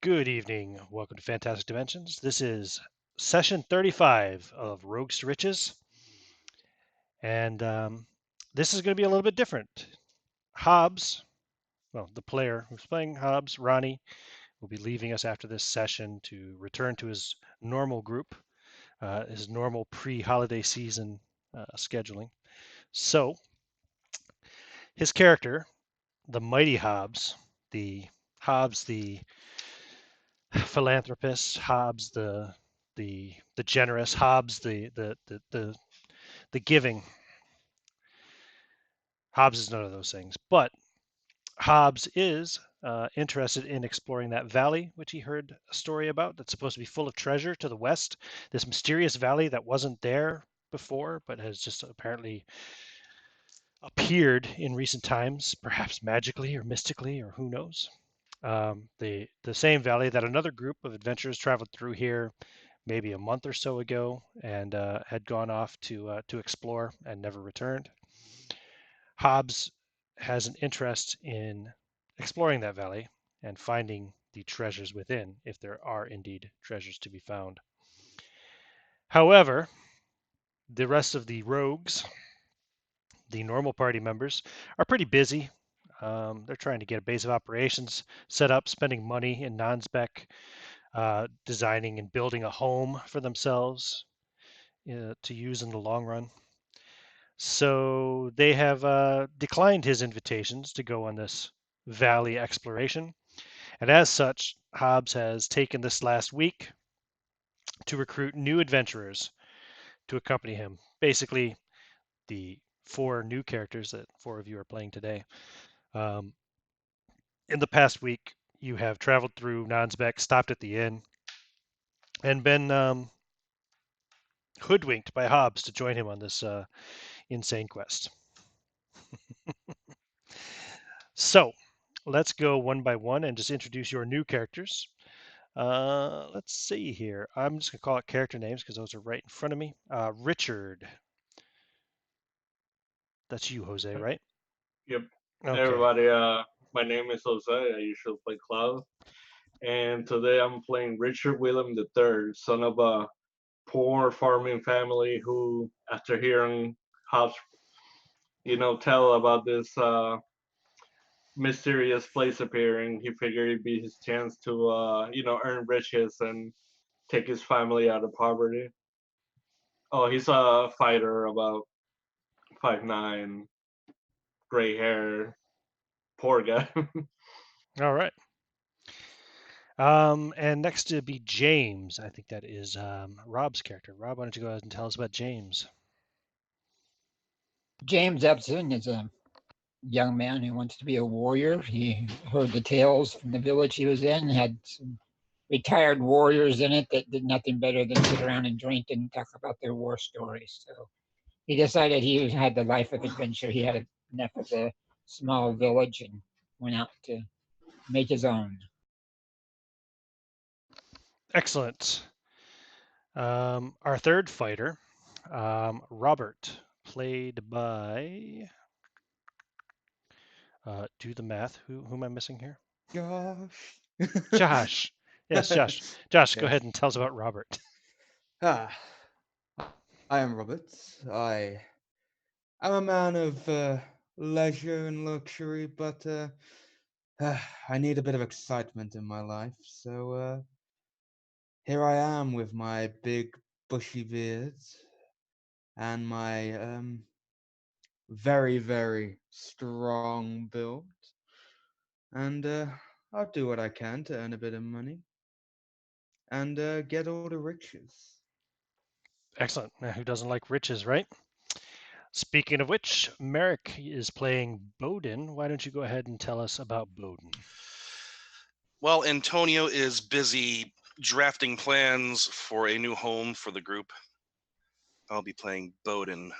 Good evening. Welcome to Fantastic Dimensions. This is session 35 of Rogues to Riches. And this is going to be a little bit different. Hobbs, well, the player who's playing Hobbs, Ronnie, will be leaving us after this session to return to his normal group, his normal pre-holiday season scheduling. So, his character, the mighty Hobbs, the philanthropist, Hobbs, the generous, Hobbs, the giving. Hobbs is none of those things, but Hobbs is interested in exploring that valley, which he heard a story about. That's supposed to be full of treasure to the west. This mysterious valley that wasn't there before, but has just apparently appeared in recent times, perhaps magically or mystically, or who knows. The same valley that another group of adventurers traveled through here maybe a month or so ago and had gone off to explore and never returned. Hobbs has an interest in exploring that valley and finding the treasures within, if there are indeed treasures to be found. However, the rest of the rogues, the normal party members, are pretty busy. They're trying to get a base of operations set up, spending money in Nonsbeck, designing and building a home for themselves to use in the long run. So they have declined his invitations to go on this valley exploration. And as such, Hobbs has taken this last week to recruit new adventurers to accompany him. Basically, the four new characters that four of you are playing today. Um, in the past week, you have traveled through Nonsbeck, stopped at the inn, and been hoodwinked by Hobbs to join him on this insane quest. So let's go one by one and just introduce your new characters. Let's see here. I'm just going to call it character names because those are right in front of me. Richard. That's you, Jose, right? Yep. Hey Okay. everybody, my name is Jose. I usually play Cloud, and today I'm playing Richard Willem III, son of a poor farming family who, after hearing Hobbs, tell about this mysterious place appearing, he figured it'd be his chance to, earn riches and take his family out of poverty. Oh, he's a fighter, about 5'9", gray hair, poor guy. All right. And next to be James. I think that is Rob's character. Rob, why don't you go ahead and tell us about James? James Epson is a young man who wants to be a warrior. He heard the tales from the village he was in, had some retired warriors in it that did nothing better than sit around and drink and talk about their war stories. So he decided he had the life of adventure. He had enough of the small village and went out to make his own. Excellent. Our third fighter, Robert, played by. Do the math. Who am I missing here? Gosh. Josh. Yes, Josh. Josh, go Yes. ahead and tell us about Robert. Ah, I am Robert. I am a man of leisure and luxury, but I need a bit of excitement in my life. So here I am with my big bushy beard and my very, very strong build. And I'll do what I can to earn a bit of money and get all the riches. Excellent. Now, who doesn't like riches, right? Speaking of which, Merrick is playing Bowden. Why don't you go ahead and tell us about Bowden? Well, Antonio is busy drafting plans for a new home for the group. I'll be playing Bowden,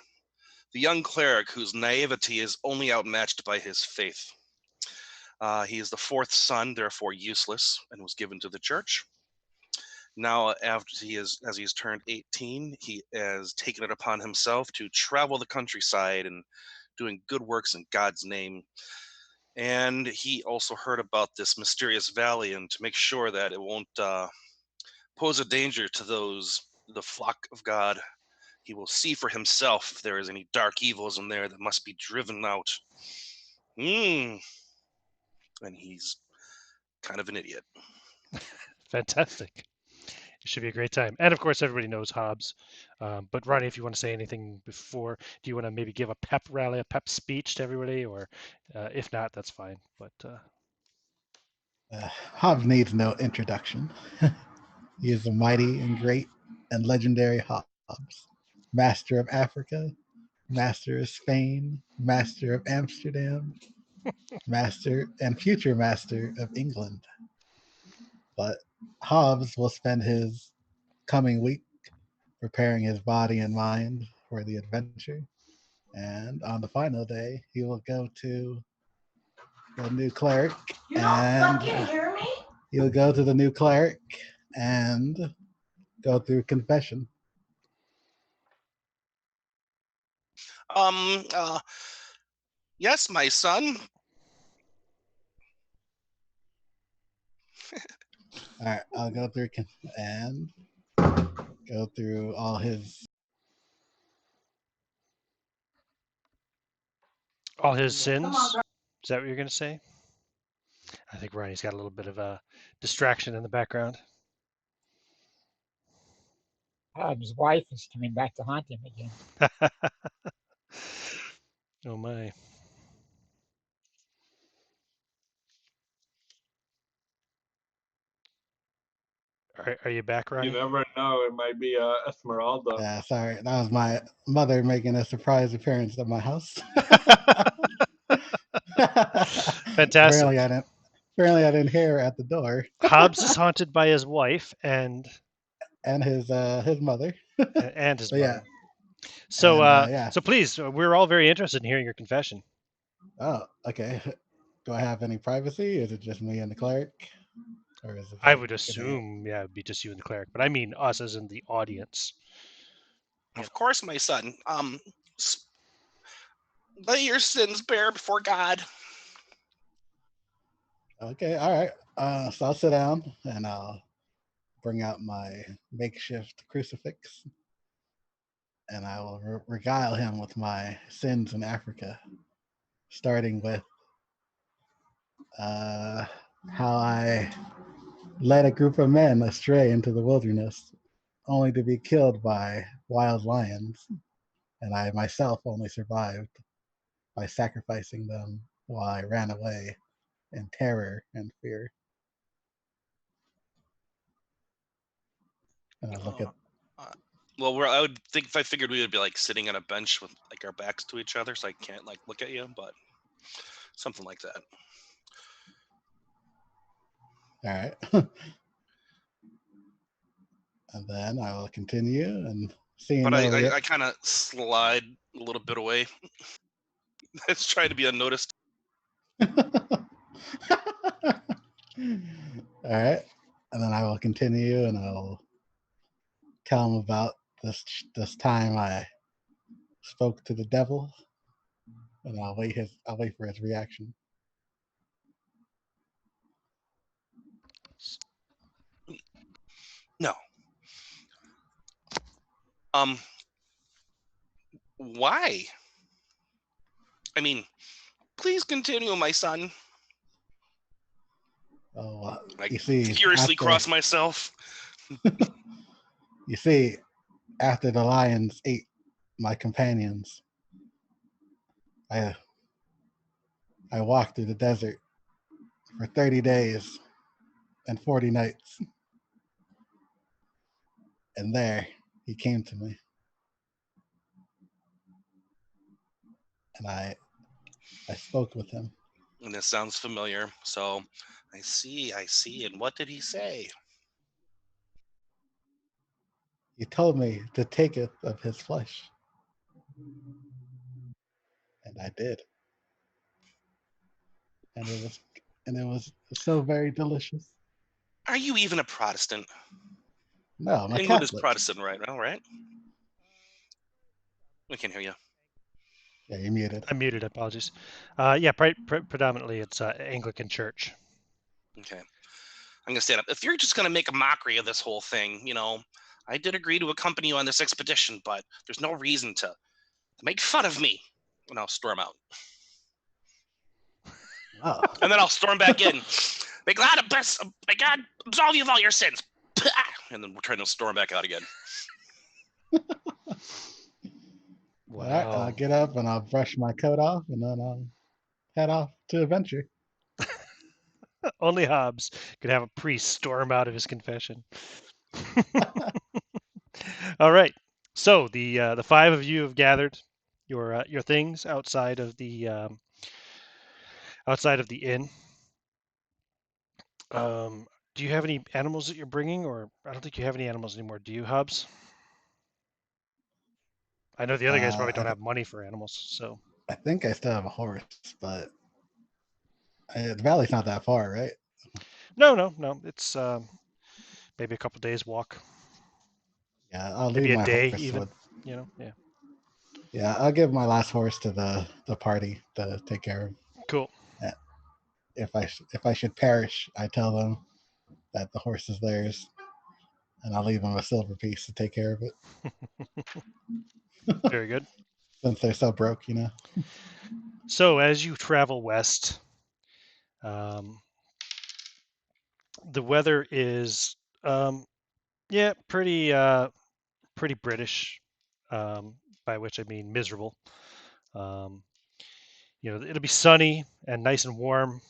the young cleric whose naivety is only outmatched by his faith. He is the fourth son, therefore useless, and was given to the church. Now, as he's turned 18, he has taken it upon himself to travel the countryside and doing good works in God's name. And he also heard about this mysterious valley, and to make sure that it won't pose a danger to the flock of God, he will see for himself if there is any dark evils in there that must be driven out. And he's kind of an idiot. Fantastic. It should be a great time. And of course, everybody knows Hobbs. But Ronnie, if you want to say anything before, do you want to maybe give a pep rally, a pep speech to everybody? Or if not, that's fine. But Hobbs needs no introduction. He is a mighty and great and legendary Hobbs, master of Africa, master of Spain, master of Amsterdam, master and future master of England. But Hobbs will spend his coming week preparing his body and mind for the adventure. And on the final day, he will go to the new cleric. You don't fucking hear me? He'll go to the new cleric and go through confession. Yes, my son. All right, I'll go through and go through all his sins. Is that what you're going to say? I think Ronnie's got a little bit of a distraction in the background. Hobbs' wife is coming back to haunt him again. Oh my. Are you back, Ronnie? You never know. It might be Esmeralda. Yeah, sorry, that was my mother making a surprise appearance at my house. Fantastic. Apparently, I didn't hear her at the door. Hobbs is haunted by his wife and his mother. and his But yeah. mother. So yeah. so please, we're all very interested in hearing your confession. Oh, okay. Do I have any privacy? Is it just me and the cleric? Or is it I would assume, yeah, it'd be just you and the cleric, but I mean us as in the audience. Of course, my son. Lay your sins bare before God. Okay, all right. So I'll sit down and I'll bring out my makeshift crucifix and I will regale him with my sins in Africa, starting with how I led a group of men astray into the wilderness, only to be killed by wild lions, and I myself only survived by sacrificing them while I ran away in terror and fear. And I look at well, I would think if I figured we would be like sitting on a bench with like our backs to each other, so I can't like look at you, but something like that. All right. And then I will continue and seeing. But I kind of slide a little bit away. Let's try to be unnoticed. All right. And then I will continue and I'll tell him about this time I spoke to the devil, and I'll wait for his reaction. No. Why? I mean, please continue, my son. Oh, I you see, furiously cross myself. You see, after the lions ate my companions, I walked through the desert for 30 days and 40 nights. And there he came to me. And I spoke with him. And this sounds familiar. So I see. And what did he say? He told me to taketh of his flesh. And I did. And it was so very delicious. Are you even a Protestant? No, I'm a England Catholic. is Protestant, right? All right. We can't hear you. Yeah, you're muted. I'm muted. Apologies. Predominantly it's Anglican Church. Okay. I'm gonna stand up. If you're just gonna make a mockery of this whole thing, I did agree to accompany you on this expedition, but there's no reason to make fun of me. And I'll storm out. Oh, And then I'll storm back in. May God absolve you of all your sins. And then we're trying to storm back out again. all right. I'll get up and I'll brush my coat off, and then I'll head off to adventure. Only Hobbs could have a priest storm out of his confession. All right. So the five of you have gathered your things outside of the inn. Do you have any animals that you're bringing, or I don't think you have any animals anymore, do you, Hobbs? I know the other guys probably don't have money for animals, so. I think I still have a horse, but the valley's not that far, right? No. It's maybe a couple days walk, Yeah, I'll maybe leave a my day horse even. with. Yeah. Yeah, I'll give my last horse to the party to take care of. Cool. If I should perish, I tell them that the horse is theirs, and I'll leave them a silver piece to take care of it. Very good. Since they're so broke, So as you travel west, the weather is pretty British, by which I mean miserable. It'll be sunny and nice and warm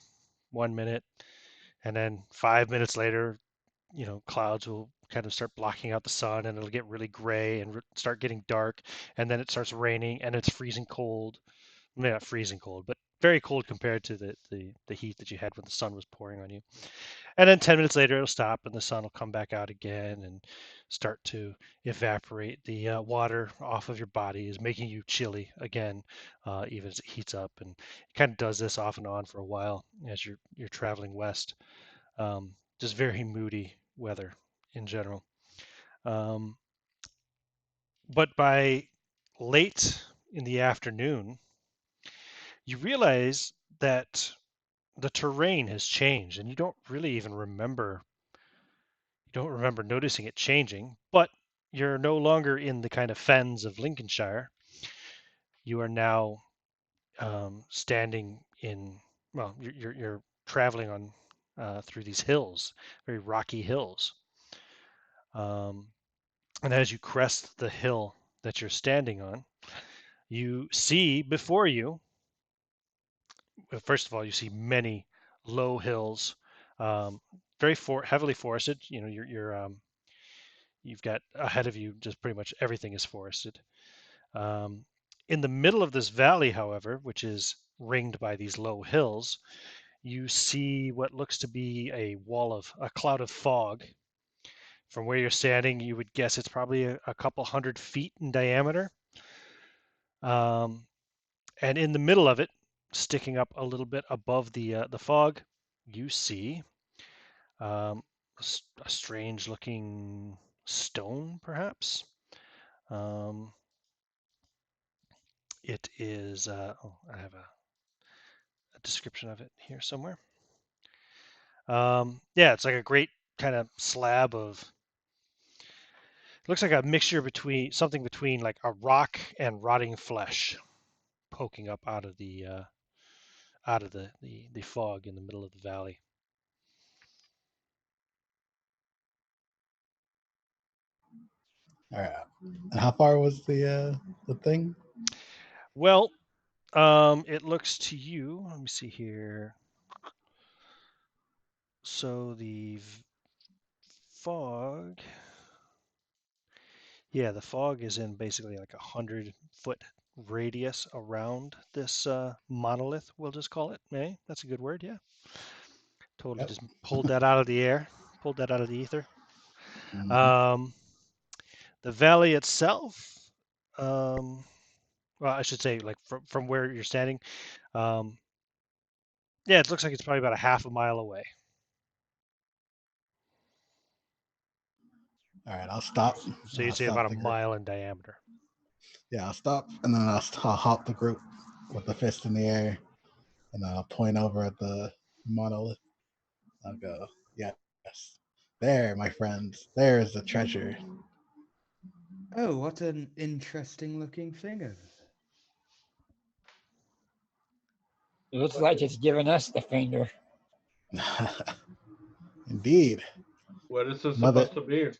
1 minute, and then 5 minutes later, clouds will kind of start blocking out the sun, and it'll get really gray and start getting dark, and then it starts raining, and it's freezing cold. Maybe not freezing cold, but very cold compared to the heat that you had when the sun was pouring on you. And then 10 minutes later, it'll stop and the sun will come back out again and start to evaporate the water off of your body, is making you chilly again, even as it heats up. And it kind of does this off and on for a while as you're traveling west. Just very moody weather in general. Um, but by late in the afternoon, you realize that the terrain has changed, and you don't really even remember noticing it changing, but you're no longer in the kind of fens of Lincolnshire. You are now standing in, well, you're traveling on through these hills, very rocky hills. Um, and as you crest the hill that you're standing on, you see before you, first of all, you see many low hills, um, very heavily forested. You've got ahead of you just pretty much everything is forested. Um, in the middle of this valley, however, which is ringed by these low hills, you see what looks to be a cloud of fog. From where you're standing, you would guess it's probably a couple 100 feet in diameter. Um, and in the middle of it, sticking up a little bit above the fog, you see um, a strange-looking stone, perhaps. Um, it is. I have a description of it here somewhere. Yeah, it's like a great kind of slab of. It looks like a mixture between like a rock and rotting flesh, poking up out of the fog in the middle of the valley. All right. And how far was the thing? Well, it looks to you. Let me see here. So the fog. Yeah, the fog is in basically like 100-foot radius around this monolith. We'll just call it. That's a good word. Yeah, totally Yep. just pulled that out of the air, pulled that out of the ether. Mhm. Um, the valley itself, well, I should say, like from where you're standing, um, yeah, it looks like it's probably about a half a mile away. All right, I'll stop. So you'd I'll say stop about a the group. mile in diameter. Yeah, I'll stop and then I'll halt the group with the fist in the air and I'll point over at the monolith. I'll go, yes. There, my friends. There is the treasure. Oh, what an interesting looking thing over It looks like it's giving us the finger. Indeed. What is this Mother, supposed to be?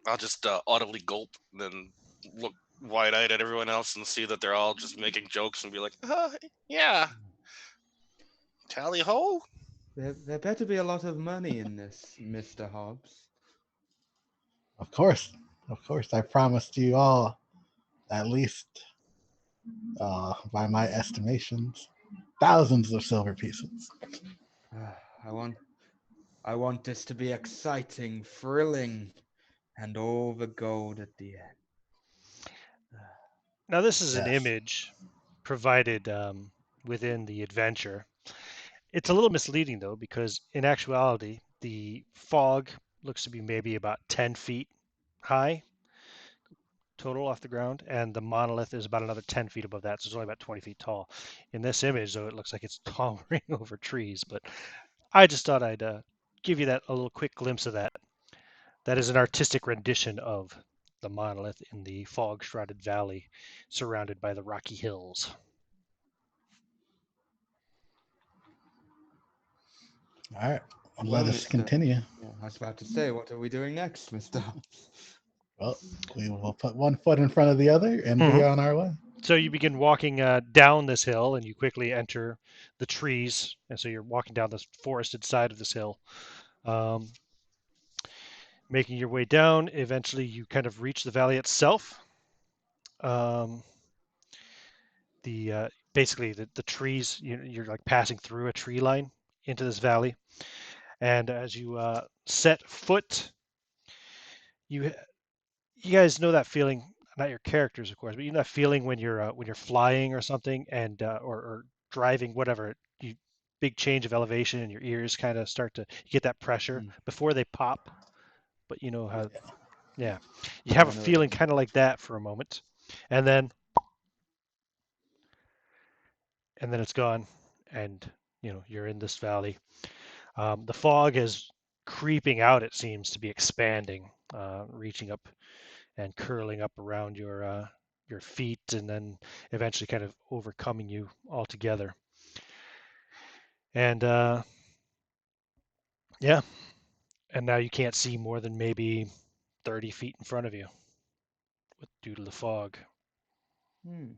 I'll just audibly gulp, then look wide-eyed at everyone else and see that they're all just making jokes and be like, yeah, tally ho. there better be a lot of money in this, Mr. Hobbs. of course. Of course. I promised you all, at least by my estimations, thousands of silver pieces. I want this to be exciting, thrilling, and all the gold at the end. Now, this is an Yes. image provided within the adventure. It's a little misleading, though, because in actuality, the fog looks to be maybe about 10 feet high total off the ground, and the monolith is about another 10 feet above that, so it's only about 20 feet tall. In this image, though, it looks like it's towering over trees, but I just thought I'd give you that a little quick glimpse of that. That is an artistic rendition of the monolith in the fog-shrouded valley surrounded by the rocky hills. All right. Well, Let us Mr. continue. Yeah, I was about to say, what are we doing next, Mr. Hobbs? Well, we will put one foot in front of the other and be Mhm. on our way. So you begin walking down this hill, and you quickly enter the trees, and so you're walking down this forested side of this hill, um, making your way down. Eventually, you kind of reach the valley itself. Um, basically the trees, you're like passing through a tree line into this valley, and as you set foot, you you guys know that feeling. Not your characters, of course, but you know that feeling when you're flying or something, and or driving, whatever. You big change of elevation, and your ears kind of start to you get that pressure Hmm. before they pop. But you know how, Yeah. yeah, you Yeah, have I a know what you feeling mean. kind of like that for a moment, and then it's gone, and you're in this valley. The fog is creeping out. It seems to be expanding, reaching up and curling up around your feet, and then eventually kind of overcoming you altogether. And yeah, and now you can't see more than maybe 30 feet in front of you due to the fog. Hmm.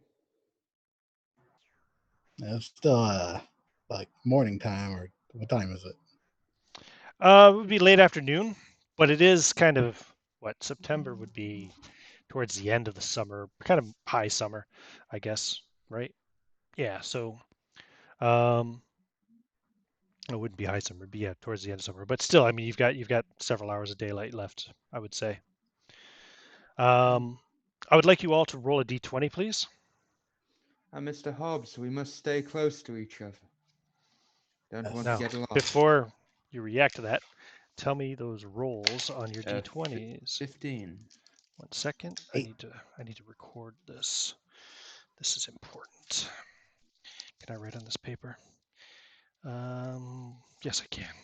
It's still like morning time, or what time is it? It would be late afternoon, but it is kind of what September would be towards the end of the summer, kind of high summer, I guess, right? Yeah, so um, it wouldn't be high summer, but yeah, towards the end of summer. But still, I mean, you've got several hours of daylight left, I would say. I would like you all to roll a d20, please. And Mr. Hobbs, we must stay close to each other. Don't Yes. want to Now, get lost. before you react to that, tell me those rolls on your Uh, d20s. 15. 1 second. I 8. need to record this. This is important. Can I write on this paper? Yes, I can.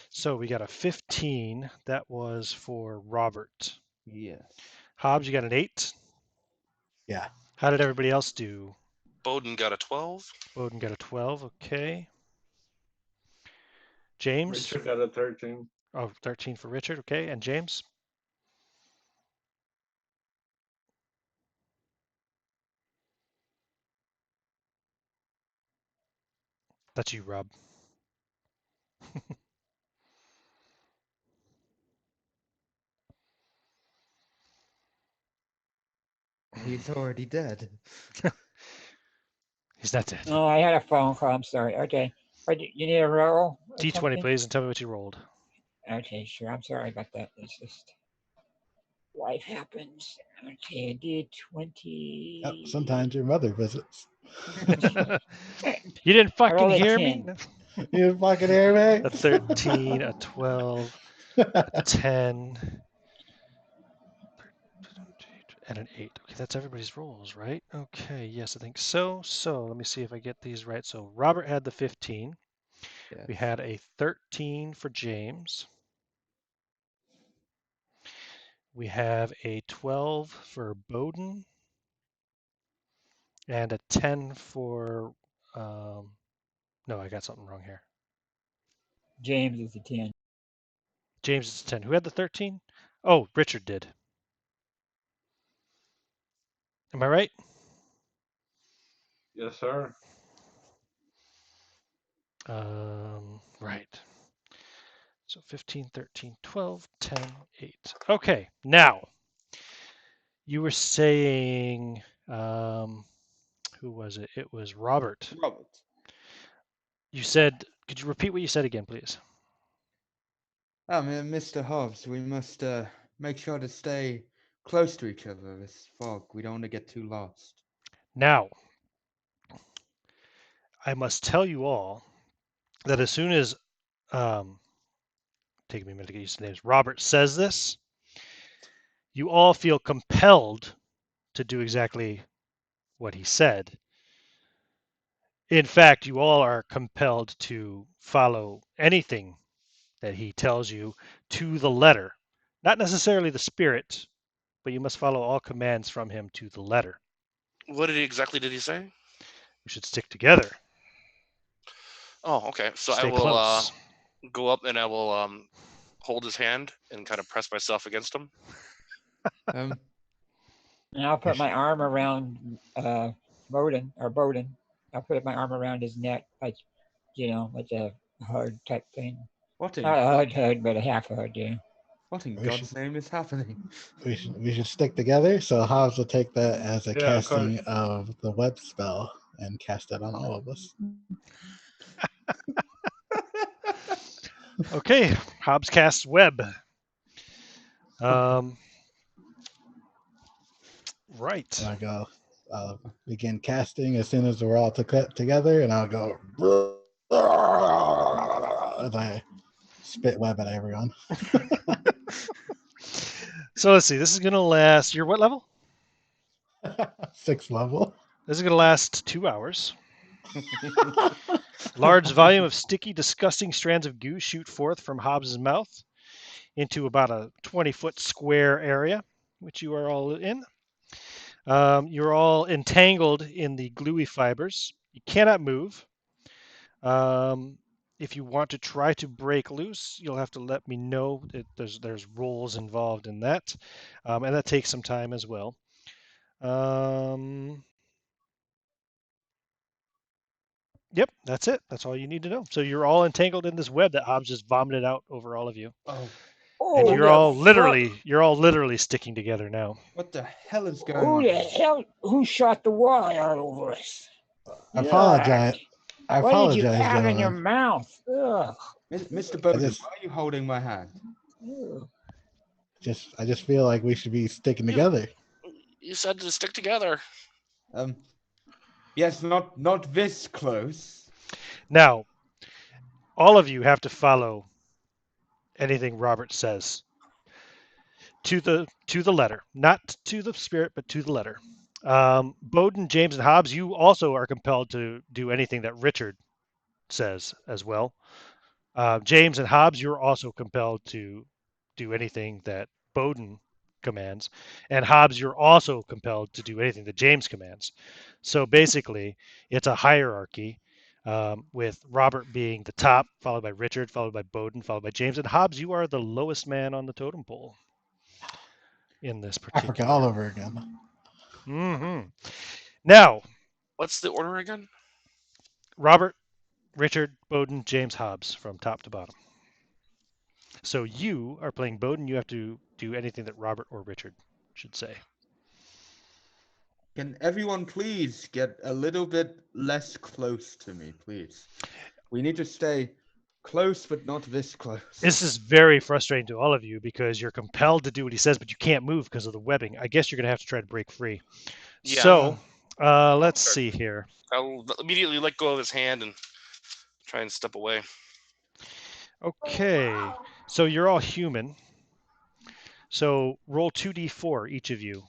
So we got a 15. That was for Robert. Yes. Hobbs, you got an 8. Yeah. How did everybody else do? Bowden got a 12. Bowden got a 12. Okay. James? Richard got a 13. Oh, 13 for Richard. Okay. And James? That's you, Rob. He's already dead. He's not dead. Oh, I had a phone call. I'm sorry. Okay. But you need a roll or D20, something? please, and tell me what you rolled. Okay, sure. I'm sorry about that. It's just life happens. Okay, D20. Oh, sometimes your mother visits. You didn't I fucking rolled a hear me? 10. You fucking hear me? A 13, a 12, a 10. and an 8. Okay, that's everybody's rolls, right? Okay, yes, I think so. So let me see if I get these right. So Robert had the 15. Yes. We had a 13 for James. We have a 12 for Bowden and a 10 for. No, I got something wrong here. James is a 10. James is a 10. Who had the 13? Oh, Richard did. Am I right? Yes, sir. Right. So 15, 13, 12, 10, 8. Okay, now you were saying, who was it? It was Robert. Robert. You said, could you repeat what you said again, please? Mr. Hobbs, we must make sure to stay close to each other this fog. We don't want to get too lost. Now, I must tell you all that as soon as, take me a minute to get used to names, Robert says this, you all feel compelled to do exactly what he said. In fact, you all are compelled to follow anything that he tells you to the letter. Not necessarily the spirit, but you must follow all commands from him to the letter. What exactly did he say? We should stick together, Oh, okay. So I stay will close. go up and I will hold his hand and kind of press myself against him. Um, And I'll put my arm around Bowden. I'll put my arm around his neck, like like a hug type thing. what in Not a hug, but a half a hug. Yeah. what in We should God's name is happening? we should stick together. So Hobbs will take that as a Yeah, of course. casting of the web spell and cast it on all of us. Okay, Hobbs casts web. Right. I'll begin casting as soon as we're all together, and I'll go as I spit web at everyone. So let's see. This is going to last. You're what level? 6th level. This is going to last 2 hours. Large volume of sticky, disgusting strands of goo shoot forth from Hobbs's mouth into about a 20-foot square area, which you are all in. You're all entangled in the gluey fibers. You cannot move. If you want to try to break loose, you'll have to let me know. There's rolls involved in that, and that takes some time as well. Yep, that's it. That's all you need to know. So you're all entangled in this web that Hobbs just vomited out over all of you, Oh, and Oh, you're all literally sticking together now. what the hell is going Who on? the hell? Who shot the wall out over us? I Yuck. apologize. I What did you apologize, have in your gentlemen. mouth? Ugh. Mr. I Bowden, just why are you holding my hand? Ugh. I just feel like we should be sticking You, together. you said to stick together. Yes, not this close. Now, all of you have to follow anything Robert says to the letter, not to the spirit, but to the letter. Bowden, James, and Hobbs, you also are compelled to do anything that Richard says as well. James and Hobbs, you're also compelled to do anything that Bowden commands, and Hobbs, you're also compelled to do anything that James commands. So basically, it's a hierarchy. With Robert being the top, followed by Richard, followed by Bowden, followed by James, and Hobbs, you are the lowest man on the totem pole in this Africa all particular. over again. Now, What's the order again? Robert, Richard, Bowden, James, Hobbs from top to bottom. So you are playing Bowden. You have to do anything that Robert or Richard should say. Can everyone please get a little bit less close to me, please? We need to stay close, but not this close. This is very frustrating to all of you because you're compelled to do what he says, but you can't move because of the webbing. I guess you're going to have to try to break free. Yeah. So let's see here. I'll immediately let go of his hand and try and step away. Okay. So you're all human. So roll 2d4, each of you,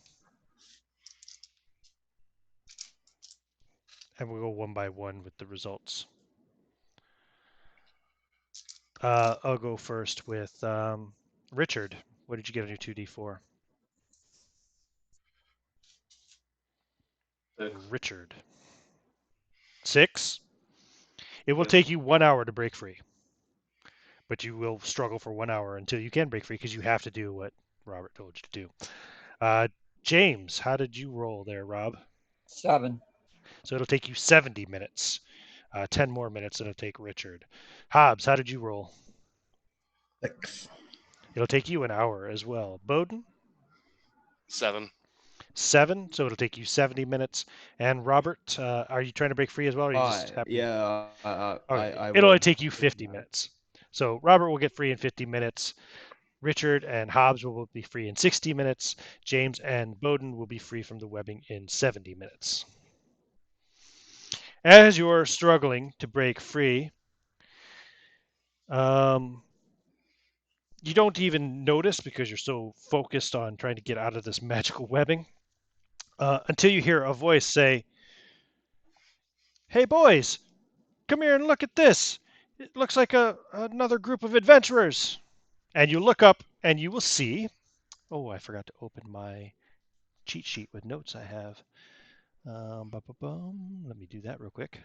and we'll go one by one with the results. I'll go first with Richard. What did you get on your 2d4? 6. Richard. 6. It will Yes. take you 1 hour to break free, but you will struggle for 1 hour until you can break free because you have to do what Robert told you to do. James, how did you roll there, Rob? 7. So it'll take you 70 minutes. 10 more minutes than it'll take Richard. Hobbs, how did you roll? 6. It'll take you an hour as well. Bowden? 7. 7, so it'll take you 70 minutes. And Robert, are you trying to break free as well, or are you just I happy? yeah, Okay. I It'll only will. take you 50 minutes. So Robert will get free in 50 minutes. Richard and Hobbs will be free in 60 minutes. James and Bowden will be free from the webbing in 70 minutes. As you're struggling to break free, you don't even notice because you're so focused on trying to get out of this magical webbing until you hear a voice say, "Hey boys, come here and look at this. It looks like another group of adventurers." And you look up and you will see. Oh, I forgot to open my cheat sheet with notes I have. Let me do that real quick.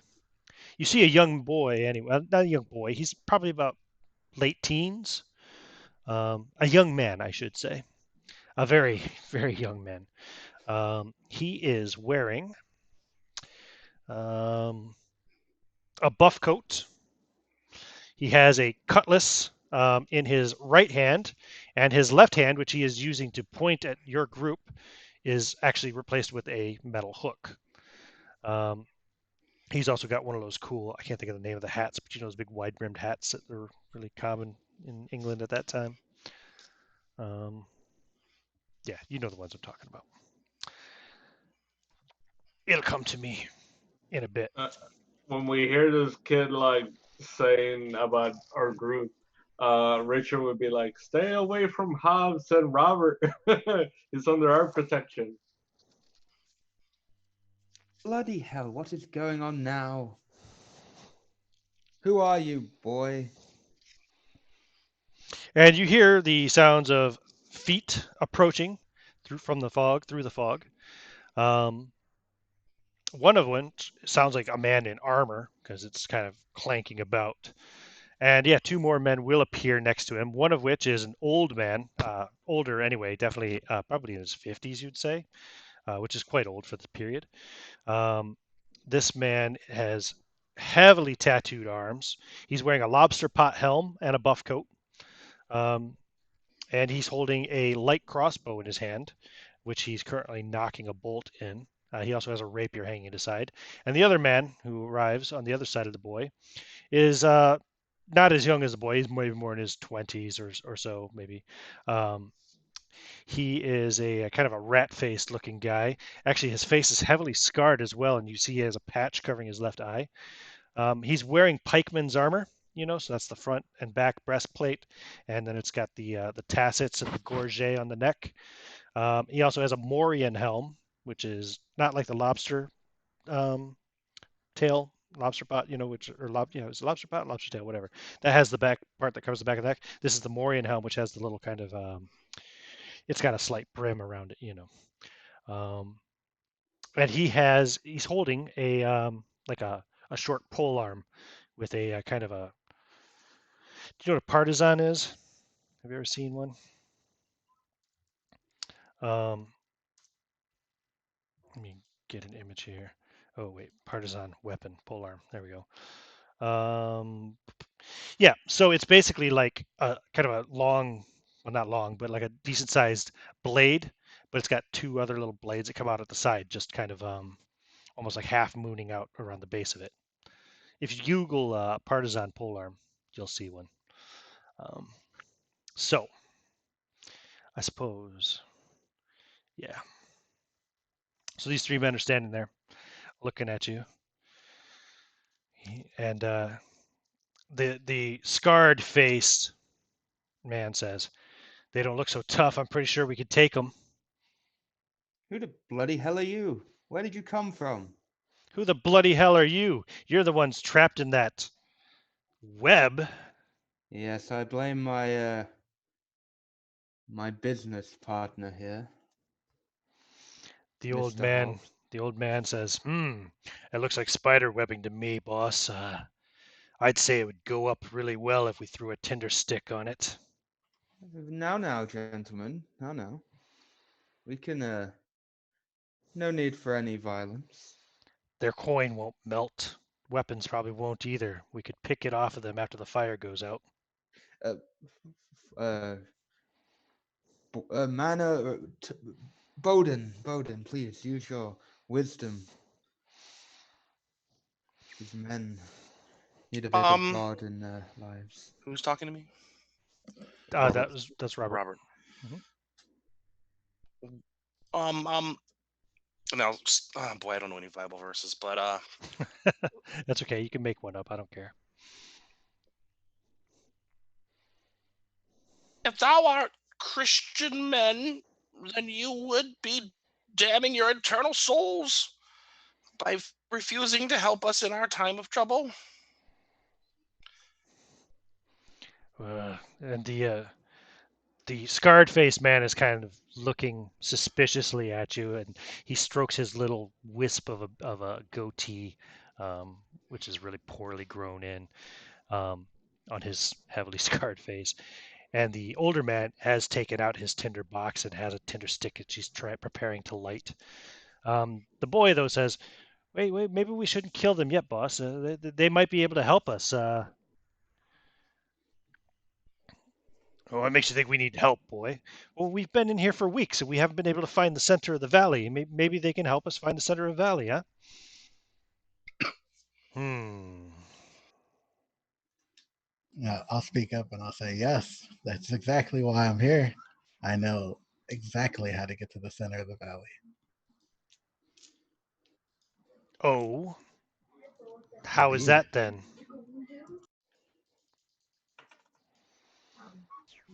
You see a young boy, anyway, not a young boy. He's probably about late teens. A young man, I should say. A very, very young man. He is wearing a buff coat. He has a cutlass in his right hand, and his left hand, which he is using to point at your group, is actually replaced with a metal hook. He's also got one of those cool, I can't think of the name of the hats, but you know those big wide brimmed hats that were really common in England at that time. Yeah, you know the ones I'm talking about. It'll come to me in a bit. When we hear this kid like saying about our group, Richard would be like, "Stay away from Hobbs and Robert. He's under our protection." Bloody hell, what is going on now? Who are you, boy? And you hear the sounds of feet approaching through the fog. Um, one of which sounds like a man in armor because it's kind of clanking about. And yeah, two more men will appear next to him. One of which is an old man, older anyway, definitely probably in his 50s, you'd say, which is quite old for the period. This man has heavily tattooed arms. He's wearing a lobster pot helm and a buff coat. Um, and he's holding a light crossbow in his hand, which he's currently knocking a bolt in. He also has a rapier hanging at his side. And the other man who arrives on the other side of the boy is not as young as the boy. He's maybe more in his 20s or so, maybe. Um, he is a kind of a rat-faced looking guy. Actually, his face is heavily scarred as well, and you see he has a patch covering his left eye. He's wearing pikeman's armor, so that's the front and back breastplate, and then it's got the tassets and the gorget on the neck. He also has a Morian helm, which is not like the lobster um, tail, lobster pot, it's a lobster pot, lobster tail, whatever. That has the back part that covers the back of the neck. This is the Morian helm, which has the little kind of it's got a slight brim around it. And he's holding a like a short pole arm with a kind of a. Do you know what a partisan is? Have you ever seen one? Um, Let me get an image here. Oh wait, partisan weapon pole arm. There we go. Yeah, so it's basically like a kind of a long, well not long, but like a decent sized blade, but it's got two other little blades that come out at the side, just kind of almost like half mooning out around the base of it. If you Google partisan polearm, you'll see one. Um, so I suppose, yeah. So these three men are standing there looking at you, and the scarred faced man says, "They don't look so tough. I'm pretty sure we could take them." Who the bloody hell are you? Where did you come from? Who the bloody hell are you? You're the ones trapped in that web. Yes, I blame my my business partner here, The old Mr. man Hobbs. the old man says, it looks like spider webbing to me, boss. I'd say it would go up really well if we threw a tinder stick on it. Now, gentlemen. Now. We can, no need for any violence. Their coin won't melt. Weapons probably won't either. We could pick it off of them after the fire goes out. Uh, uh, manner, Bowden, please use your wisdom. These men need a bit of Um, God in their lives. who's talking to me? Robert. That's Robert. Robert. Mhm. Um. Now, boy, I don't know any Bible verses, but That's okay. You can make one up. I don't care. if thou art Christian men, then you would be damning your eternal souls by refusing to help us in our time of trouble. And the scarred faced man is kind of looking suspiciously at you, and he strokes his little wisp of a goatee, um, which is really poorly grown in, um, on his heavily scarred face. And the older man has taken out his tinder box and has a tinder stick that she's preparing to light. The boy, though, says, wait, maybe we shouldn't kill them yet, boss. They might be able to help us. What makes you think we need help, boy? Well, we've been in here for weeks and we haven't been able to find the center of the valley. Maybe they can help us find the center of the valley, huh? Hmm. I'll speak up and I'll say, yes, that's exactly why I'm here. I know exactly how to get to the center of the valley. Oh, how is Indeed. that then?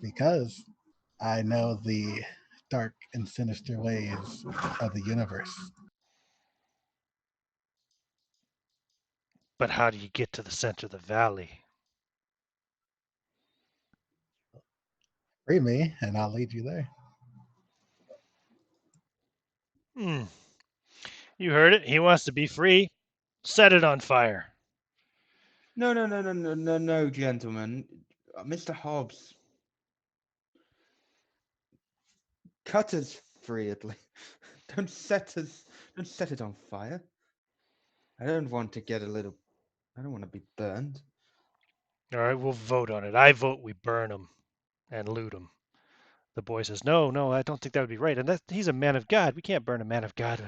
Because I know the dark and sinister ways of the universe. But how do you get to the center of the valley? Free me, and I'll lead you there. Hmm. You heard it. He wants to be free. Set it on fire. No, gentlemen. Mr. Hobbs, cut us free at least. Don't set it on fire. I don't want to get a little. I don't want to be burned. All right, we'll vote on it. I vote we burn him and loot him. The boy says, no, I don't think that would be right. And he's a man of God. We can't burn a man of God.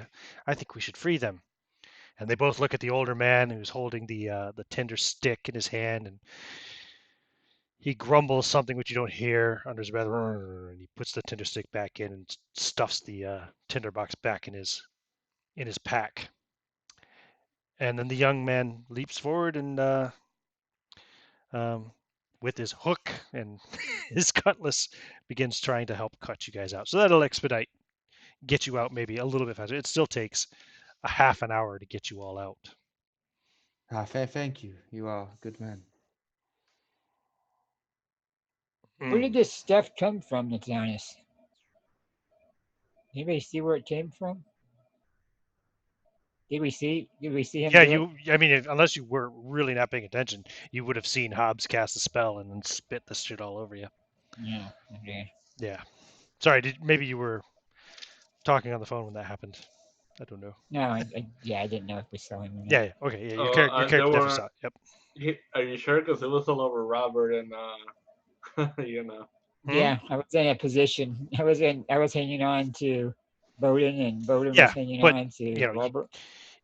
I think we should free them. And they both look at the older man who's holding the tinder stick in his hand, and he grumbles something which you don't hear under his breath, and he puts the tinder stick back in and stuffs the tinder box back in his pack. And then the young man leaps forward and um, with his hook and his cutlass begins trying to help cut you guys out. So that'll expedite, get you out maybe a little bit faster. It still takes a half an hour to get you all out. Thank you. You are a good man. Where did Mm. this stuff come from that's on us? Anybody see where it came from? Did we see him Yeah, do it? I mean, unless you were really not paying attention, you would have seen Hobbs cast a spell and then spit this shit all over you. Yeah. Okay. Yeah. Sorry, maybe you were talking on the phone when that happened. I don't know. No, I didn't know if we saw him or not. Yeah. Okay. Yeah. Your There character definitely were. saw it. Yep. Are you sure? Because it was all over Robert and Hmm? Yeah, I was in a position. I was hanging on to Bowden, and Bowden was Yeah, hanging but on to Robert.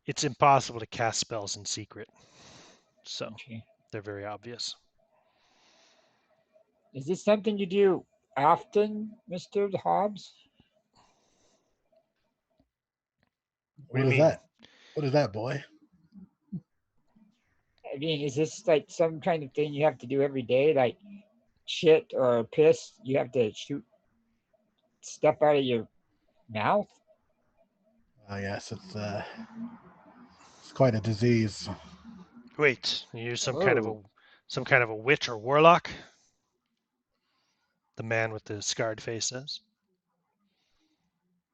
it's impossible to cast spells in secret, so Okay. they're very obvious. Is this something you do often, Mr. Hobbs? What do you What is mean? that? What is that, boy? I mean, is this like some kind of thing you have to do every day, like shit or piss? You have to shoot stuff out of your mouth? Oh yes, it's quite a disease. Wait, you're Oh, some kind of a witch or warlock? The man with the scarred face says.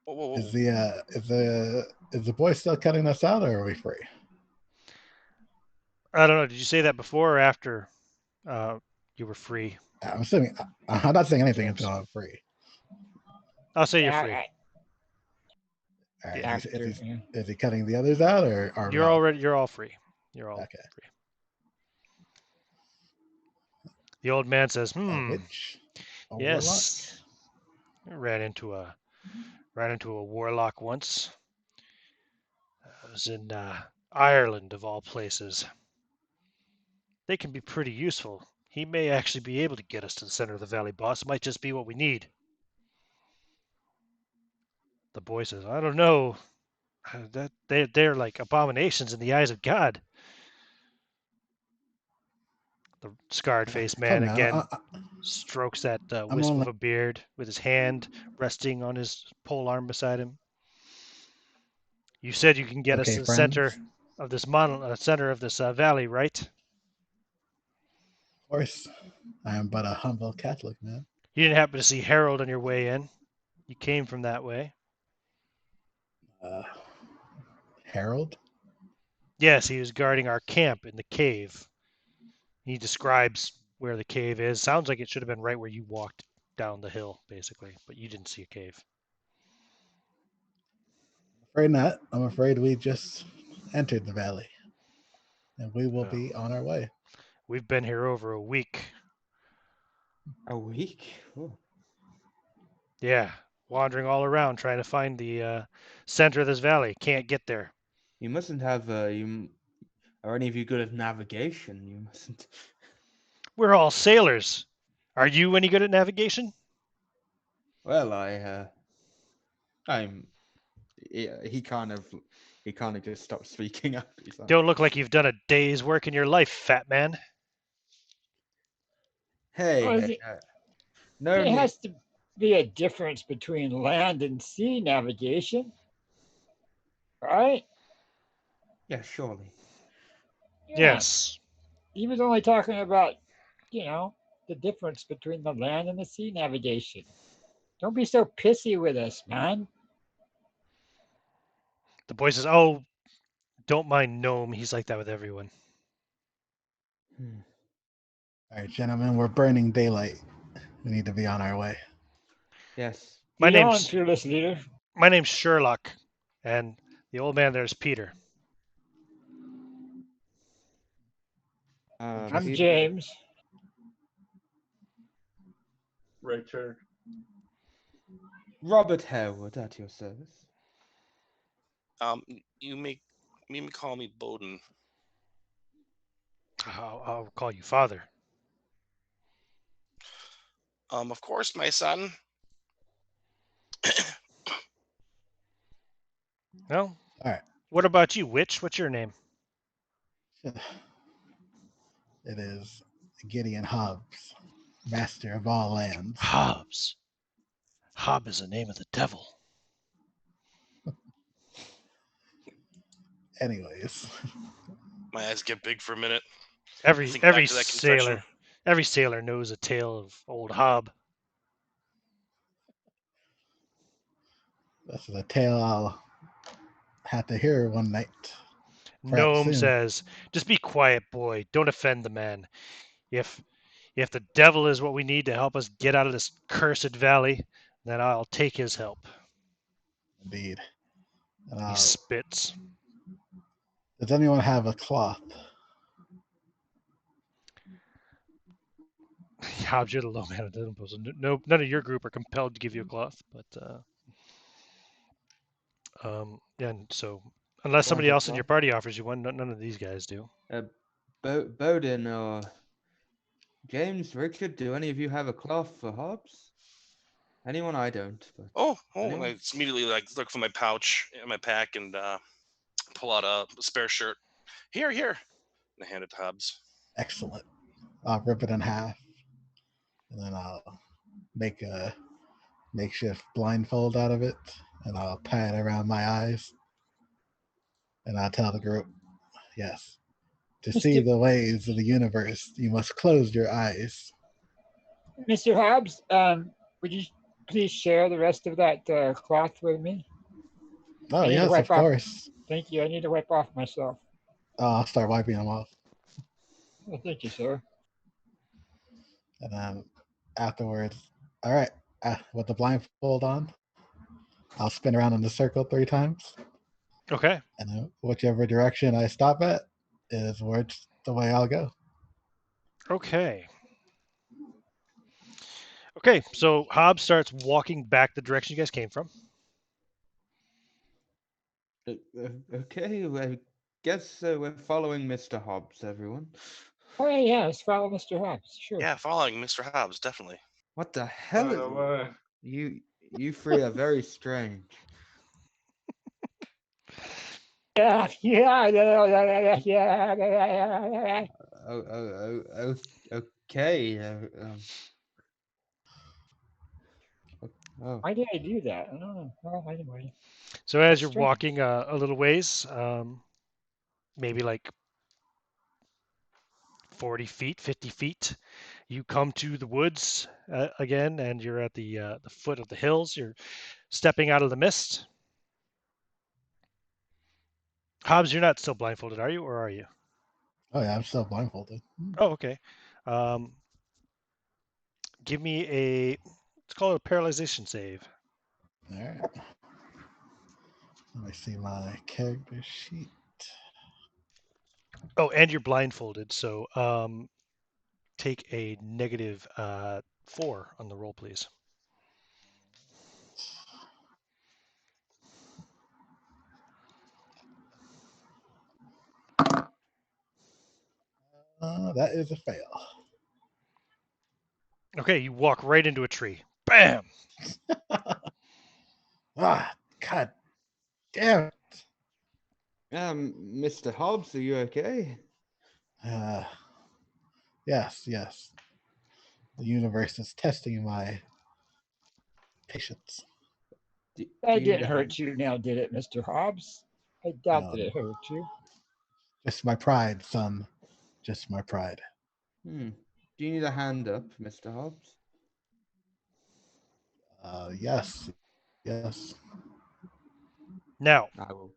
Whoa, whoa, Is whoa. the boy still cutting us out, or are we free? I don't know. Did you say that before or after uh, you were free, I'm assuming I'm not saying anything until James? I'm free. I'll say you're yeah, free. All right, Yeah, after. Yeah. is he cutting the others out, or are we all you're all free. You're all okay? free. The old man says, A "Hmm, witch, a warlock. yes, I ran into a warlock once. I was in Ireland of all places. They can be pretty useful. He may actually be able to get us to the center of the valley, boss. It might just be what we need." The boy says, "I don't know. That they're like abominations in the eyes of God." The scarred faced Come man now, again strokes that I'm wisp of only a beard with his hand resting on his pole arm beside him. "You said you can get us okay, to the friends. center of this valley, right? Of course, I am but a humble Catholic man. You didn't happen to see Harold on your way in? You came from that way." Uh, Harold. "Yes, he was guarding our camp in the cave." He describes where the cave is. Sounds like it should have been right where you walked down the hill, basically, but you didn't see a cave. Afraid not. I'm afraid we just entered the valley, and we will Oh, be on our way. we've been here over a week. A week? Oh. Yeah, wandering all around trying to find the center of this valley. Can't get there. You mustn't have are any of you good at navigation? You mustn't. We're all sailors. Are you any good at navigation? Well, I'm. He kind of just stopped speaking up. He's like, Don't look like you've done a day's work in your life, fat man. hey, Well, hey, no there need. has to be a difference between land and sea navigation, right? Yeah, surely. Yeah. Yes. He was only talking about, the difference between the land and the sea navigation. Don't be so pissy with us, man. The boy says, "Oh, don't mind Gnome. He's like that with everyone." Hmm. All right, gentlemen, we're burning daylight. We need to be on our way. Yes. My Lead on, name's fearless leader. my name's Sherlock, and the old man there's Peter. I'm Peter, James. Richard. Robert Harewood at your service. Um, you may call me Bowden. I'll call you father. Of course, my son. Well, All right. what about you, witch? What's your name? It is Gideon Hobbs, master of all lands. Hobbs. Hob is the name of the devil. Anyways, My eyes get big for a minute. Every Think back every to that confession. sailor every sailor knows a tale of old Hob. this is a tale I'll have to hear one night, perhaps Gnome soon. says, "Just be quiet, boy. Don't offend the man. If if the devil is what we need to help us get out of this cursed valley, then I'll take his help." Indeed. And He spits. does anyone have a cloth? Hobbs, you're the low man. No, none of your group are compelled to give you a cloth, but and so unless Want somebody a else in your cloth? party offers you one, none of these guys do. Bowden or James, Richard, do any of you have a cloth for Hobbs? Anyone? I don't. But Oh, anyone? I immediately look for my pouch in my pack and pull out a spare shirt. Here. And I hand it to Hobbs. Excellent. I'll rip it in half, and then I'll make a makeshift blindfold out of it, and I'll tie it around my eyes, and I'll tell the group, yes. To see Mr. the ways of the universe, you must close your eyes. Mr. Hobbs, would you please share the rest of that cloth with me? Oh, I need to yes, wipe of off. course. Thank you. I need to wipe off myself. I'll start wiping them off. Well, thank you, sir. And then afterwards, all right, with the blindfold on, I'll spin around in the circle 3 times. Okay. And then whichever direction I stop at is where it's the way I'll go. Okay. Okay. So Hobbs starts walking back the direction you guys came from. Okay, I guess we're following Mr. Hobbs, everyone. Oh, yeah, let's follow Mr. Hobbs. Sure. Yeah, following Mr. Hobbs, definitely. What the hell? Why? You three are very strange. Yeah, yeah. Okay. Oh, Why did I do that? I don't know. Well, anyway, So as that's you're strange. walking a little ways, maybe like 40 feet, 50 feet, you come to the woods again, and you're at the foot of the hills. You're stepping out of the mist. Hobbs, you're not still blindfolded, are you, or are you? Oh, yeah, I'm still blindfolded. Oh, okay. Um, give me let's call it a paralyzation save. All right. Let me see my character sheet. Oh, and you're blindfolded, so take a negative 4 on the roll, please. That is a fail. Okay, you walk right into a tree. Bam! God damn it. Mr. Hobbs, are you okay? Uh, yes. The universe is testing my patience. Do That you need didn't a hand? hurt you now, did it, Mr. Hobbs? I doubt No, that it hurt you. just my pride, son. Just my pride. Hmm. Do you need a hand up, Mr. Hobbs? Yes. Now, I will.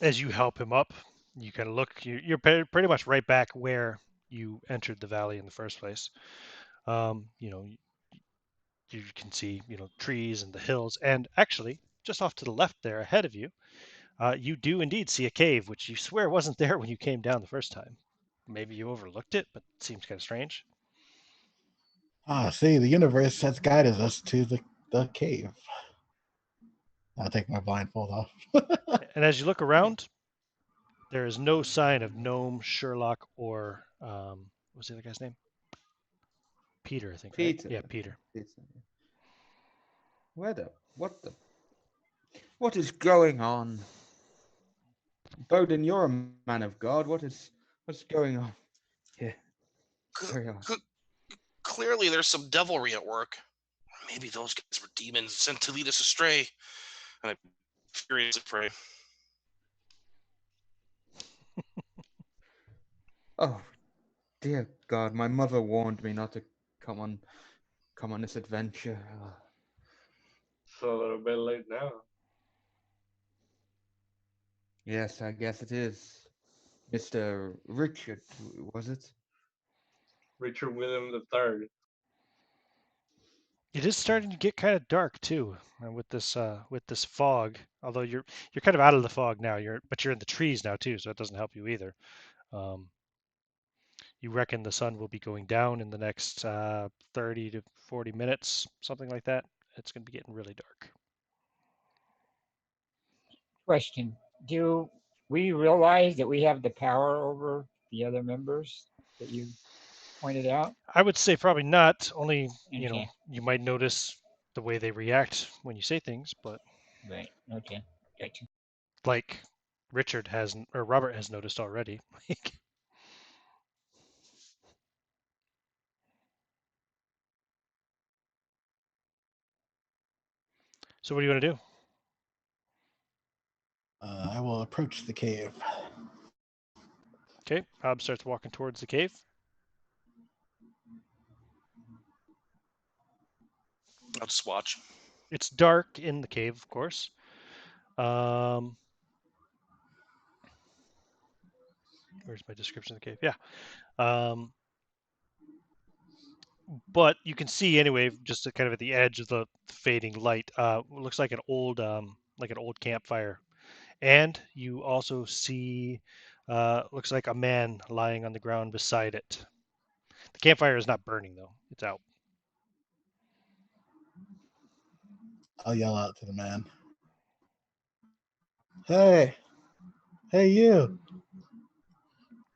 as you help him up, you kind of look. You're pretty much right back where you entered the valley in the first place. You know, you can see trees and the hills, and actually, just off to the left there, ahead of you, you do indeed see a cave, which you swear wasn't there when you came down the first time. Maybe you overlooked it, but it seems kind of strange. See, the universe has guided us to the cave. I'll take my blindfold off. And as you look around, there is no sign of Gnome, Sherlock, or what's the other guy's name? Peter, I think, right? Peter. Yeah, Peter. Peter. What is going on? Bowden, you're a man of God. What's going on here? C- Carry on. c- Clearly, there's some devilry at work. Maybe those guys were demons sent to lead us astray. And I'm furiously pray. Oh, dear God, my mother warned me not to come on this adventure. It's a little bit late now. Yes, I guess it is. Mr. Richard, was it? Richard William III. It is starting to get kind of dark too, with this fog. Although you're kind of out of the fog now. But you're in the trees now too, so it doesn't help you either. Um, you reckon the sun will be going down in the next 30 to 40 minutes, something like that. It's going to be getting really dark. Question: do we realize that we have the power over the other members that you pointed out? I would say probably not. Only Okay, you might notice the way they react when you say things, but right. Okay, gotcha. like Richard hasn't or Robert has noticed already. So what do you want to do? I will approach the cave. Okay, Hobbs starts walking towards the cave. I'll just watch. It's dark in the cave, of course. Where's my description of the cave? Yeah. But you can see anyway, just kind of at the edge of the fading light. Looks like an old campfire, and you also see, looks like a man lying on the ground beside it. The campfire is not burning though; it's out. I'll yell out to the man. Hey, hey, you.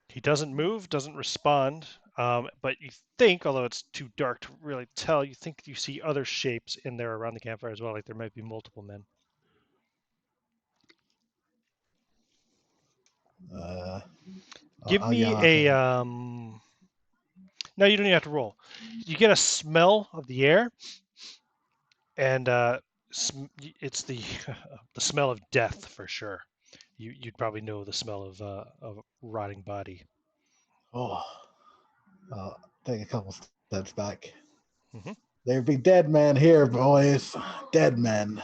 He doesn't move, doesn't respond, but you think, although it's too dark to really tell, you think you see other shapes in there around the campfire as well, like there might be multiple men. Uh, Give I'll yell me out to a him. no, you don't even have to roll. You get a smell of the air, and it's the the smell of death for sure. You'd probably know the smell of a rotting body. Oh, I'll take a couple steps back. Hmm. There be dead men here, boys. Dead men.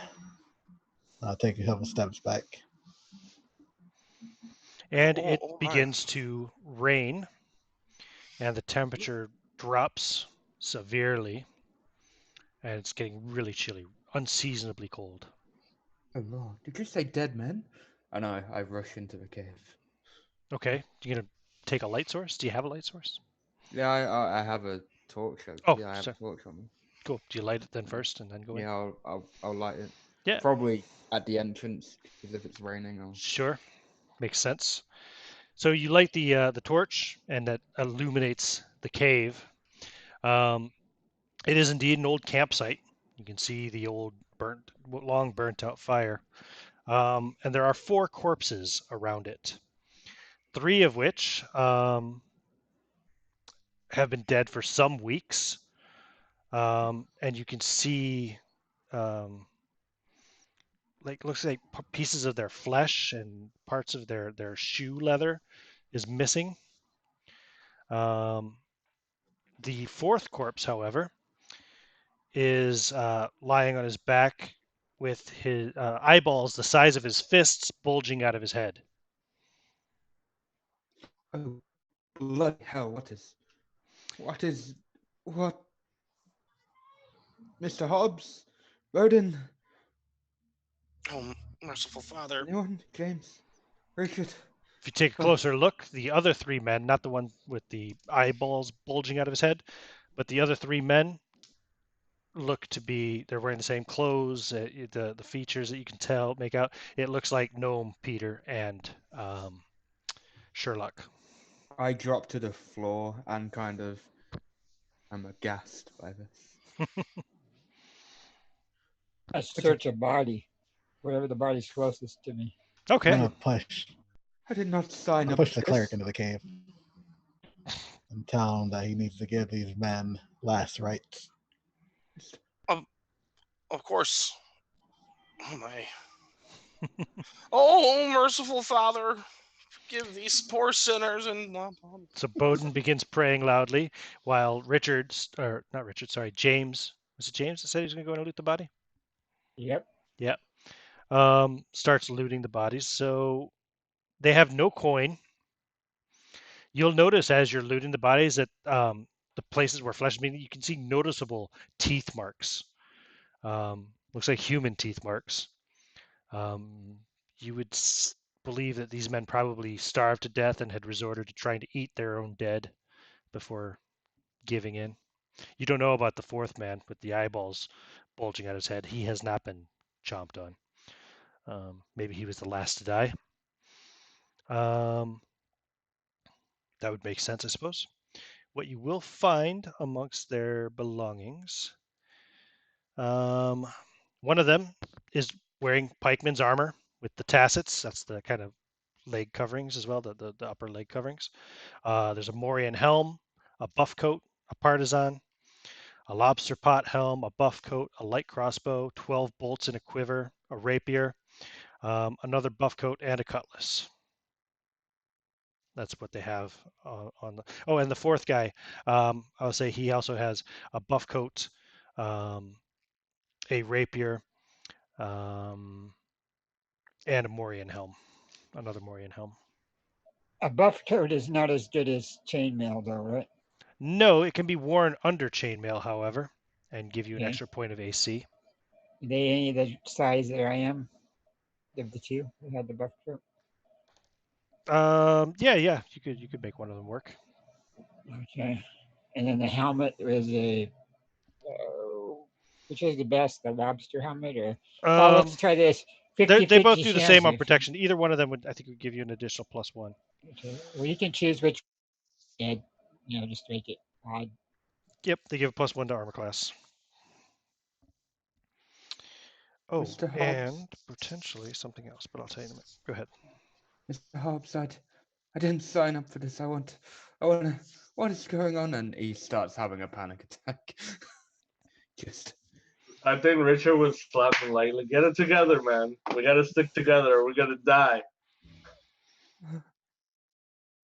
I'll take a couple steps back. And Oh, it all right. begins to rain, and the temperature drops severely, and it's getting really chilly, unseasonably cold. Oh Lord, did you say dead men? And I rush into the cave. Okay, you gonna take a light source? Do you have a light source? Yeah, I have a torch. Oh, Yeah, I have so a torch on me. cool. Do you light it then first and then go in? Yeah, I'll light it. Yeah, Probably at the entrance, because if it's raining, I'll. sure, makes sense. So you light the torch, and that illuminates the cave. Um, it is indeed an old campsite. You can see the old long burnt out fire, and there are four corpses around it. Three of which have been dead for some weeks, and you can see, um, like, looks like pieces of their flesh and parts of their shoe leather is missing. Um, the fourth corpse, however, is lying on his back with his eyeballs the size of his fists bulging out of his head. Oh, bloody hell! What, Mr. Hobbs, Bowden, Oh, merciful Father. anyone? James, Richard. If you take a Oh, closer look, the other three men, not the one with the eyeballs bulging out of his head, but the other three men look to be, they're wearing the same clothes, the features that you can tell, make out, it looks like Gnome, Peter, and Sherlock. I drop to the floor and kind of am aghast by this. I search a body, whatever the body's closest to me. I'm Okay. gonna push. I did not sign I'll up push for the cleric this. into the cave and tell him that he needs to give these men last rites. Of course. Oh my. Oh, merciful Father, forgive these poor sinners and. So Bowden begins praying loudly while James, was it James that said he was going to go and loot the body? Yep. Yeah. Starts looting the bodies. So they have no coin. You'll notice as you're looting the bodies that the places where flesh is being, you can see noticeable teeth marks. Looks like human teeth marks. Um, you would believe that these men probably starved to death and had resorted to trying to eat their own dead before giving in. You don't know about the fourth man with the eyeballs bulging out his head. He has not been chomped on. Maybe he was the last to die. Um, that would make sense, I suppose. What you will find amongst their belongings, um, one of them is wearing pikeman's armor with the tassets. That's the kind of leg coverings as well, the upper leg coverings. There's a Morian helm, a buff coat, a partisan, a lobster pot helm, a buff coat, a light crossbow, 12 bolts in a quiver, a rapier, another buff coat, and a cutlass. That's what they have on the. Oh, and the fourth guy, I'll say he also has a buff coat, um, a rapier, um, and a Morian helm, another Morian helm. A buff coat is not as good as chainmail, though, right? No, it can be worn under chainmail, however, and give you an Okay. extra point of AC. Are they any of the size that I am of the two who had the buff coat? Yeah, you could make one of them work. Okay. And then the helmet was a which is the best, the lobster helmet or well, let's Um, try this they 50-50 both do the same chance. on protection. Either one of them would, I think, would give you an additional +1. Okay. Well, you can choose which and just make it odd. Yep, they give a +1 to armor class. Oh, Mr. Hobbs, and potentially something else, but I'll tell you in a minute. Go ahead. Mr. Hobbs, I didn't sign up for this. What is going on? And he starts having a panic attack. Just I think Richard was slapping lightly. Get it together, man. We gotta stick together or we're gonna die.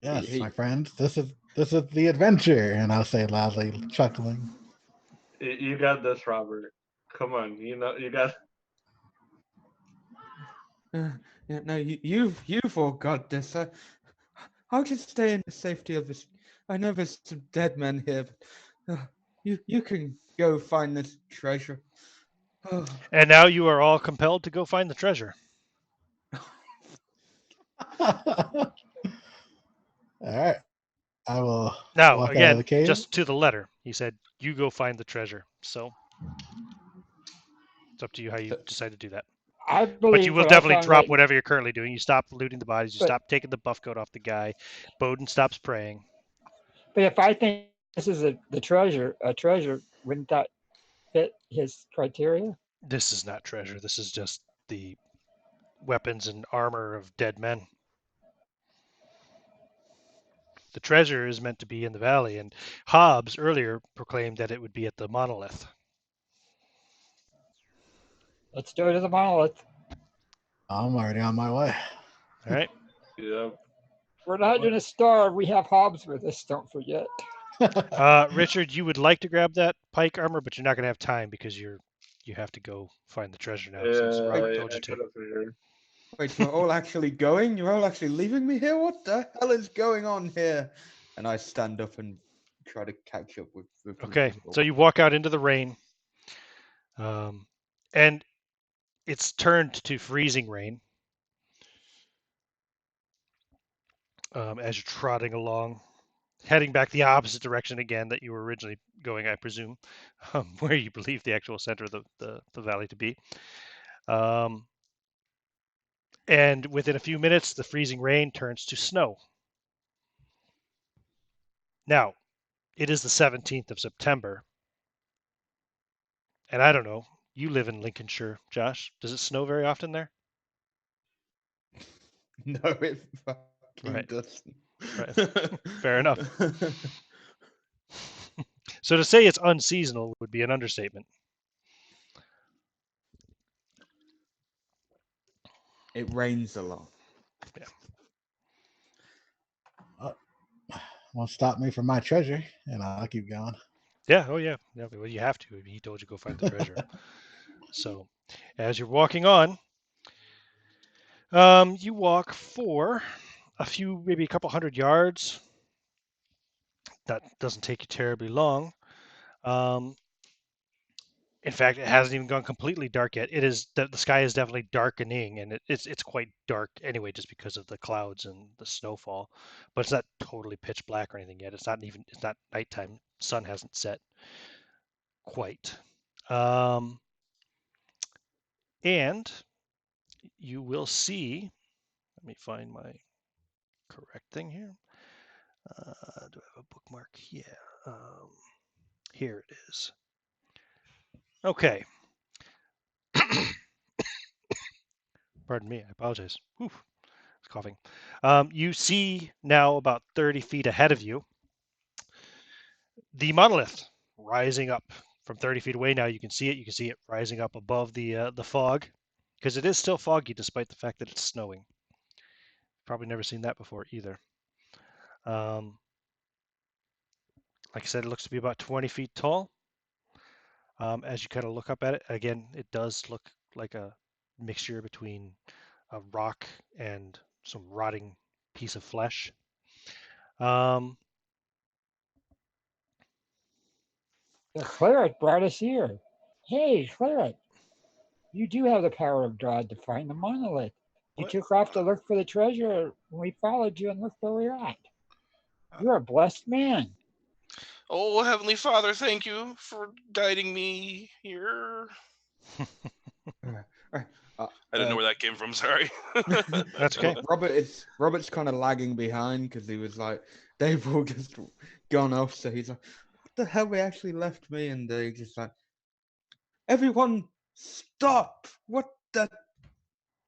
Yes, he, my friends, this is the adventure, and I'll say loudly, chuckling. You got this, Robert. Come on, you got. yeah, no, you've all got this. I'll just stay in the safety of this. I know there's some dead men here, but you can go find this treasure. Oh, And now you are all compelled to go find the treasure. All right, I will Now, walk out of the again, cave. just to the letter, he said, you go find the treasure. So it's up to you how you so- decide to do that. I But you believe will what I definitely found drop right, whatever you're currently doing. You stop looting the bodies. You but stop taking the buff coat off the guy. Bowden stops praying. but if I think this is a treasure, wouldn't that fit his criteria? This is not treasure. This is just the weapons and armor of dead men. The treasure is meant to be in the valley, and Hobbs earlier proclaimed that it would be at the Monolith. Let's go to the monolith. I'm already on my way. All right. Yeah. We're not going to starve. We have Hobbs with us. Don't forget. Richard, you would like to grab that pike armor, but you're not going to have time because you have to go find the treasure now since Robert told you I to. could have figured. wait, you're all actually going? You're all actually leaving me here? What the hell is going on here? And I stand up and try to catch up with the Okay, invisible. so you walk out into the rain, and it's turned to freezing rain as you're trotting along, heading back the opposite direction again that you were originally going, I presume, where you believe the actual center of the valley to be. And within a few minutes, the freezing rain turns to snow. Now, it is the 17th of September, and I don't know, you live in Lincolnshire, Josh. Does it snow very often there? No, it fucking Right, doesn't. right. Fair enough. So to say it's unseasonal would be an understatement. It rains a lot. Won't stop me from my treasure, and I'll keep going. Yeah, oh yeah. Well, you have to. He told you to go find the treasure. So as you're walking on, you walk for a few, maybe a couple hundred yards. That doesn't take you terribly long. Um, in fact, it hasn't even gone completely dark yet. It is the sky is definitely darkening, and it's quite dark anyway, just because of the clouds and the snowfall. But it's not totally pitch black or anything yet. It's not nighttime. Sun hasn't set quite. And you will see. Let me find my correct thing here. Do I have a bookmark? Yeah. Here it is. Okay. Pardon me. I apologize. Whew, I was coughing. You see now about 30 feet ahead of you the monolith rising up from 30 feet away. Now you can see it. You can see it rising up above the fog because it is still foggy despite the fact that it's snowing. Probably never seen that before either. Like I said, it looks to be about 20 feet tall. As you kind of look up at it, again, it does look like a mixture between a rock and some rotting piece of flesh. Um, The cleric brought us here. Hey, cleric, you do have the power of God to find the monolith. You What? took off to look for the treasure when we followed you and looked where we're at. You're a blessed man. Oh, Heavenly Father, thank you for guiding me here. Alright, alright, I didn't know where that came from. Sorry. That's okay. Robert's kind of lagging behind because he was like, they've all just gone off. So he's like, what the hell? They actually left me, and they just like, everyone, stop! What the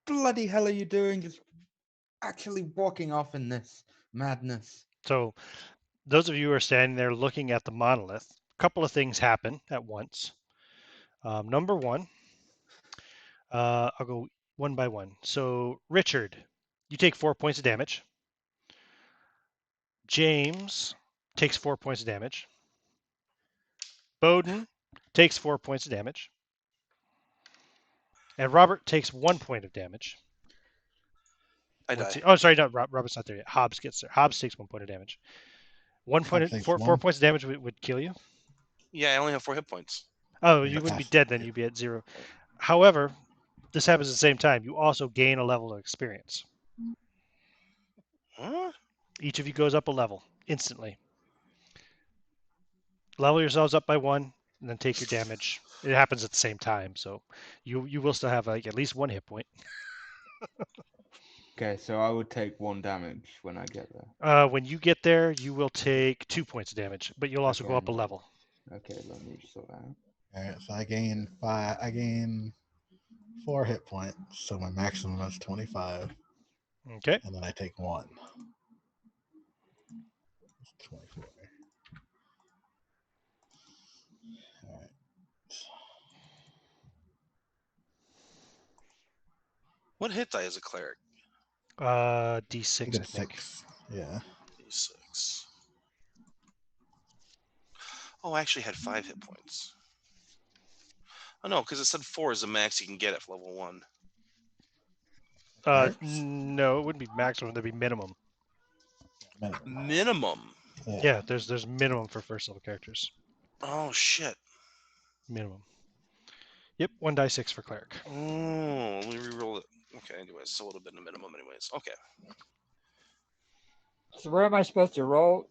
bloody hell are you doing? Just actually walking off in this madness. So those of you who are standing there looking at the monolith, a couple of things happen at once. Number one, I'll go one by one. So Richard, you take 4 points of damage. James takes 4 points of damage. Bowden takes 4 points of damage. And Robert takes 1 point of damage. I die. Oh, sorry, no, Robert's not there yet. Hobbs gets there. Hobbs takes 1 point of damage. takes 4 one. points of damage would kill you. Yeah, I only have 4 hit points. Oh, Yeah, you wouldn't be that's- dead then. You'd be at 0. However, this happens at the same time. You also gain a level of experience. Huh? Each of you goes up a level instantly. Level yourselves up by 1, and then take your damage. It happens at the same time, so you will still have like at least 1 hit point. Okay, so I would take 1 damage when I get there. When you get there, you will take 2 points of damage, but you'll also go up a Okay. level. Okay, let me sort that out. All right, so I gain 5. I gain 4 hit points, so my maximum is 25, Okay. and then I take 1. It's 24. All right. What hit die is a cleric? D6, You I get think. 6. Yeah. D6. Oh, I actually had 5 hit points. Oh no, because it said 4 is the max you can get at level 1. Correct. No, it wouldn't be maximum. That'd be minimum. Minimum. Minimum. Yeah, there's minimum for first level characters. Oh shit. Minimum. Yep, 1d6 for cleric. Oh, let me reroll it. Okay, anyways, so it would have been a minimum anyways. Okay. So where am I supposed to roll?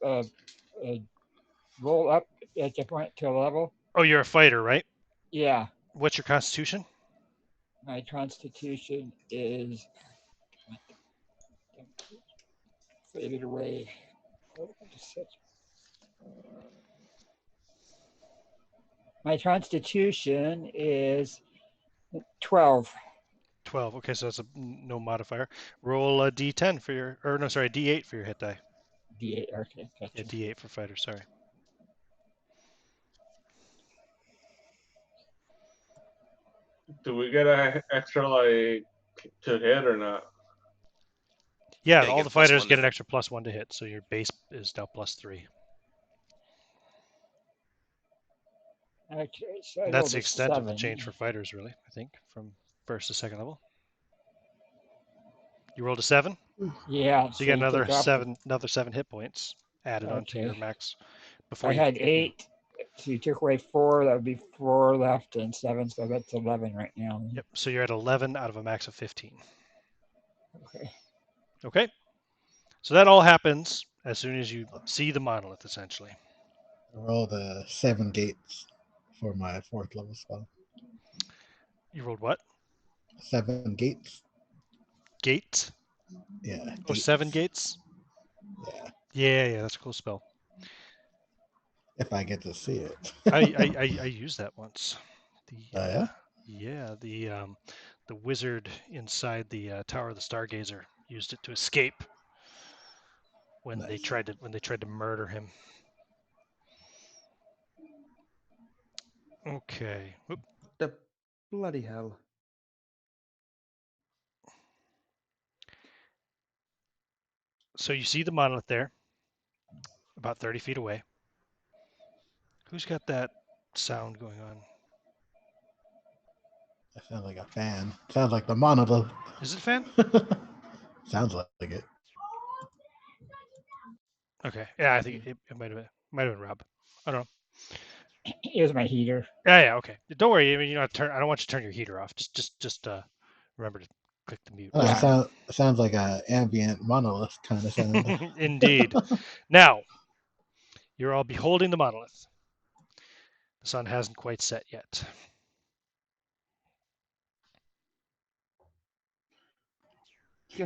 Roll up at the point to a level? Oh, you're a fighter, right? Yeah. What's your constitution? My constitution is faded away. My constitution is 12. 12. Okay, so that's no modifier. Roll a d10 for your, or no, sorry, d8 for your hit die. D8. Okay, gotcha. Yeah, d8 for fighter. Sorry. Do we get an extra like to hit or not? Yeah, Yeah, you all get the plus fighters 1 get to an hit. extra +1 to hit, so your base is now +3. Okay, so I And that's rolled the a extent of the 7. change for fighters, really. I think from first to second level. You rolled a 7, Yeah, so you get you another take off the, another 7 hit points added onto your okay. max before I you. had 8, so you took away 4. That would be 4 left and 7, so that's 11 right now. Yep. So you're at 11 out of a max of 15. Okay. Okay. So that all happens as soon as you see the monolith, essentially. I rolled 7 gates for my 4th level spell. You rolled what? 7 gates. Gates? Yeah. Oh, 7 gates? Yeah. Yeah, that's a cool spell. If I get to see it. I used that once. Yeah? The wizard inside the Tower of the Stargazer used it to escape when they Nice. tried to murder him. Okay. Whoop. The bloody hell. So you see the monolith there. about 30 feet away. Who's got that sound going on? That sounds like a fan. Sounds like the Monolith. Is it a fan? Sounds like it. Okay. Yeah, I think it might have been Rob. I don't know. It was my heater. Yeah. Okay. Don't worry. I mean, I don't want you to turn your heater off. Just remember to click the mute. Oh, Yeah. sounds like a ambient Monolith kind of sound. Indeed. Now, you're all beholding the monolith. The sun hasn't quite set yet.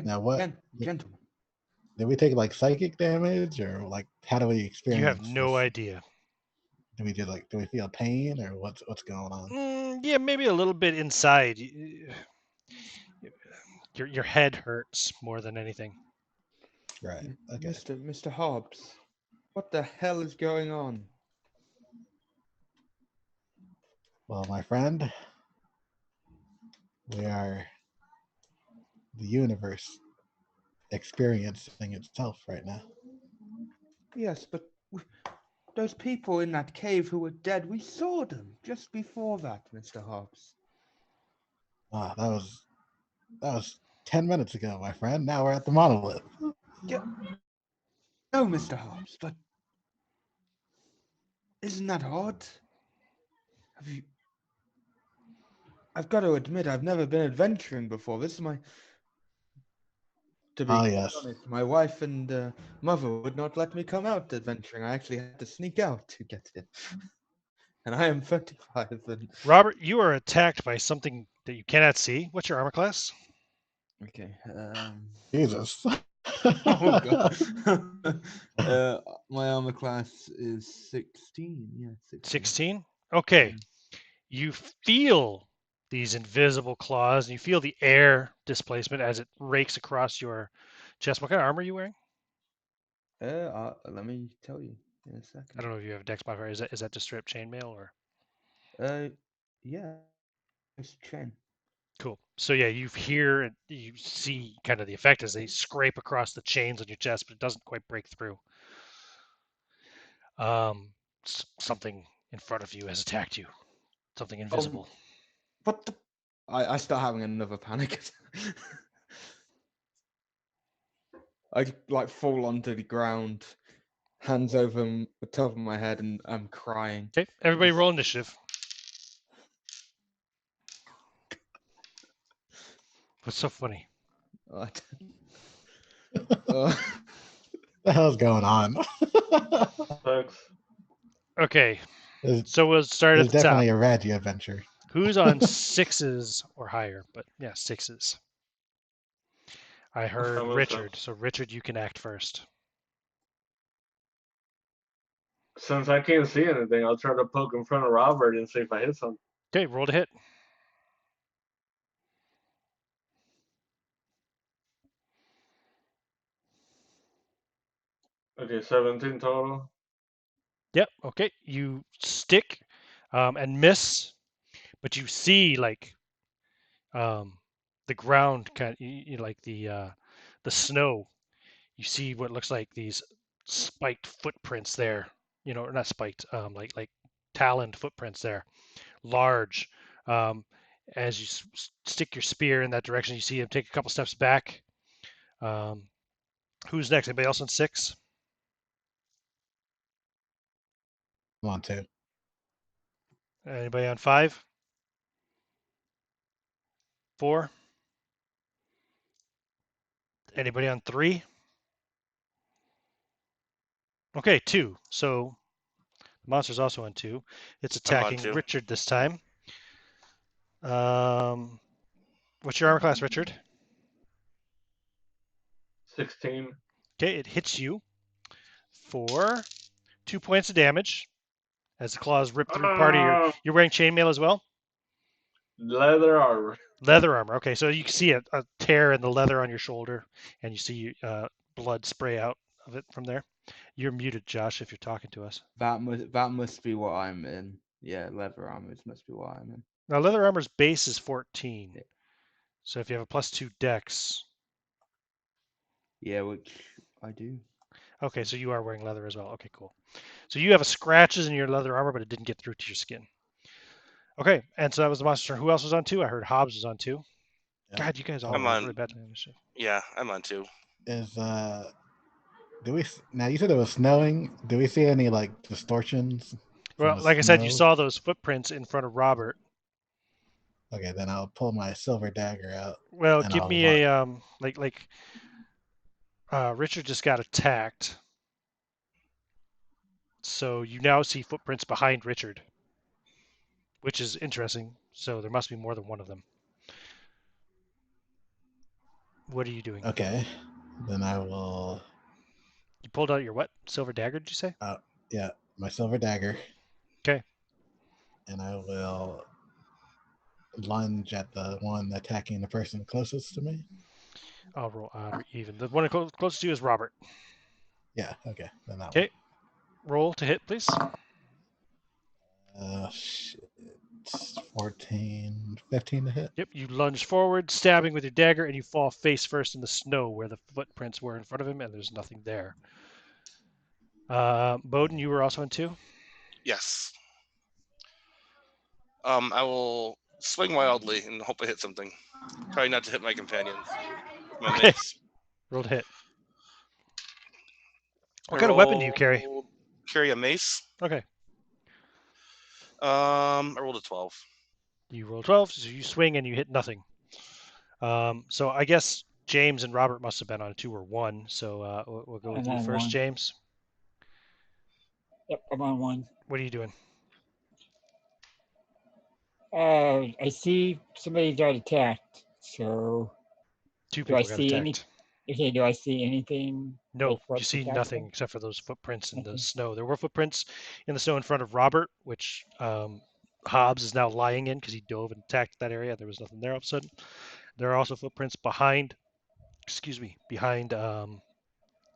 Now, what Gentlemen. did we take like psychic damage, or like how do we You have experience no this? idea. Do we feel pain, or what's going on? Yeah, maybe a little bit inside. Your head hurts more than anything. Right. Okay. Mr. Hobbs, what the hell is going on? Well, my friend, we are the universe experiencing itself right now. Yes, but those people in that cave who were dead, we saw them just before that, Mr. Hobbs. Ah, that was 10 minutes ago, my friend. Now we're at the monolith. Yeah. No, Mr. Hobbs, but isn't that odd? I've got to admit, I've never been adventuring before. This is to be Ah, quite yes. honest, my wife and mother would not let me come out adventuring. I actually had to sneak out to get it. And I am 35 and Robert, you are attacked by something that you cannot see. What's your armor class? okay. Jesus. Oh god. My armor class is 16. Yeah, 16. 16? Okay. Yeah. You feel these invisible claws and you feel the air displacement as it rakes across your chest. What kind of armor are you wearing? Let me tell you in a I second. don't know if you have a dex modifier. Is that just strip chainmail or? Yeah, it's chain. Cool. So yeah, you hear and you see kind of the effect as they scrape across the chains on your chest, but it doesn't quite break through. Something in front of you has attacked you. Something invisible. What the? I start having another panic. I like fall onto the ground, hands over the top of my head, and I'm crying. Okay, everybody roll initiative. What's so funny? What What the hell's going on? Thanks. Okay, It's, so we'll start at it's the top. definitely a Reggie adventure. Who's on sixes or higher? But yeah, sixes. I heard I'm a Richard. six. So Richard, you can act first. Since I can't see anything, I'll try to poke in front of Robert and see if I hit something. Okay, roll to hit. Okay, 17 total. Yep. Okay, you stick and miss, but you see like the ground kind of like the snow. You see what looks like these spiked footprints there. Or not spiked, like taloned footprints there, large. Um, as you stick your spear in that direction, you see him take a couple steps back. Who's next? Anybody else on six? Come on, two. Anybody on five? Four? Anybody on three? Okay, two. So the monster's also on two. It's I'm on attacking two. Richard this time. What's your armor class, Richard? 16. Okay, it hits you for 2 points of damage as the claws rip through part of your. Ah, You're wearing chainmail as well? leather armor. Leather armor. Okay, so you can see a tear in the leather on your shoulder, and you see blood spray out of it from there. You're muted, Josh, if you're talking to us. that must be what I'm in. Yeah, leather armor must be what I'm in. Now, leather armor's base is 14. Yeah. So if you have a +2 dex. Yeah, which I do. Okay, so you are wearing leather as well. Okay, cool. So you have scratches in your leather armor, but it didn't get through to your skin. Okay, and so that was the monster turn. Who else was on 2? I heard Hobbs was on 2. Yeah. God, you guys all I'm rolled on. really bad initiative. Yeah, I'm on 2. Is now you said it was snowing. Do we see any like distortions from Well, the like I said, you snow? saw those footprints in front of Robert. Okay, then I'll pull my silver dagger out Well, and give I'll me a Richard just got attacked, so you now see footprints behind Richard, which is interesting. So there must be more than one of them. What are you doing? Okay, then I will. You pulled out your what? Silver dagger? Did you say? Yeah, my silver dagger. Okay. And I will lunge at the one attacking the person closest to me. I'll roll odd or even. The one closest to you is Robert. Yeah, okay, then that Okay. Roll to hit, please. one. Shit. 14, 15 to hit. Yep. You lunge forward, stabbing with your dagger, and you fall face first in the snow where the footprints were in front of him, and there's nothing there. Bowden, you were also on 2. Yes. I will swing wildly and hope I hit something. Try not to hit my companions with my Okay. mace. Roll to hit. What I kind of weapon do you carry? Carry a mace. Okay. I rolled a 12. You roll 12, so you swing and you hit nothing. So I guess James and Robert must have been on 2 or 1. So we'll go with I'm you on first, 1. James. Yep, I'm on 1. What are you doing? I see somebody got attacked. So 2 do I people got see any? attacked. Okay, do I see anything? No, Like you what's see attacking nothing them? except for those footprints in the Nothing. snow. There were footprints in the snow in front of Robert, which Hobbs is now lying in because he dove and attacked that area. There was nothing there all of a sudden. There are also footprints behind, behind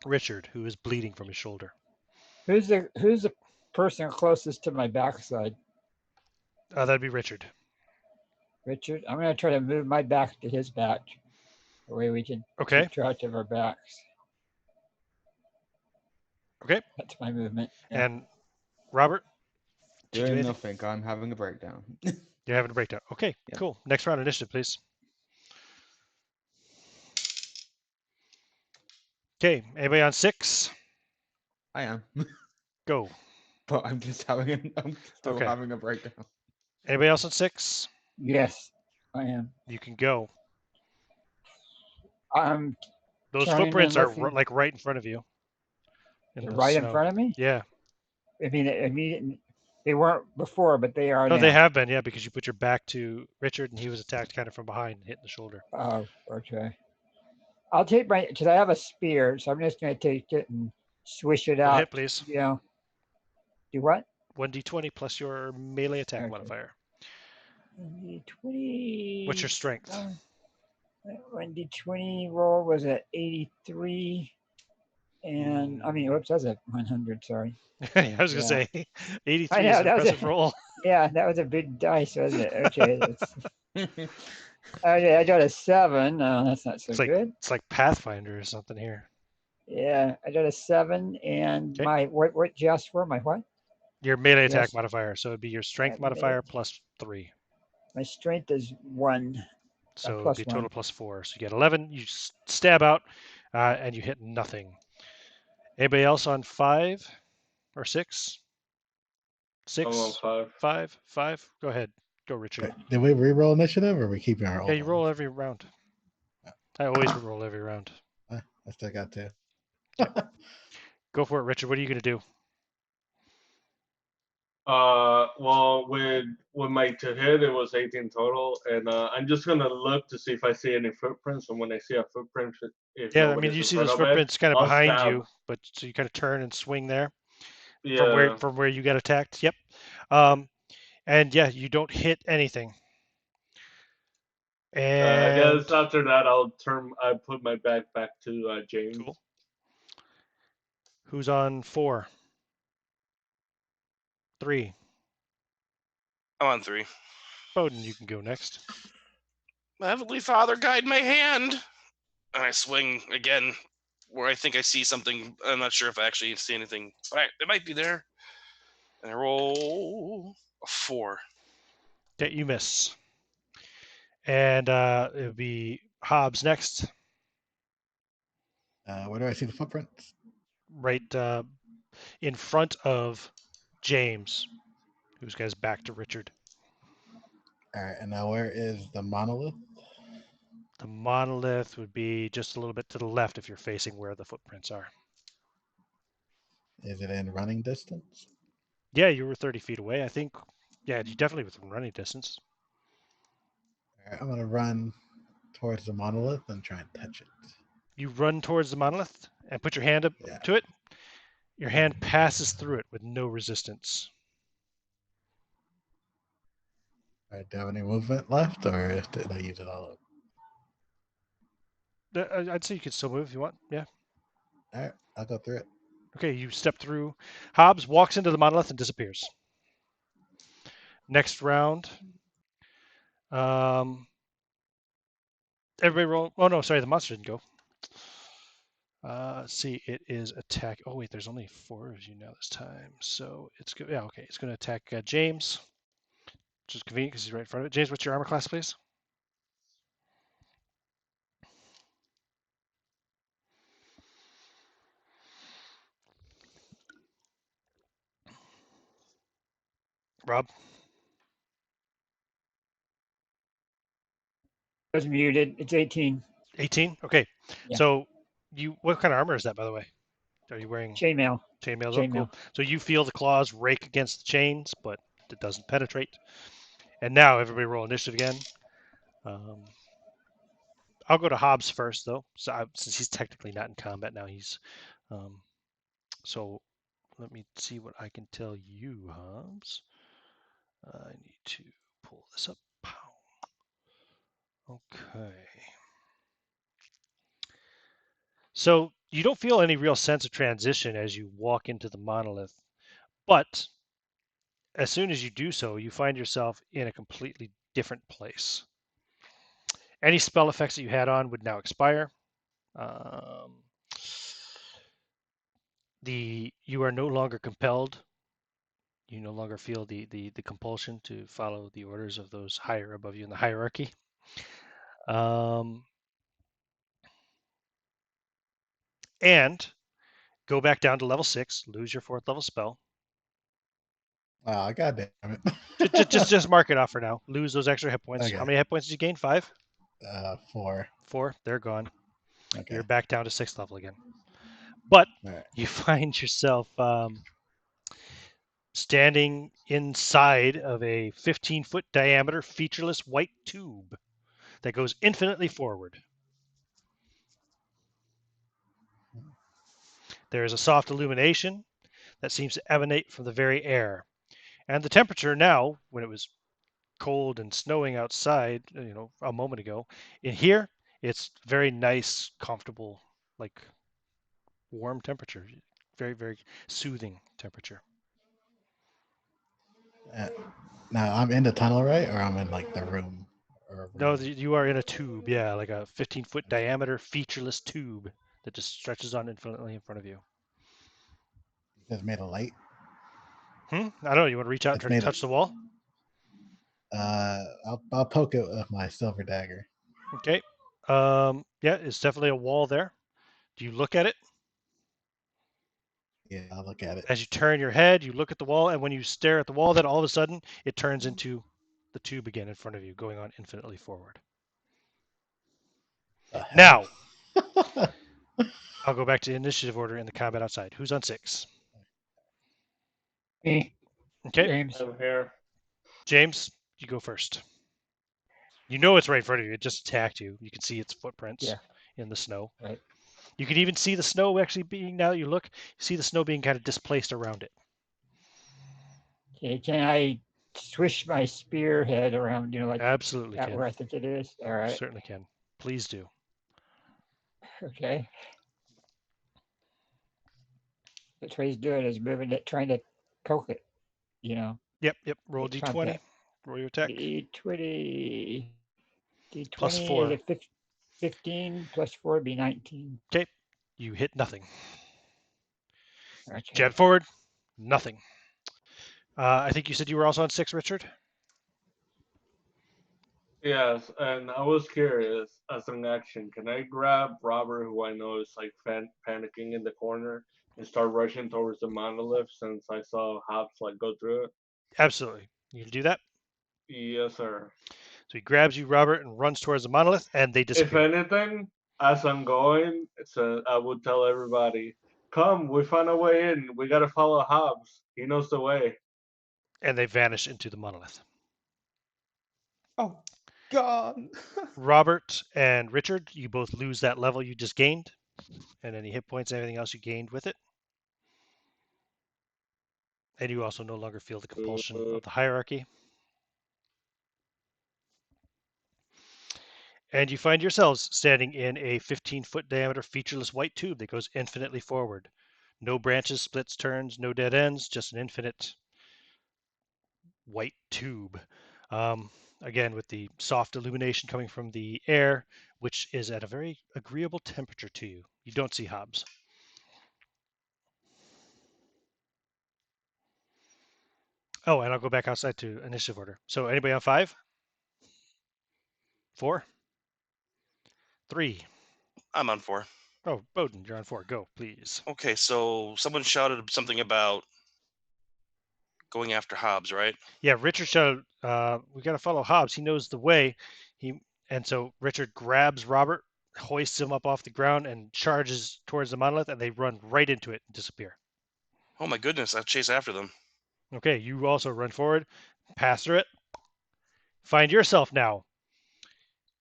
Richard, who is bleeding from his shoulder. Who's the person closest to my backside? That'd be Richard. Richard. I'm gonna try to move my back to his back. The way we can Okay. keep track of our backs. Okay. That's my movement. Yeah. And Robert, did you do Doing anything? nothing. I'm having a breakdown. You're having a breakdown. Okay, Yeah. cool. Next round initiative, please. Okay, anybody on 6? I am, Go. but I'm still Okay. having a breakdown. Anybody else on 6? Yes, I am. You can go. I'm Those turning footprints and are looking. like right in front of you. In They're the right in snow. front of me. Yeah. I mean, they weren't before, but they are No, now. they have been, yeah, because you put your back to Richard and he was attacked kind of from behind and hit in the shoulder. Oh, okay. I'll take because I have a spear, so I'm just gonna take it and swish it Roll out. hit, please. You know. Do what? 1d20 plus your melee attack Okay. modifier. 1d20. What's your strength? 1d20 roll was at 83. And I mean, whoops, that's a 100. Sorry. I was Yeah. gonna say 83 I know, is an that was impressive roll. Yeah, that was a big dice, wasn't it? Okay. Okay, I got a 7. That's not so good. It's like Pathfinder or something here. Yeah, I got a 7, and Okay. my what just for my what? Your melee attack Yes. modifier, so it'd be your strength Melee. modifier plus 3. My strength is 1. So it'd plus be a 1. total plus 4. So you get 11. You stab out, and you hit nothing. Anybody else on 5 or 6? 6. I'm on 5. 5. 5. Go ahead. Go, Richard. Wait, did we re-roll initiative or are we keeping our old Yeah, you roll ones? every round. I always roll every round. I still got 2. Go for it, Richard. What are you gonna do? Well, with my to hit, it was 18 total, and I'm just gonna look to see if I see any footprints. And when I see a footprint, if Yeah, I mean nobody's you in see front those of it, footprints kind of I'll behind stab. you, but so you kind of turn and swing there Yeah. from where you got attacked. Yep. And yeah, you don't hit anything. I And guess after that, I put my back to James. cool. Who's on 4? 3. I'm on 3. Bowden, you can go next. My Heavenly Father, guide my hand. And I swing again where I think I see something. I'm not sure if I actually see anything, but it might be there. And I roll a 4. Okay, you miss. And it would be Hobbs next, Where do I see the footprints? right in front of James, who's got his back to Richard. All right, and now where is the monolith? The monolith would be just a little bit to the left if you're facing where the footprints are. Is it in running distance? Yeah, you were 30 feet away. I think, yeah, you definitely within running distance. All right, I'm gonna run towards the monolith and try and touch it. You run towards the monolith and put your hand up Yeah. to it. Your Yep. hand passes through it with no resistance. All right, do I have any movement left, or did I use it all up? I'd say you could still move if you want. Yeah. All right, I'll go through it. Okay, you step through. Hobbs walks into the monolith and disappears. Next round. Everybody roll. Oh no, sorry, the monster didn't go. Let's see, it is attack. Oh wait, there's only 4 of you now this time, so it's good. Yeah, okay, it's going to attack James, which is convenient because he's right in front of it. James, what's your armor class, please? Rob? I was muted. It's 18. 18. Okay, Yeah. so what kind of armor is that, by the way? Are you wearing Chainmail. chainmail? Oh, Chainmail. cool. So you feel the claws rake against the chains, but it doesn't penetrate. And now everybody roll initiative again. I'll go to Hobbs first, though, since he's technically not in combat now. Um, so let me see what I can tell you, Hobbs. I need to pull this up. Okay. So you don't feel any real sense of transition as you walk into the monolith, but as soon as you do so, you find yourself in a completely different place. Any spell effects that you had on would now expire. You are no longer compelled. You no longer feel the compulsion to follow the orders of those higher above you in the hierarchy. And go back down to level 6, lose your 4th level spell. Oh, God damn it. just mark it off for now. Lose those extra hit points. Okay. How many hit points did you gain? 5? 4. 4. They're gone. Okay. You're back down to 6th level again. But All right. you find yourself standing inside of a 15-foot diameter featureless white tube that goes infinitely forward. There is a soft illumination that seems to emanate from the very air. And the temperature now, when it was cold and snowing outside, a moment ago, in here, it's very nice, comfortable, like warm temperature. Very, very soothing temperature. Now I'm in the tunnel, right? Or I'm in like the room? Or No, room? you are in a tube, yeah, like a 15-foot diameter, featureless tube that just stretches on infinitely in front of you. It's made of light. I don't know. You want to reach out and It's try to made of. touch the wall? I'll poke it with my silver dagger. Okay. Yeah, it's definitely a wall there. Do you look at it? Yeah, I'll look at it. As you turn your head, you look at the wall, and when you stare at the wall, then all of a sudden it turns into the tube again in front of you, going on infinitely forward. Now, I'll go back to initiative order in the combat outside. Who's on 6? Me. Okay, James. I'm here. James, you go first. You know it's right in front of you. It just attacked you. You can see its footprints Yeah. in the snow. Right. You can even see the snow actually being, now that you look, you see the snow being kind of displaced around it. Okay. Can I swish my spearhead around? Like Absolutely that can. where I think it is. All right. Certainly can. Please do. Okay. That's what he's doing, is moving it, trying to poke it. Yep. Roll Make d20. contact. Roll your attack. D20. Plus D20 4. is a 15 plus 4 would be 19. Okay. You hit nothing. Okay. Jet forward, nothing. I think you said you were also on 6, Richard? Yes, and I was curious, as an action, can I grab Robert, who I know is like panicking in the corner, and start rushing towards the monolith since I saw Hobbs like go through it? Absolutely. You can do that. Yes, sir. So he grabs you, Robert, and runs towards the monolith, and they If disappear. anything, as I'm going, so I would tell everybody, "Come, we found a way in. We gotta follow Hobbs. He knows the way." And they vanish into the monolith. Oh, God. Robert and Richard, you both lose that level you just gained, and any hit points, anything else you gained with it. And you also no longer feel the compulsion Uh, of the hierarchy. And you find yourselves standing in a 15-foot diameter featureless white tube that goes infinitely forward. No branches, splits, turns, no dead ends, just an infinite white tube. Again, with the soft illumination coming from the air, which is at a very agreeable temperature to you. You don't see Hobbs. Oh, and I'll go back outside to initiative order. So anybody on 5? 4? 3? I'm on 4. Oh, Bowden, you're on 4. Go, please. Okay, so someone shouted something about going after Hobbs, right? Yeah, Richard shouted, we got to follow Hobbs. He knows the way. And so Richard grabs Robert, hoists him up off the ground, and charges towards the monolith, and they run right into it and disappear. Oh my goodness, I chase after them. Okay, you also run forward, pass through it, find yourself now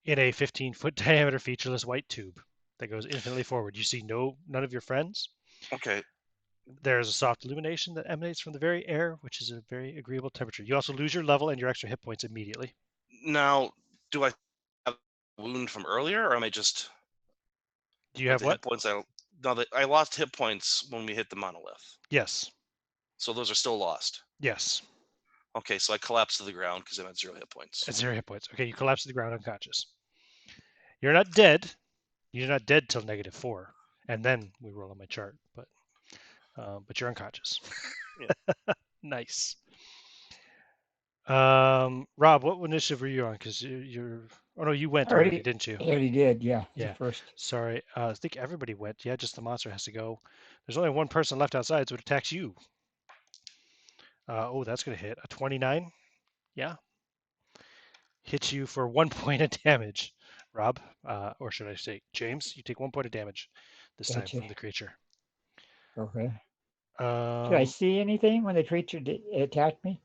in a 15-foot diameter featureless white tube that goes infinitely forward. You see none of your friends. Okay, There's a soft illumination that emanates from the very air, which is a very agreeable temperature. You also lose your level and your extra hit points immediately. now do I have a wound from earlier, or am I just Do you like have the what? hit points? I lost hit points when we hit the monolith, Yes. so those are still lost. Yes. Okay, so I collapse to the ground because I'm at 0 hit points. At 0 hit points. Okay, you collapse to the ground unconscious. You're not dead. You're not dead till -4, and then we roll on my chart. But you're unconscious. Yeah. Nice. Rob, what initiative were you on? Because you're. Oh no, you went already, didn't you? I already did, yeah. Yeah. The first. Sorry. I think everybody went. Yeah, just the monster has to go. There's only one person left outside, so it attacks you. Oh, that's gonna hit a 29. Yeah. Hits you for 1 point of damage. Rob, or should I say James? You take 1 point of damage this time Gotcha. from the creature. Okay. Did I see anything when the creature attacked me?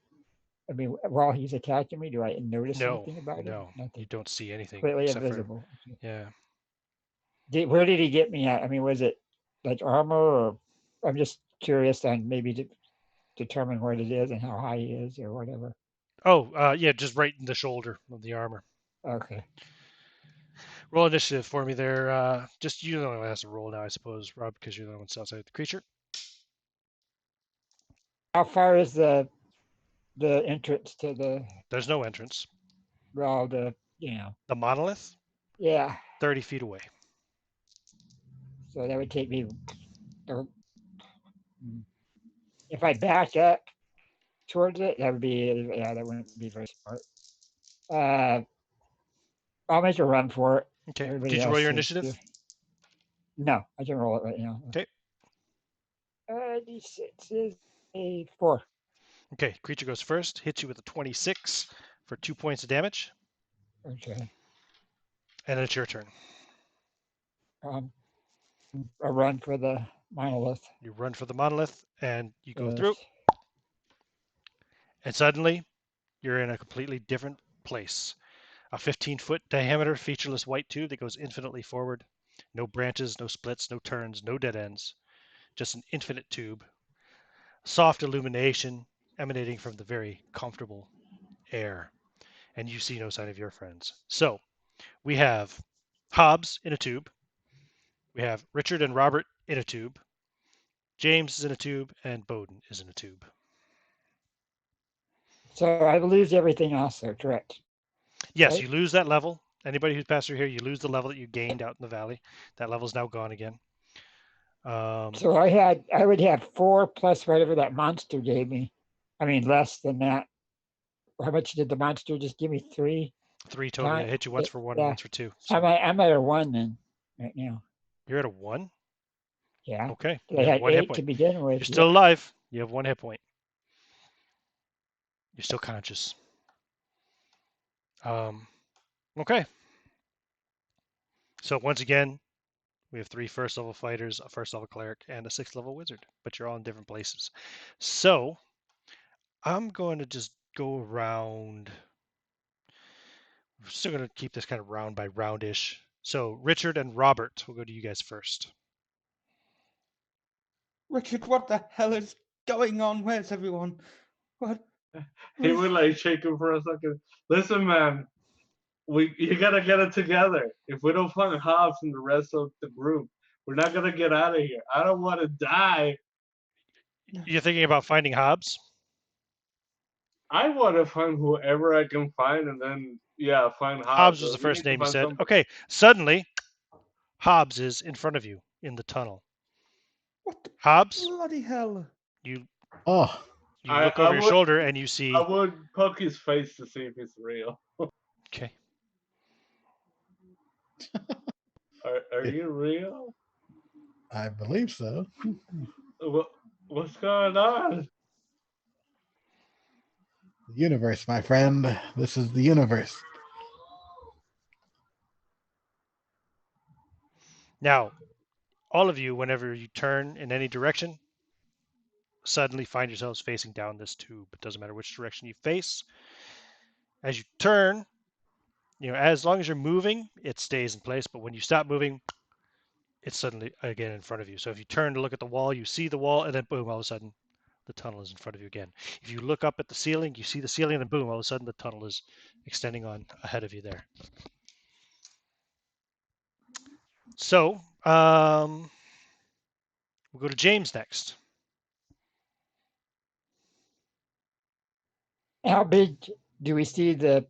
I mean, while he's attacking me, do I notice no, anything about it? no, you Nothing. don't see anything Completely except for invisible. Okay. yeah. Where did he get me at? I mean, was it like armor, or I'm just curious on maybe to determine what it is and how high he is or whatever. Oh, yeah, just right in the shoulder of the armor. Okay. Roll initiative for me there. Just you're the only one that has to roll now, I suppose, Rob, because you're the one that's outside the creature. How far is the entrance to the There's no entrance. well The monolith, yeah. 30 feet away. So that would take me if I back up towards it, that wouldn't be very smart. I'll make a run for it. Okay. Everybody Did you roll else your is initiative? no, I can roll it right now. Okay. D6 is a 4. Okay. Creature goes first, hits you with a 26 for 2 points of damage, Okay. and then it's your turn. A run for the monolith. You run for the monolith, and you go through, Yes. and suddenly you're in a completely different place. A 15-foot diameter featureless white tube that goes infinitely forward. No branches, no splits, no turns, no dead ends. Just an infinite tube. Soft illumination emanating from the very comfortable air. And you see no sign of your friends. So we have Hobbs in a tube. We have Richard and Robert in a tube. James is in a tube, and Bowden is in a tube. So I lose everything else there, correct? Yes, Right? you lose that level. Anybody who's passed through here, you lose the level that you gained out in the valley. That level is now gone again. So I would have 4 plus whatever that monster gave me. I mean, less than that. How much did the monster just give me? 3 3 total. Yeah, times? hit you once for 1 and Yeah. once for 2. So So I'm at a 1 then, right now. you're at a 1. Yeah. Okay, I you have had 1 hit 8 to point. begin You're with. still alive. You have 1 hit point. You're still conscious. Okay. So once again, we have 3 first level fighters, a first level cleric, and a 6th level wizard, but you're all in different places. So I'm going to just go around. We're still going to keep this kind of round by roundish. So Richard and Robert, we'll go to you guys first. Richard, what the hell is going on? Where's everyone? What? He would like shake him for a second. Listen, man, you gotta get it together. If we don't find Hobbs and the rest of the group, we're not gonna get out of here. I don't want to die. You're thinking about finding Hobbs? I want to find whoever I can find, and then find Hobbs. Hobbs was the We first need to name you find said. somebody. Okay, suddenly Hobbs is in front of you in the tunnel. What the Hobbs, bloody hell? you Oh, you I look I over your would shoulder and you I see. would poke his face to see if he's real. Okay, Are you real? I believe so. What's going on? The universe, my friend. This is the universe. now all of you, whenever you turn in any direction, suddenly find yourselves facing down this tube. It doesn't matter which direction you face. As you turn, as long as you're moving, it stays in place. But when you stop moving, it's suddenly again in front of you. So if you turn to look at the wall, you see the wall, and then boom, all of a sudden, the tunnel is in front of you again. If you look up at the ceiling, you see the ceiling, and then boom, all of a sudden, the tunnel is extending on ahead of you there. So we'll go to James next. How big do we see the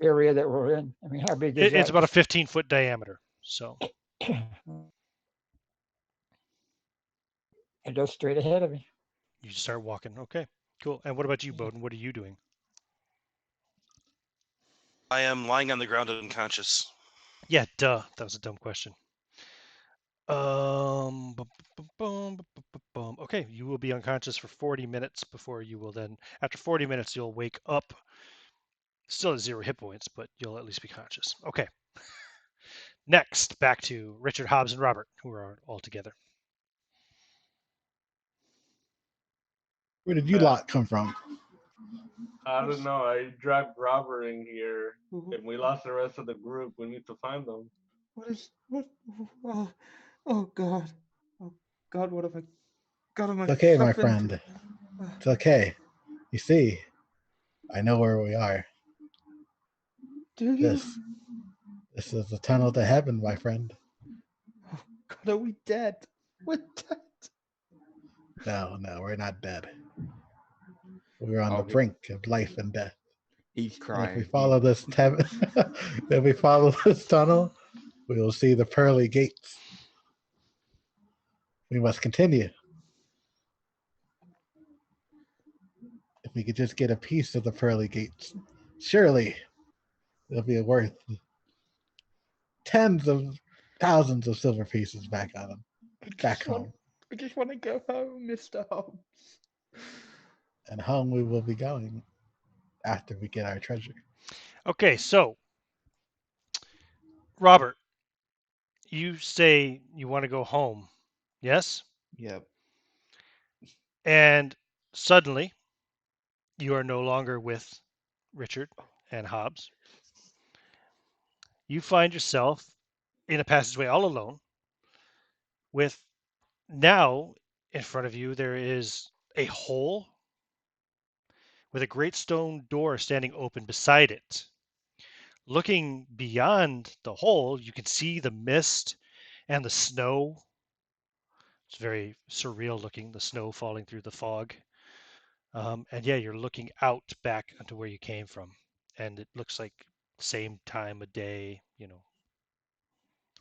area that we're in? I mean, how big is It's that? about a 15-foot diameter. So It goes straight ahead of me. you just start walking. Okay, cool. And what about you, Bowden? What are you doing? I am lying on the ground unconscious. Yeah, duh. That was a dumb question. Okay, you will be unconscious for 40 minutes before you will then, after 40 minutes, you'll wake up. Still at 0 hit points, but you'll at least be conscious. Okay. Next, back to Richard, Hobbs, and Robert, who are all together. Where did you Uh, lot come from? I don't know. I dragged Robert in here, and we lost the rest of the group. We need to find them. What? Oh God. Oh God, what have I gotten It's okay, my myself into? friend. It's okay. You see, I know where we are. Do you? This is the tunnel to heaven, my friend. Oh God, are we dead? We're dead. No, we're not dead. We're on Oh, the brink of life and death. He's And if we crying. follow this if we follow this tunnel, we will see the pearly gates. We must continue. If we could just get a piece of the pearly gates, surely it'll be worth tens of thousands of silver pieces back on them, back home. I just want to go home, Mr. Hobbs. And home we will be going after we get our treasure. Okay, so Robert, you say you want to go home, yes? Yep. And suddenly, you are no longer with Richard and Hobbs. You find yourself in a passageway all alone with now in front of you there is a hole with a great stone door standing open beside it. Looking beyond the hole, you can see the mist and the snow. It's very surreal looking, the snow falling through the fog. And yeah, you're looking out back onto where you came from. And it looks like same time of day,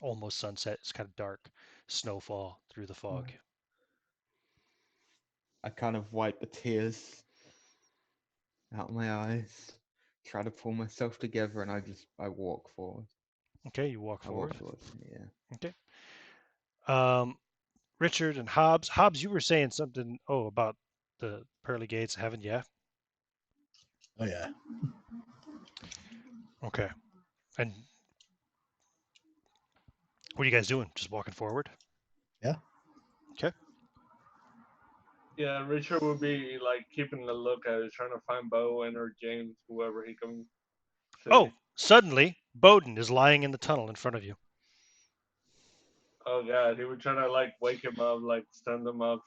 almost sunset. It's kind of dark. snowfall through the fog. I kind of wipe the tears out of my eyes, try to pull myself together, and I walk forward. Okay, you walk I walk forward. towards me, yeah. Okay. Um, Richard and Hobbs. Hobbs, you were saying something. Oh, about the pearly gates of heaven. Yeah. Oh yeah. Okay. And what are you guys doing? Just walking forward? Yeah. Okay. Yeah, Richard would be like keeping a lookout, trying to find Bowen or James, whoever he can see. Oh, suddenly Bowden is lying in the tunnel in front of you. Oh god, he would try to like wake him up, like stand him up.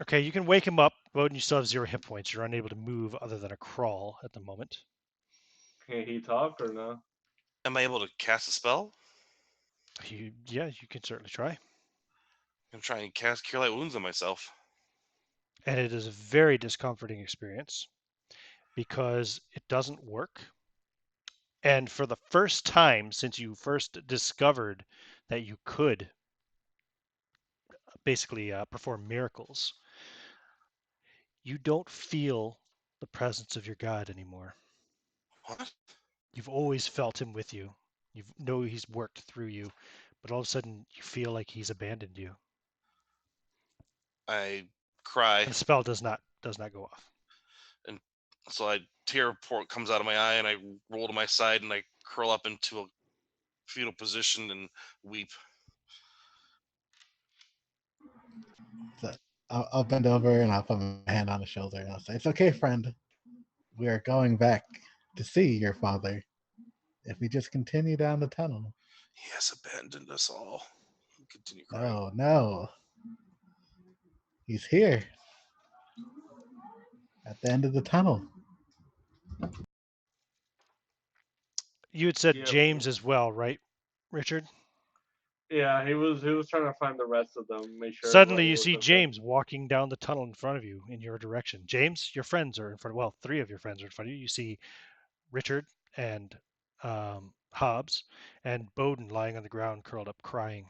Okay, you can wake him up. Bowden, you still have 0 hit points. You're unable to move other than a crawl at the moment. Can he talk or no? Am I able to cast a spell? Yeah, you can certainly try. I'm trying to cast Cure Light Wounds on myself. And it is a very discomforting experience because it doesn't work. And for the first time since you first discovered that you could basically perform miracles, you don't feel the presence of your God anymore. What? You've always felt him with you. You know he's worked through you, but all of a sudden you feel like he's abandoned you. I cry, And the spell does not go off. and so I tear port comes out of my eye, and I roll to my side, and I curl up into a fetal position and weep. So I'll bend over and I'll put my hand on his shoulder and I'll say, "It's okay, friend. We are going back to see your father. If we just continue down the tunnel." He has abandoned us all. Continue crying. No, no. He's here at the end of the tunnel. You had said Yeah, James as well, right, Richard? yeah. He was trying to find the rest of them, make sure Suddenly everybody you was see okay. James walking down the tunnel in front of you in your direction. James, your friends are in front of, well, 3 of your friends are in front of you. You see Richard and Hobbs and Bowden lying on the ground curled up crying.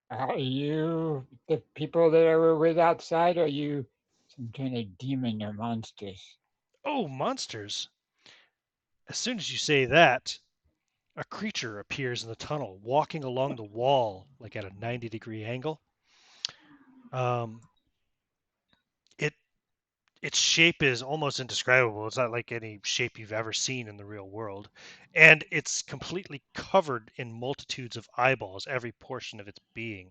Are you the people that I were with outside? Or are you some kind of demon or monsters? Oh, monsters. As soon as you say that, a creature appears in the tunnel, walking along the wall like at a 90-degree angle. Um, it its shape is almost indescribable. It's not like any shape you've ever seen in the real world, and it's completely covered in multitudes of eyeballs, every portion of its being.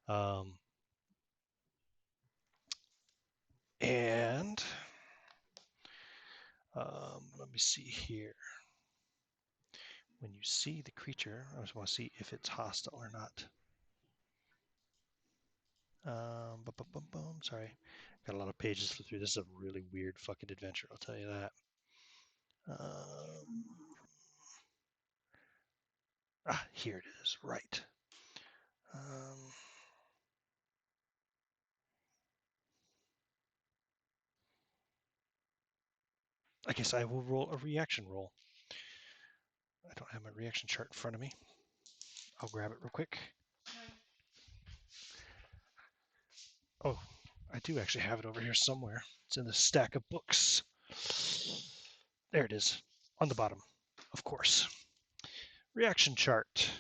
Um, and let me see here. When you see the creature, I just want to see if it's hostile or not. Sorry, got a lot of pages to flip through. This is a really weird fucking adventure. I'll tell you that. Here it is. Right. Um, I guess I will roll a reaction roll. I don't have my reaction chart in front of me. I'll grab it real quick. Oh, I do actually have it over here somewhere. It's in the stack of books. There it is, on the bottom, of course. Reaction chart.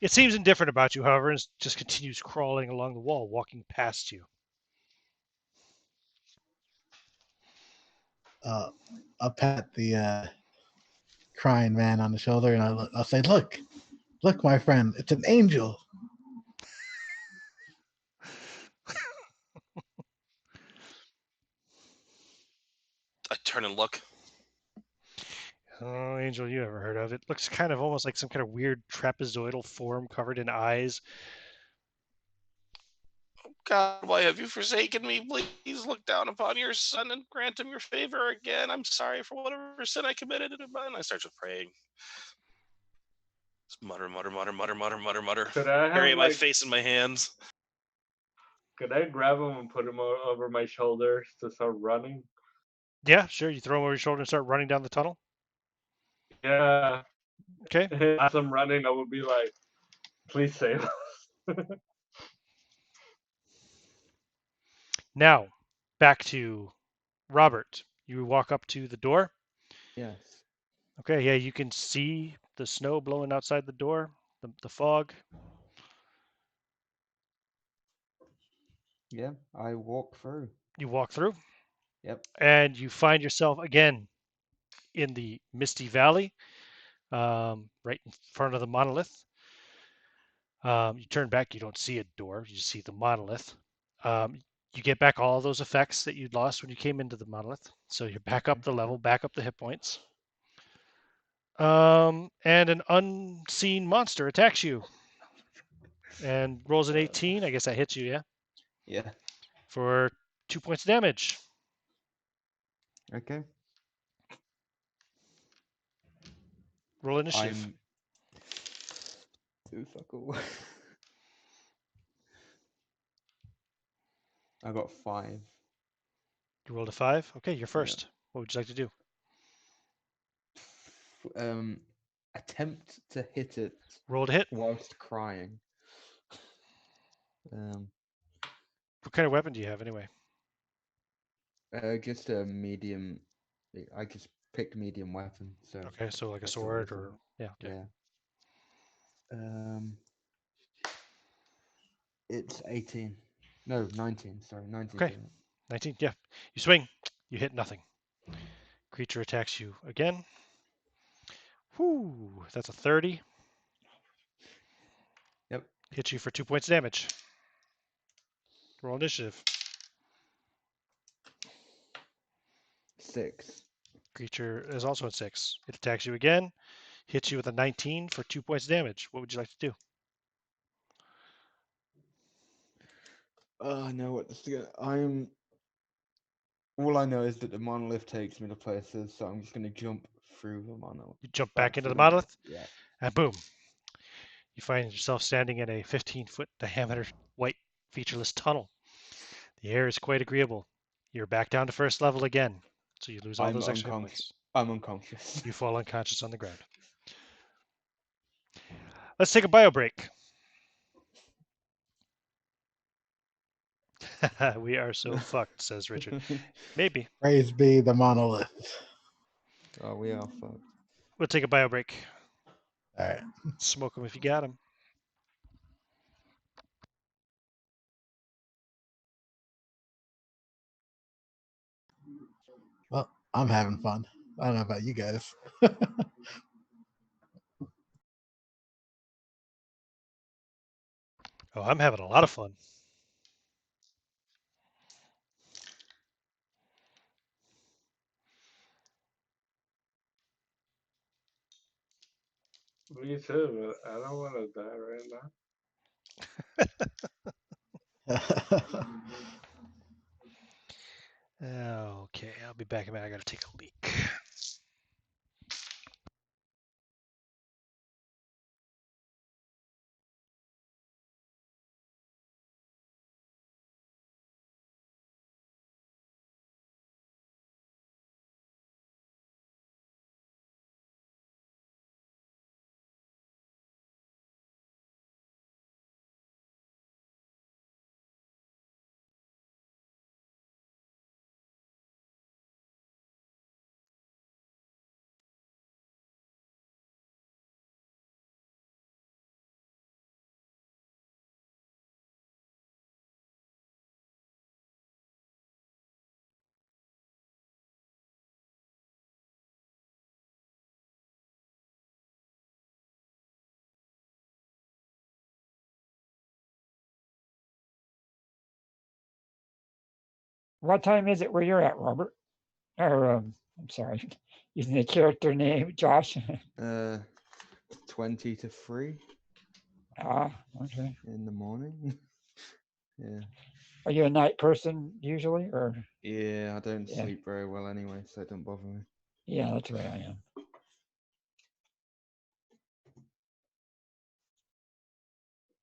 It seems indifferent about you, however, and just continues crawling along the wall, walking past you. I'll pat the crying man on the shoulder and I'll say, "Look, look, my friend, it's an angel." I turn and look. Oh, angel you ever heard of. It looks kind of almost like some kind of weird trapezoidal form covered in eyes. God, why have you forsaken me? Please look down upon your son and grant him your favor again. I'm sorry for whatever sin I committed. And I start to praying. Just mutter, mutter, mutter, mutter, mutter, mutter, mutter. Could I have Bury my like? face in my hands. Could I grab him and put him over my shoulders to start running? Yeah, sure. You throw him over your shoulder and start running down the tunnel. Yeah. Okay. As I'm running, I would be like, "Please save us." Now, back to Robert. You walk up to the door. Yes. Okay, yeah, you can see the snow blowing outside the door, the fog. Yeah. I walk through. You walk through, Yep. and you find yourself again in the Misty Valley, right in front of the monolith. You turn back, you don't see a door, you see the monolith. You get back all those effects that you'd lost when you came into the monolith. So you're back up Okay. the level, back up the hit points. And an unseen monster attacks you and rolls an 18. I guess that hits you, yeah, Yeah. for 2 points of damage. Okay. Roll initiative. I'm too fuck all. I got 5. You rolled a 5. Okay, you're Yeah. first. What would you like to do? Um, attempt to hit it Roll to hit. whilst crying. Um, What kind of weapon do you have anyway? just a medium. I just picked medium weapon, so Okay, so like a a sword sword. or yeah. Okay. Yeah. It's 18. No, 19. Sorry, 19 Okay, to hit. 19. Yeah, you swing. You hit nothing. Creature attacks you again. Whoo, that's a 30. Yep. Hits you for 2 points of damage. Roll initiative. 6. Creature is also at 6. It attacks you again. Hits you with a 19 for 2 points of damage. What would you like to do? Oh, I know what this is. I'm. All I know is that the monolith takes me to places, so I'm just gonna jump through the monolith. You jump back Back into through the the monolith. monolith, Yeah. and boom, you find yourself standing in a 15-foot diameter white featureless tunnel. The air is quite agreeable. You're back down to first level again, so you lose all I'm those extra hit unconscious. points. I'm unconscious. You fall unconscious on the ground. Let's take a bio break. We are so fucked, says Richard. Maybe. Praise be the monolith. Oh, we are fucked. We'll take a bio break. All right. Smoke them if you got them. Well, I'm having fun. I don't know about you guys. Oh, I'm having a lot of fun. Me too, but I don't want to die right now. Okay, I'll be back in a minute. I gotta take a leak. What time is it where you're at, Robert? Or I'm sorry, using the character name, Josh. 20 to 3 Okay. in the morning. Yeah. Are you a night person usually, or? Yeah, I don't Yeah. sleep very well anyway, so it don't bother me. Yeah, that's the way I am.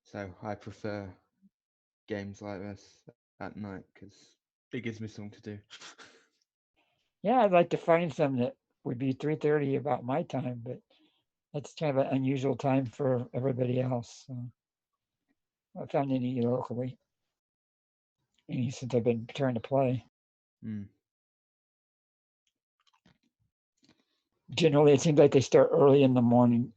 So I prefer games like this at night because it gives me something to do. Yeah, I'd like to find some that would be 3:30 about my time, but That's kind of an unusual time for everybody else. So I found any locally. Any since I've been trying to play. Mm. Generally, it seems like they start early in the morning.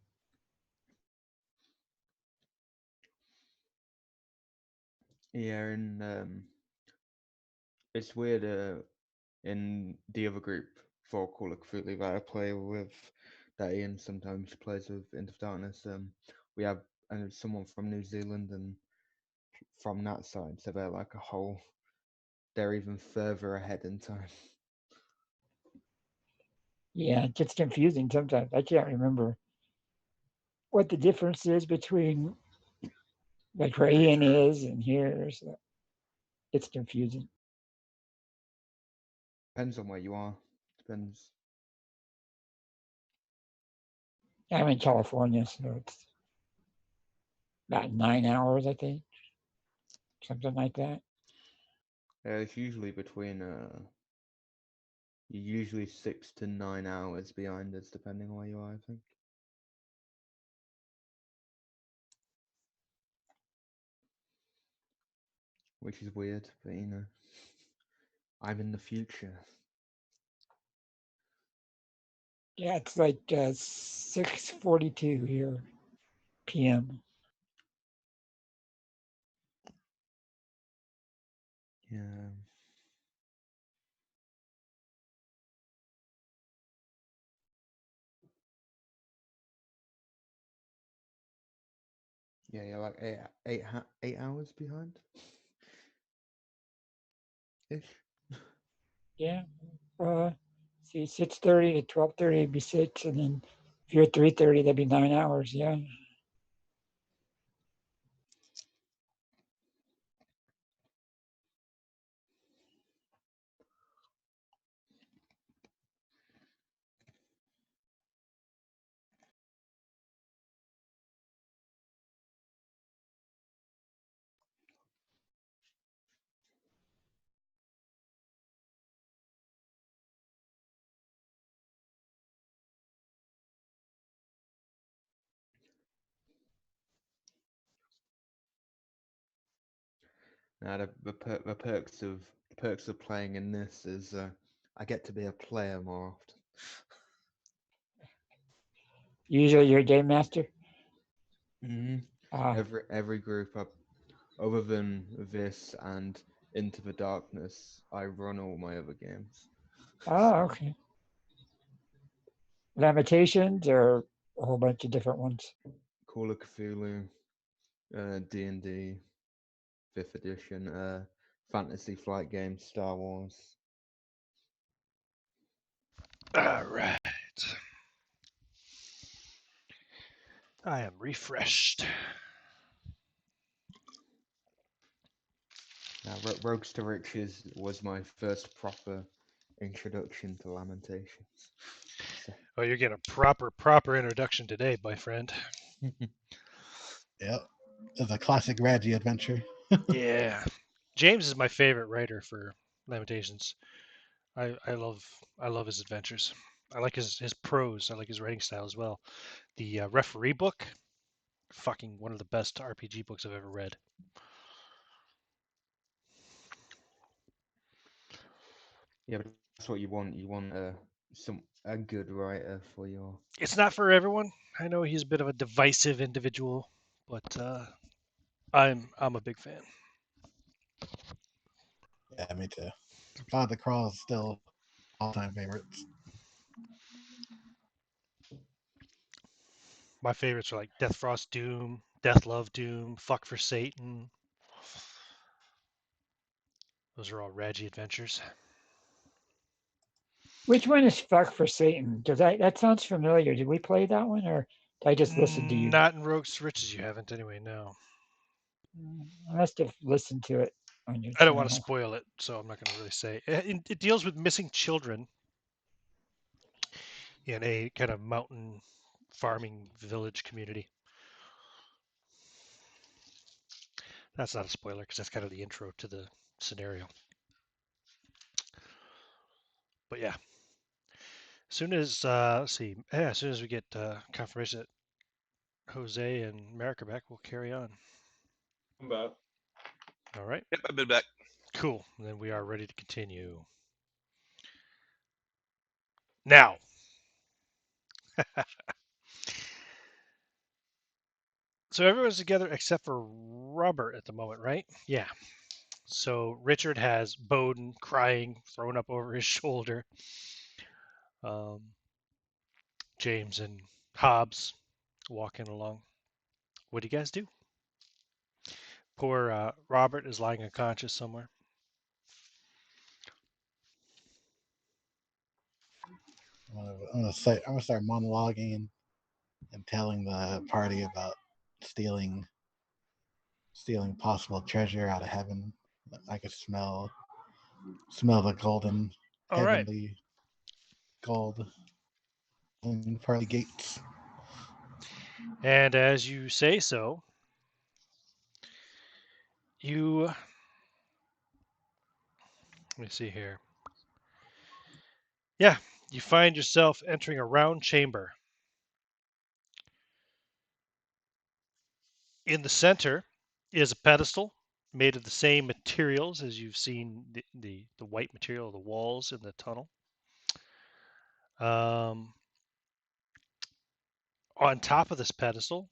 Yeah, and it's weird. In the other group for Call of Cthulhu that I play with, that Ian sometimes plays with Into Darkness. We have someone from New Zealand, and from that side, so they're like a whole. They're even further ahead in time. Yeah, it gets confusing sometimes. I can't remember what the difference is between like where Ian is and here. So it's confusing. Depends on where you are. Depends. I'm in California, so it's about 9 hours, I think, something like that. It's usually between you're usually 6 to 9 hours behind us, depending on where you are. I think. Which is weird, but I'm in the future. Yeah, it's like 6:42 here p.m. Yeah. Yeah, you're like 8 hours behind ish. Yeah. See, 6:30 to 12:30 would be 6, and then if you're at 3:30, that'd be 9 hours. Yeah. Now the perks of playing in this is I get to be a player more often. Usually you're a game master. Hmm. Ah, Every group up, other than this and Into the Darkness, I run all my other games. okay. Lamentations or a whole bunch of different ones. Call of Cthulhu, D&D, 5th edition, Fantasy Flight games, Star Wars. All right. I am refreshed. Now, Rogues to Riches was my first proper introduction to Lamentations. So, Oh, you're getting a proper introduction today, my friend. Yep. It's a classic Reggie adventure. Yeah. James is my favorite writer for Lamentations. I love his adventures. I like his prose. I like his writing style as well. The referee book, fucking one of the best RPG books I've ever read. yeah, but that's what you want. You want a good writer for your. It's not for everyone. I know he's a bit of a divisive individual, but I'm a big fan. Yeah, me too. God the Crawl is still all-time favorites. My favorites are like Death Frost Doom, Death Love Doom, Fuck for Satan. Those are all Raggy adventures. Which one is Fuck for Satan? Because that sounds familiar. Did we play that one, or did I just listen to you? Not in Rogues to Riches, you haven't anyway. No, I must have listened to it on your I don't want to channel. spoil it, so I'm not going to really say. It deals with missing children in a kind of mountain farming village community. That's not a spoiler because that's kind of the intro to the scenario. But yeah, Soon as let's see, yeah, as soon as we get confirmation that Jose and Merrick are back, we'll carry on. I'm back. All right, Yep, I've been back. cool. Then we are ready to continue. Now, so everyone's together except for Robert at the moment, right? Yeah. So Richard has Bowden crying, thrown up over his shoulder. Um, James and Hobbs walking along. What do you guys do? Poor Robert is lying unconscious somewhere. I'm gonna start monologuing and telling the party about stealing possible treasure out of heaven. I could smell the golden All right. heavenly gold in pearly gates. And as you say so, you, let me see here. Yeah, you find yourself entering a round chamber. In the center is a pedestal made of the same materials as you've seen the white material of the walls in the tunnel. Um, on top of this pedestal,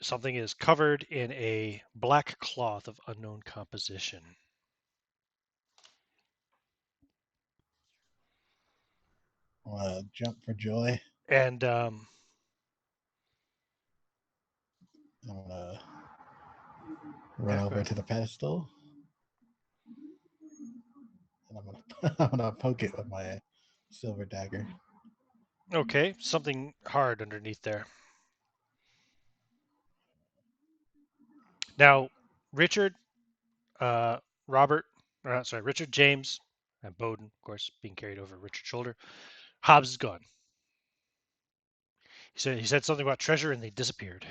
something is covered in a black cloth of unknown composition. I want to jump for joy. And I'm gonna yeah, run go over ahead. to the pedestal and I'm gonna poke it with my silver dagger. Okay, something hard underneath there. Now, Richard, uh, Robert, sorry, Richard, James, and Bowden, of course, being carried over Richard's shoulder. Hobbs is gone. He said something about treasure and they disappeared.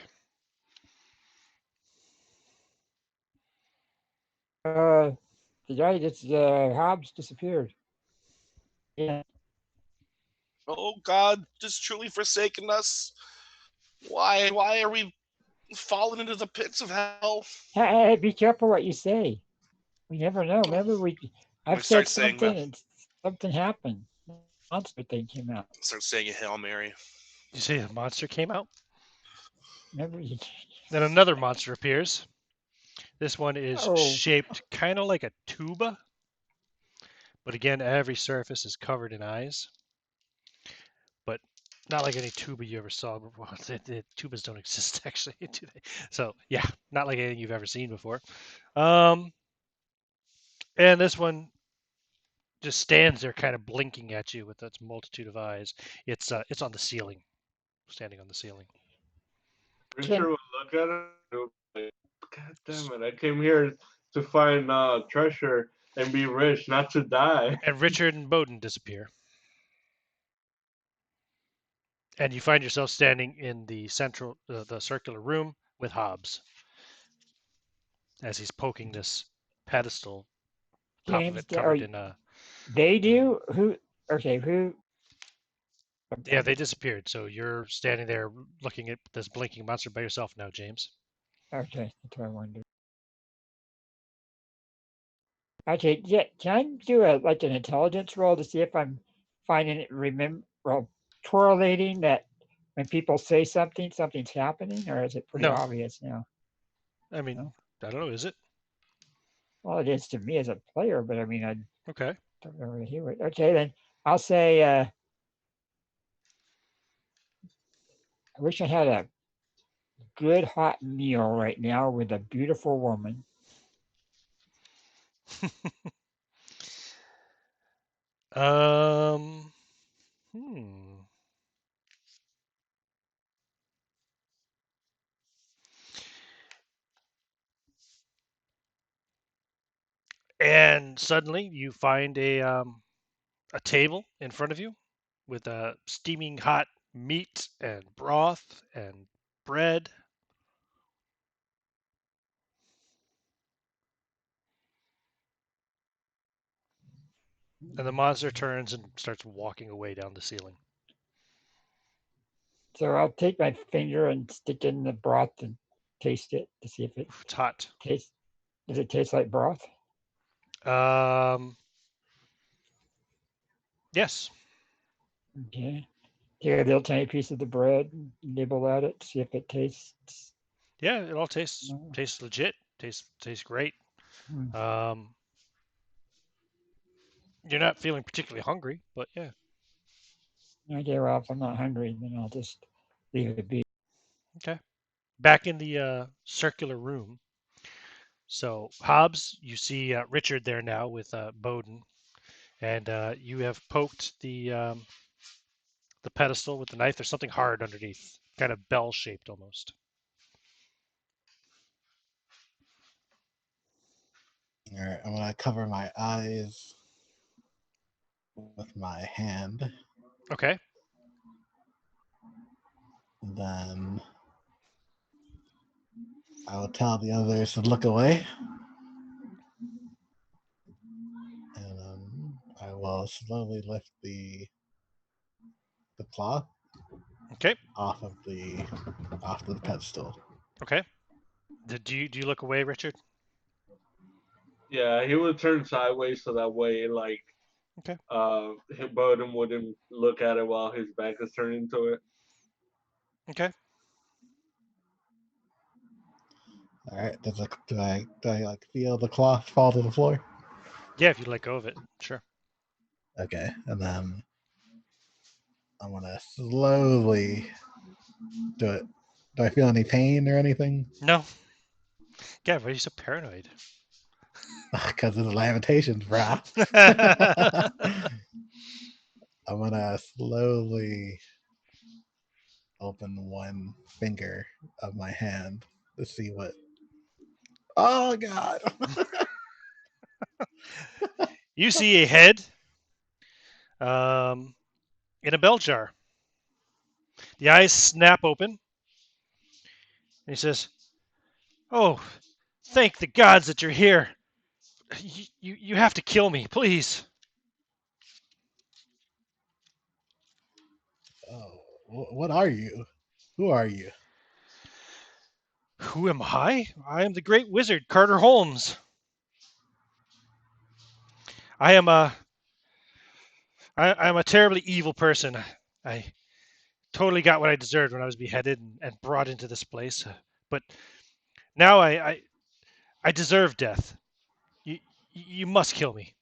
The guy that's Hobbs disappeared. Yeah. Oh God, just truly forsaken us. Why? Why are we fallen into the pits of hell? Hey, be careful what you say. We never know. Remember, I I've start said saying something that. and something happened. Monster thing came out. Start saying a Hail Mary. You say a monster came out? Remember, Then another monster appears. This one is oh, shaped kind of like a tuba, but again, every surface is covered in eyes. But not like any tuba you ever saw before. The tubas don't exist actually, do they? So yeah, not like anything you've ever seen before. Um, and this one just stands there, kind of blinking at you with its multitude of eyes. It's on the ceiling, standing on the ceiling. Richard Can would look at it and would be like, God damn it! I came here to find treasure and be rich, not to die. And Richard and Bowden disappear. And you find yourself standing in the the circular room with Hobbs as he's poking this pedestal, top of James? it covered in They um, do? Who? Okay, who? yeah, they disappeared. So you're standing there looking at this blinking monster by yourself now, James. Okay, that's what I wondered. Okay, yeah. Can I do like an intelligence roll to see if I'm finding it? Correlating that when people say something, something's happening, or is it pretty No, obvious now? I mean, No? I don't know. Is it Well, it is to me as a player, but I mean, I okay? don't know where he would. Okay, then I'll say I wish I had a good hot meal right now with a beautiful woman. um, hmm. And suddenly you find a table in front of you with steaming hot meat and broth and bread. And the monster turns and starts walking away down the ceiling. So I'll take my finger and stick it in the broth and taste it to see if it It's hot. tastes. Does it taste like broth? Yes. Okay. Take a little tiny piece of the bread, nibble at it, see if it tastes. Yeah, it all tastes No. legit. Tastes great. Hmm. Um, you're not feeling particularly hungry, but yeah. Okay, well, if I'm not hungry, then I'll just leave it be. Okay. Back in the circular room. So Hobbs, you see Richard there now with Bowden, and you have poked the pedestal with the knife. There's something hard underneath, kind of bell shaped almost. All right, I'm gonna cover my eyes with my hand. Okay. Then I will tell the others to look away, and I will slowly lift the cloth Okay. off of the pedestal. Okay. Do you look away, Richard? Yeah, he would turn sideways so that way, like, Okay. Bowden wouldn't look at it while his back is turned to it. Okay. All right, do I like feel the cloth fall to the floor? Yeah, if you let go of it, sure. Okay, and then I'm gonna slowly do it. Do I feel any pain or anything? No. Yeah, why are you so paranoid? Because of the lamentations, brah. I'm gonna slowly open one finger of my hand to see what. Oh God! You see a head um, in a bell jar. The eyes snap open, and he says, "Oh, thank the gods that you're here. You have to kill me, please." Oh, what are you? Who are you? Who am I? I am the great wizard, Carter Holmes. I am I'm a terribly evil person. I totally got what I deserved when I was beheaded and brought into this place. But now I deserve death. You must kill me.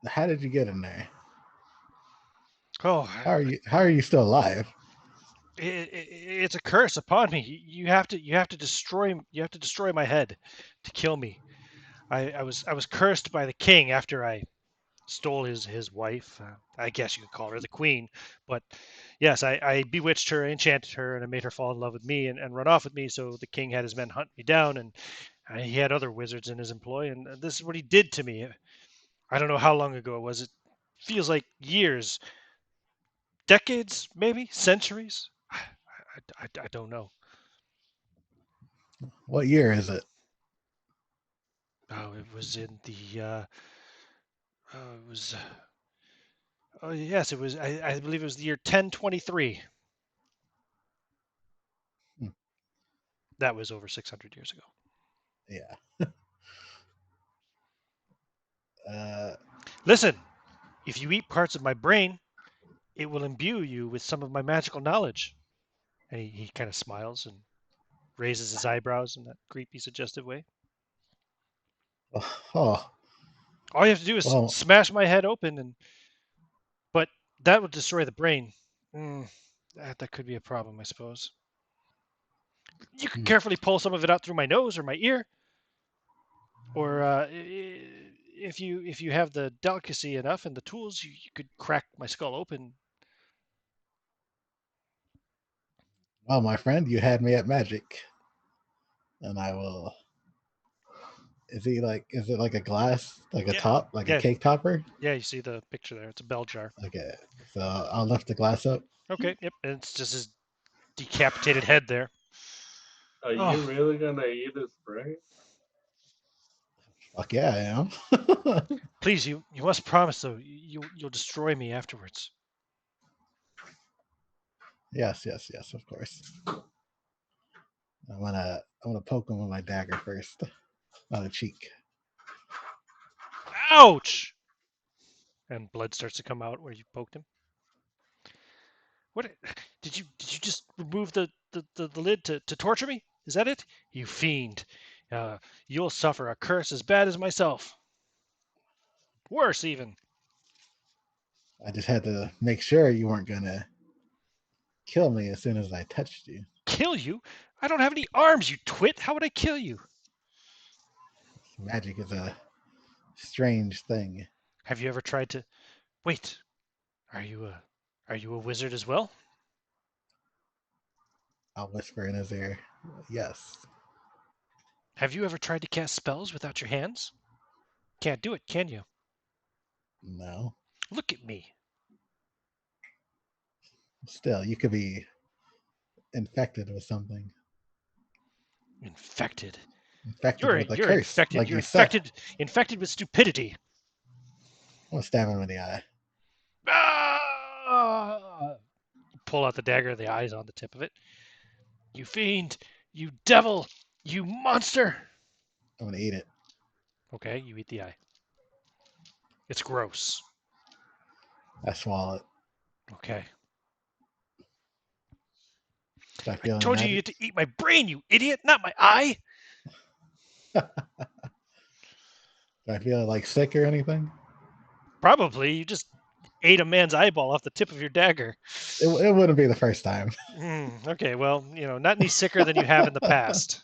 How did you get in there? Oh, How are you still alive? it's a curse upon me. You have to destroy my head to kill me. I was cursed by the king after I stole his wife. I guess you could call her the queen. But yes, I bewitched her, enchanted her, and I made her fall in love with me and run off with me. So the king had his men hunt me down, and he had other wizards in his employ. And this is what he did to me. I don't know how long ago it was. It feels like years, decades, maybe centuries. I don't know. What year is it? Oh, it was in the. It was. Oh yes, it was. I believe it was the year 1023. Hmm, That was over 600 years ago. Yeah. Uh, Listen, if you eat parts of my brain, it will imbue you with some of my magical knowledge. And he kind of smiles and raises his eyebrows in that creepy, suggestive way. oh, All you have to do is well. smash my head open, but that would destroy the brain. That could be a problem, I suppose. You could Hmm, carefully pull some of it out through my nose or my ear, or if you have the delicacy enough and the tools, you could crack my skull open. well, my friend, you had me at magic, and I will. Is he like? Is it like a glass, like a Yeah, top, like a yeah, cake topper? yeah. You see the picture there? It's a bell jar. Okay, so I'll lift the glass up. Okay, yep. And it's just his decapitated head there. Are you Oh, really gonna eat his brain? Fuck yeah, I am. Please, you must promise though. You'll destroy me afterwards. Yes, yes, yes, of course. I'm gonna poke him with my dagger first on the cheek. Ouch! And blood starts to come out where you poked him. What did you just remove the lid to torture me? Is that it? You fiend. You'll suffer a curse as bad as myself. Worse even. I just had to make sure you weren't gonna kill me as soon as I touched you. Kill you? I don't have any arms, you twit. How would I kill you? Magic is a strange thing. Have you ever tried to wait, are you a wizard as well? I'll whisper in his ear, yes. Have you ever tried to cast spells without your hands? Can't do it, can you? No. Look at me. Still, you could be infected with something. Infected. Infected with a You're curse, infected. like You're you said. infected with stupidity. I'll stab him in the eye. Ah! Pull out the dagger, the eyes on the tip of it. You fiend! You devil! You monster! I'm gonna eat it. Okay, you eat the eye. It's gross. I swallow it. Okay. Do I I feel any told you you magic? had to eat my brain, you idiot, not my eye! Do I feel like sick or anything? Probably. You just ate a man's eyeball off the tip of your dagger. It wouldn't be the first time. Okay, well, not any sicker than you have in the past.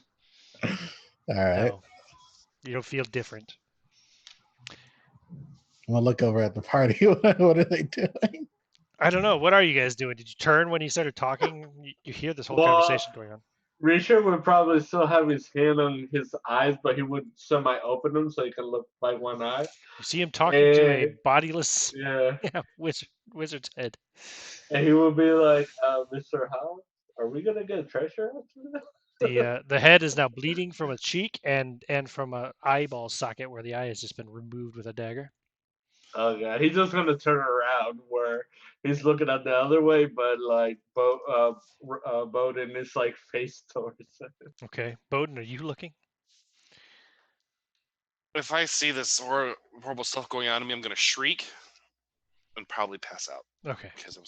All right. No, you don't feel different. I'm gonna look over at the party. What are they doing? I don't know. What are you guys doing? Did you turn when he started talking? You hear this whole Well, conversation going on. Richard would probably still have his hand on his eyes, but he would semi-open them so he can look by one eye. You see him talking to a And bodiless yeah, wizard's head. and he would be like, "Mr. Hobbs, are we gonna get treasure after this?" The head is now bleeding from a cheek and from a eyeball socket where the eye has just been removed with a dagger. Oh god, he's just gonna turn around where he's looking at the other way, but like Bowden is like face towards it. Okay, Bowden, are you looking? If I see this horrible stuff going on to me, I'm gonna shriek and probably pass out Okay, because I'm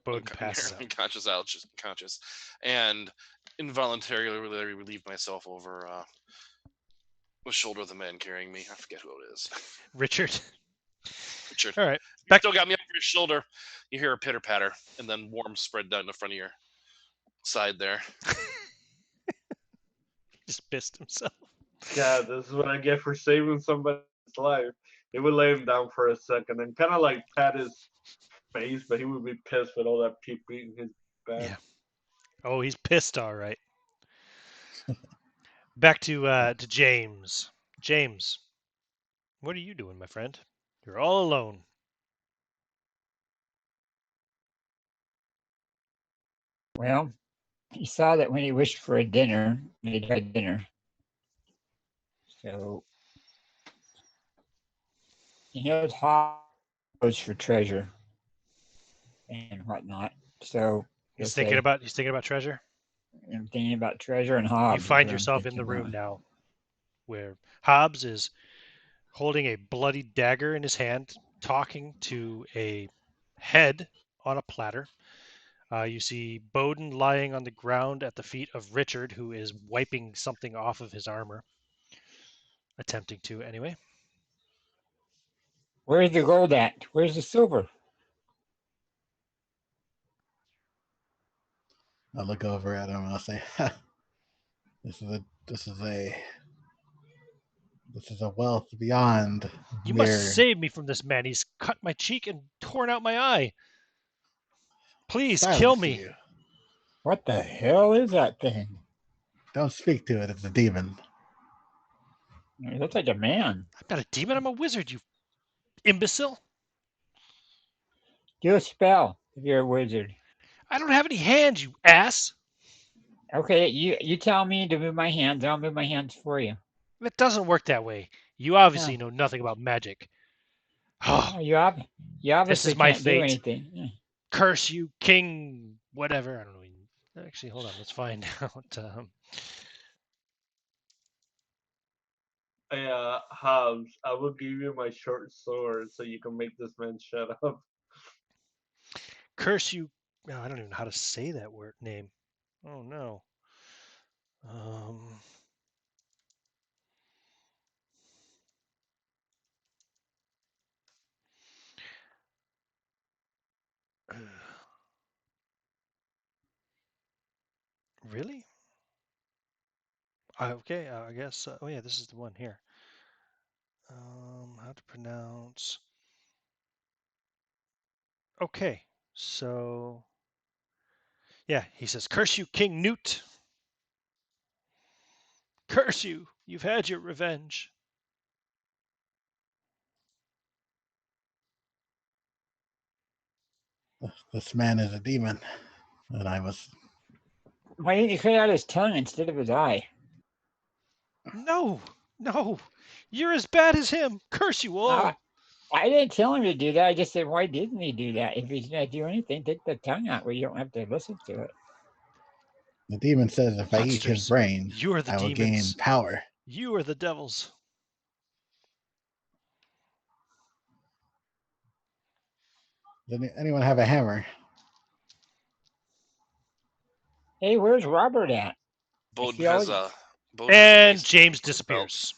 Bowden passes out. unconscious, and involuntarily relieve myself over the shoulder of the man carrying me. I forget who it is. Richard. Richard. All right, You still got me over your shoulder. You hear a pitter patter, and then worms spread down the front of your side there. just pissed himself. God, this is what I get for saving somebody's life. He would lay him down for a second and kind of like pat his face, but he would be pissed with all that pee in his back. Yeah. Oh, he's pissed, all right. Back to James. James, what are you doing, my friend? You're all alone. Well, he saw that when he wished for a dinner, they'd had dinner. So he knows Hobbs goes for treasure and whatnot. So He's thinking about treasure. I'm thinking about treasure and Hobbs. You find yourself in the room now where Hobbs is holding a bloody dagger in his hand, talking to a head on a platter. You see Bowden lying on the ground at the feet of Richard, who is wiping something off of his armor. Attempting to, anyway. Where's the gold at? Where's the silver? I'll look over at him and I'll say, this is a wealth beyond You mere must save me from this man. He's cut my cheek and torn out my eye. Please kill silence me. you. What the hell is that thing? Don't speak to it, it's a demon. It looks like a man. I'm not a demon, I'm a wizard, you imbecile. Do a spell if you're a wizard. I don't have any hands, you ass. Okay, you tell me to move my hands. I'll move my hands for you. It doesn't work that way. You obviously know nothing about magic. Oh, Oh, you this obviously is my can't do fate. anything. Yeah. Curse you, king, whatever. I don't know. Actually, hold on. Let's find out. Hobbs, I will give you my short sword so you can make this man shut up. Curse you. No, I don't even know how to say that word name. Oh no. Um, really? Okay, I guess. Oh yeah, this is the one here. How to pronounce? Okay, so yeah, he says, "Curse you, King Newt! Curse you! You've had your revenge." This man is a demon, and I was. Why didn't you cut out his tongue instead of his eye? No, no, you're as bad as him. Curse you Uh, all. I didn't tell him to do that. I just said, why didn't he do that? If he's going to do anything, take the tongue out where you don't have to listen to it. The demon says if I eat his Monsters, brain, you're the I will gain demons. power. You are the devils. Does anyone have a hammer? Hey, where's Robert at? Bowden see all has you- a And mace James on his belt. disappears.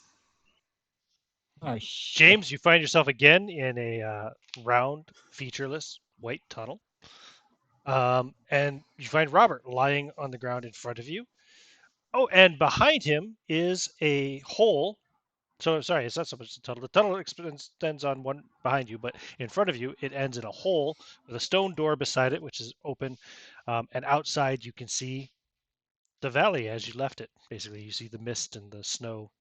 Oh, shit. James, you find yourself again in a round, featureless white tunnel. And you find Robert lying on the ground in front of you. Oh, and behind him is a hole. So, sorry, it's not so much the tunnel. The tunnel extends on one behind you, but in front of you, it ends in a hole with a stone door beside it, which is open. And outside, you can see the valley as you left it. Basically, you see the mist and the snow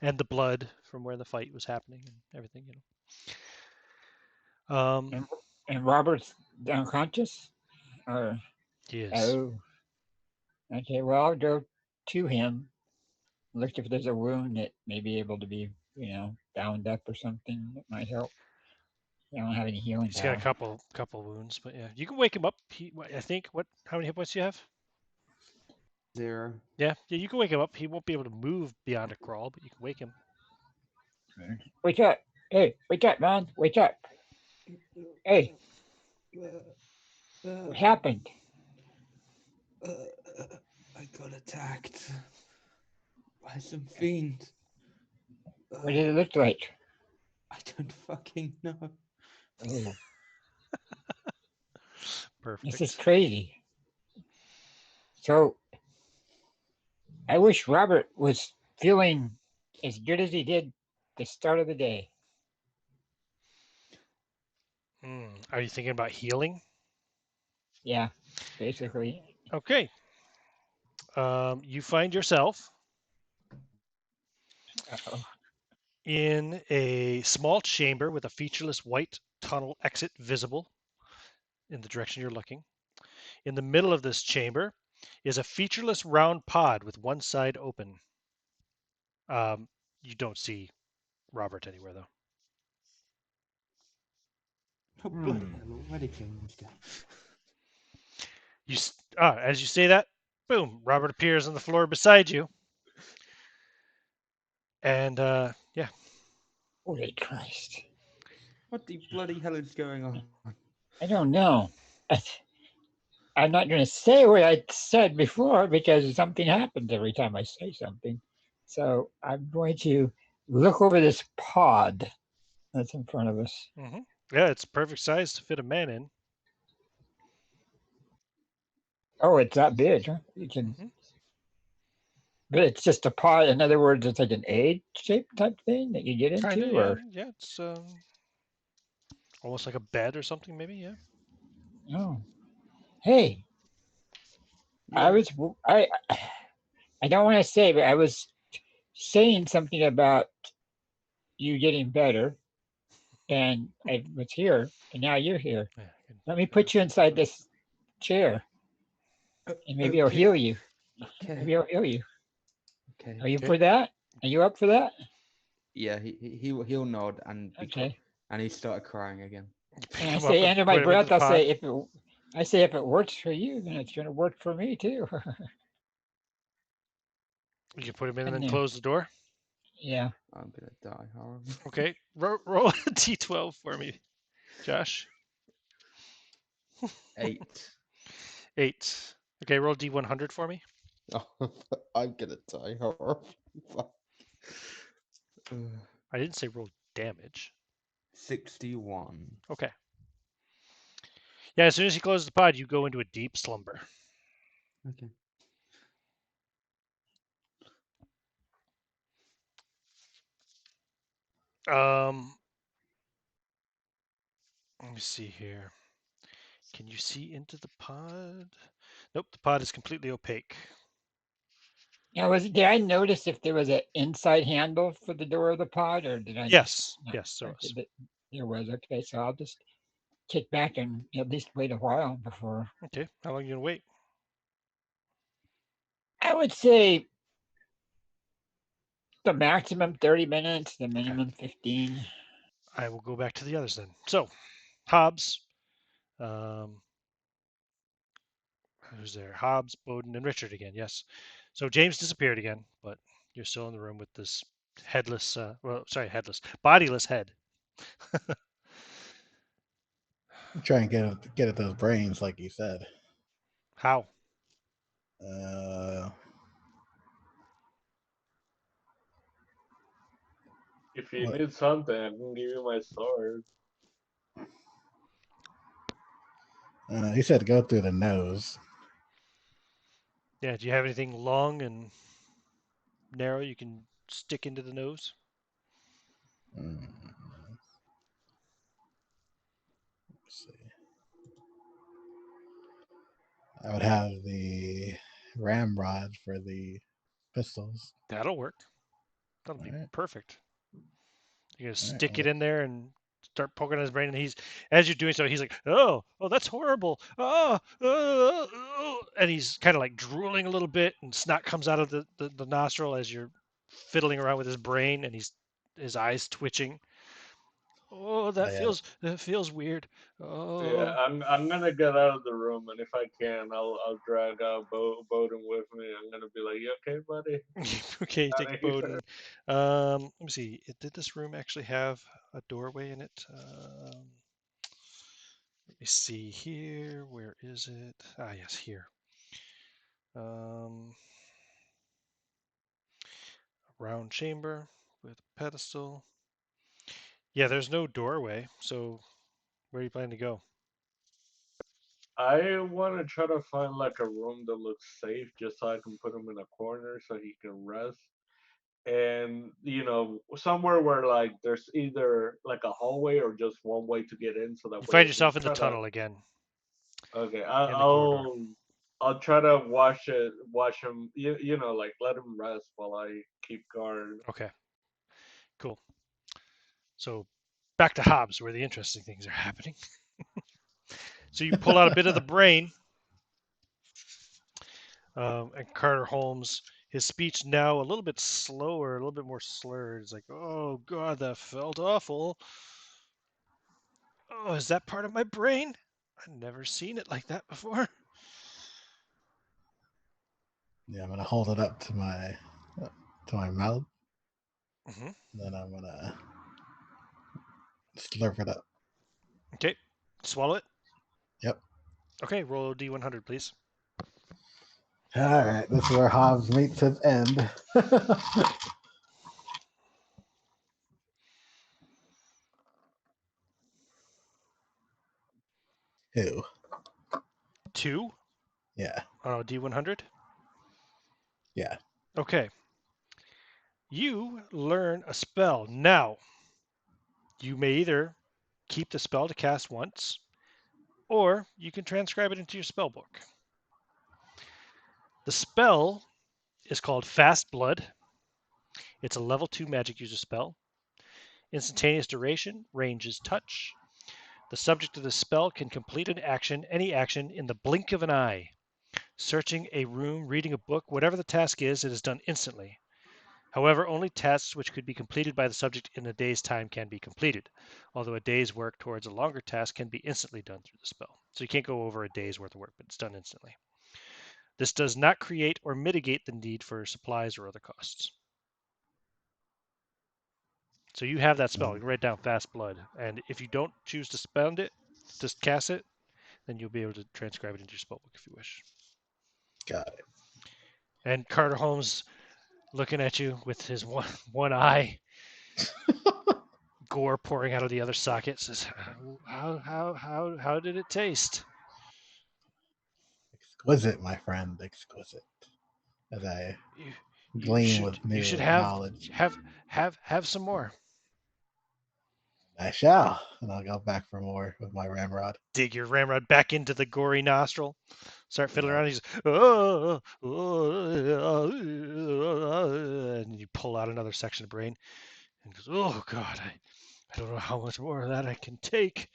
and the blood from where the fight was happening and everything. And, and Robert's unconscious? Or, He is. oh, okay, well, I'll go to him. Look if there's a wound that may be able to be, bound up or something that might help. I don't have any healing He's got a power. couple wounds, but yeah, you can wake him up. I think. What? How many hit points do you have? 0. Yeah, you can wake him up. He won't be able to move beyond a crawl, but you can wake him. Wake up. Hey, wake up, man. Wake up. Hey, what happened? I got attacked by some fiend. What did it look like? I don't fucking know. Oh, Perfect. this is crazy. So, I wish Robert was feeling as good as he did the start of the day. Are you thinking about healing? Yeah, basically. Okay. You find yourself Uh-oh. in a small chamber with a featureless white tunnel exit visible in the direction you're looking. In the middle of this chamber is a featureless round pod with one side open. You don't see Robert anywhere though. Oh, bloody hell, already changed. As you say that, boom, Robert appears on the floor beside you. And yeah, Holy Christ. What the bloody hell is going on? I don't know. I'm not going to say what I said before because something happens every time I say something. So I'm going to look over this pod that's in front of us. yeah, it's perfect size to fit a man in. Oh, it's that big, huh? You can, Mhm. but it's just a pod. In other words, it's like an A shape type thing that you get Kind of, into, yeah, or yeah. It's almost like a bed or something, maybe. Yeah. oh, hey, I Yeah. was I don't want to say, but I was saying something about you getting better, and I was here, and now you're here. Yeah. Let me put you inside this chair, and maybe it'll Okay. heal you. Okay. Maybe it'll heal you. Okay. Are you Okay. for that? Are you up for that? Yeah, he'll nod and Okay. and he started crying again. You pick And I him up say and under my put him into breath, the pod. I say if it works for you, then it's gonna work for me too. You can put him in and And then then, close the door. yeah. I'm gonna die horrible. Okay, roll a d12 for me, Josh. 8. 8. Okay, roll d100 for me. Oh, I'm gonna die horrible. Fuck. I didn't say roll damage. 61. Okay. Yeah, as soon as you close the pod, you go into a deep slumber. Okay. Let me see here. Can you see into the pod? Nope, the pod is completely opaque. Now, did I notice if there was an inside handle for the door of the pod, or did I just Yes, not? yes, there was. There was. Okay, so I'll just kick back and at least wait a while before. Okay, how long are you gonna wait? I would say the maximum 30 minutes, the minimum 15. I will go back to the others then. So, Hobbs, um, who's there? Hobbs, Bowden, and Richard again. Yes. So James disappeared again, but you're still in the room with this headless, headless, bodiless head. Try and get at those brains, like you said. How? If you What? need something, I can give you my sword. He said go through the nose. Yeah. Do you have anything long and narrow you can stick into the nose? Mm, let's see. I would have the ramrod for the pistols. That'll work. That'll All be right. perfect. You're gonna All right. stick it in there and start poking at his brain, and as you're doing so, he's like, "Oh, that's horrible! Oh," and he's kind of like drooling a little bit, and snot comes out of the nostril as you're fiddling around with his brain, and his eyes twitching. Oh, Yeah. that feels weird. Yeah, Oh, I'm gonna get out of the room, and if I can, I'll drag Bowden with me. I'm gonna be like, "You okay, buddy? okay, you Out take of Bowden. here." Let me see. Did this room actually have a doorway in it? Let me see here. Where is it? Ah, yes, here. A round chamber with a pedestal. Yeah, there's no doorway. So where are you planning to go? I want to try to find like a room that looks safe, just so I can put him in a corner so he can rest. And somewhere where like there's either like a hallway or just one way to get in, so that You way find I can yourself in the try to. tunnel again, Okay, in the corridor. I'll try to watch him. Like let him rest while I keep guard. Okay, cool. So back to Hobbs, where the interesting things are happening. So you pull out a bit of the brain, and Carter Holmes, his speech now a little bit slower, a little bit more slurred. It's like, "Oh God, that felt awful. Oh, is that part of my brain? I've never seen it like that before." Yeah. I'm gonna hold it up to my mouth. Mm-hmm. Then I'm gonna slurp it up. Okay, swallow it. Yep. Okay, roll D100, please. All right. This is where Hobbs meets his end. Who? 2 Yeah. on a D100. Yeah. Okay, you learn a spell. Now, you may either keep the spell to cast once, or you can transcribe it into your spell book. The spell is called Fast Blood. It's a level 2 magic user spell. Instantaneous duration, range is touch. The subject of the spell can complete any action, in the blink of an eye. Searching a room, reading a book, whatever the task is, it is done instantly. However, only tasks which could be completed by the subject in a day's time can be completed, although a day's work towards a longer task can be instantly done through the spell. So you can't go over a day's worth of work, but it's done instantly. This does not create or mitigate the need for supplies or other costs. So you have that spell. You can write down Fast Blood, and if you don't choose to spend it, just cast it, then you'll be able to transcribe it into your spellbook if you wish. Got it. And Carter Holmes looking at you with his one eye, gore pouring out of the other socket, says, "How did it taste?" Exquisite, my friend, exquisite. As I gleam with You new should knowledge. have some more. I shall, and I'll go back for more with my ramrod. Dig your ramrod back into the gory nostril. Start fiddling Yeah. around. He's and you pull out another section of brain, and goes, "Oh God, I don't know how much more of that I can take."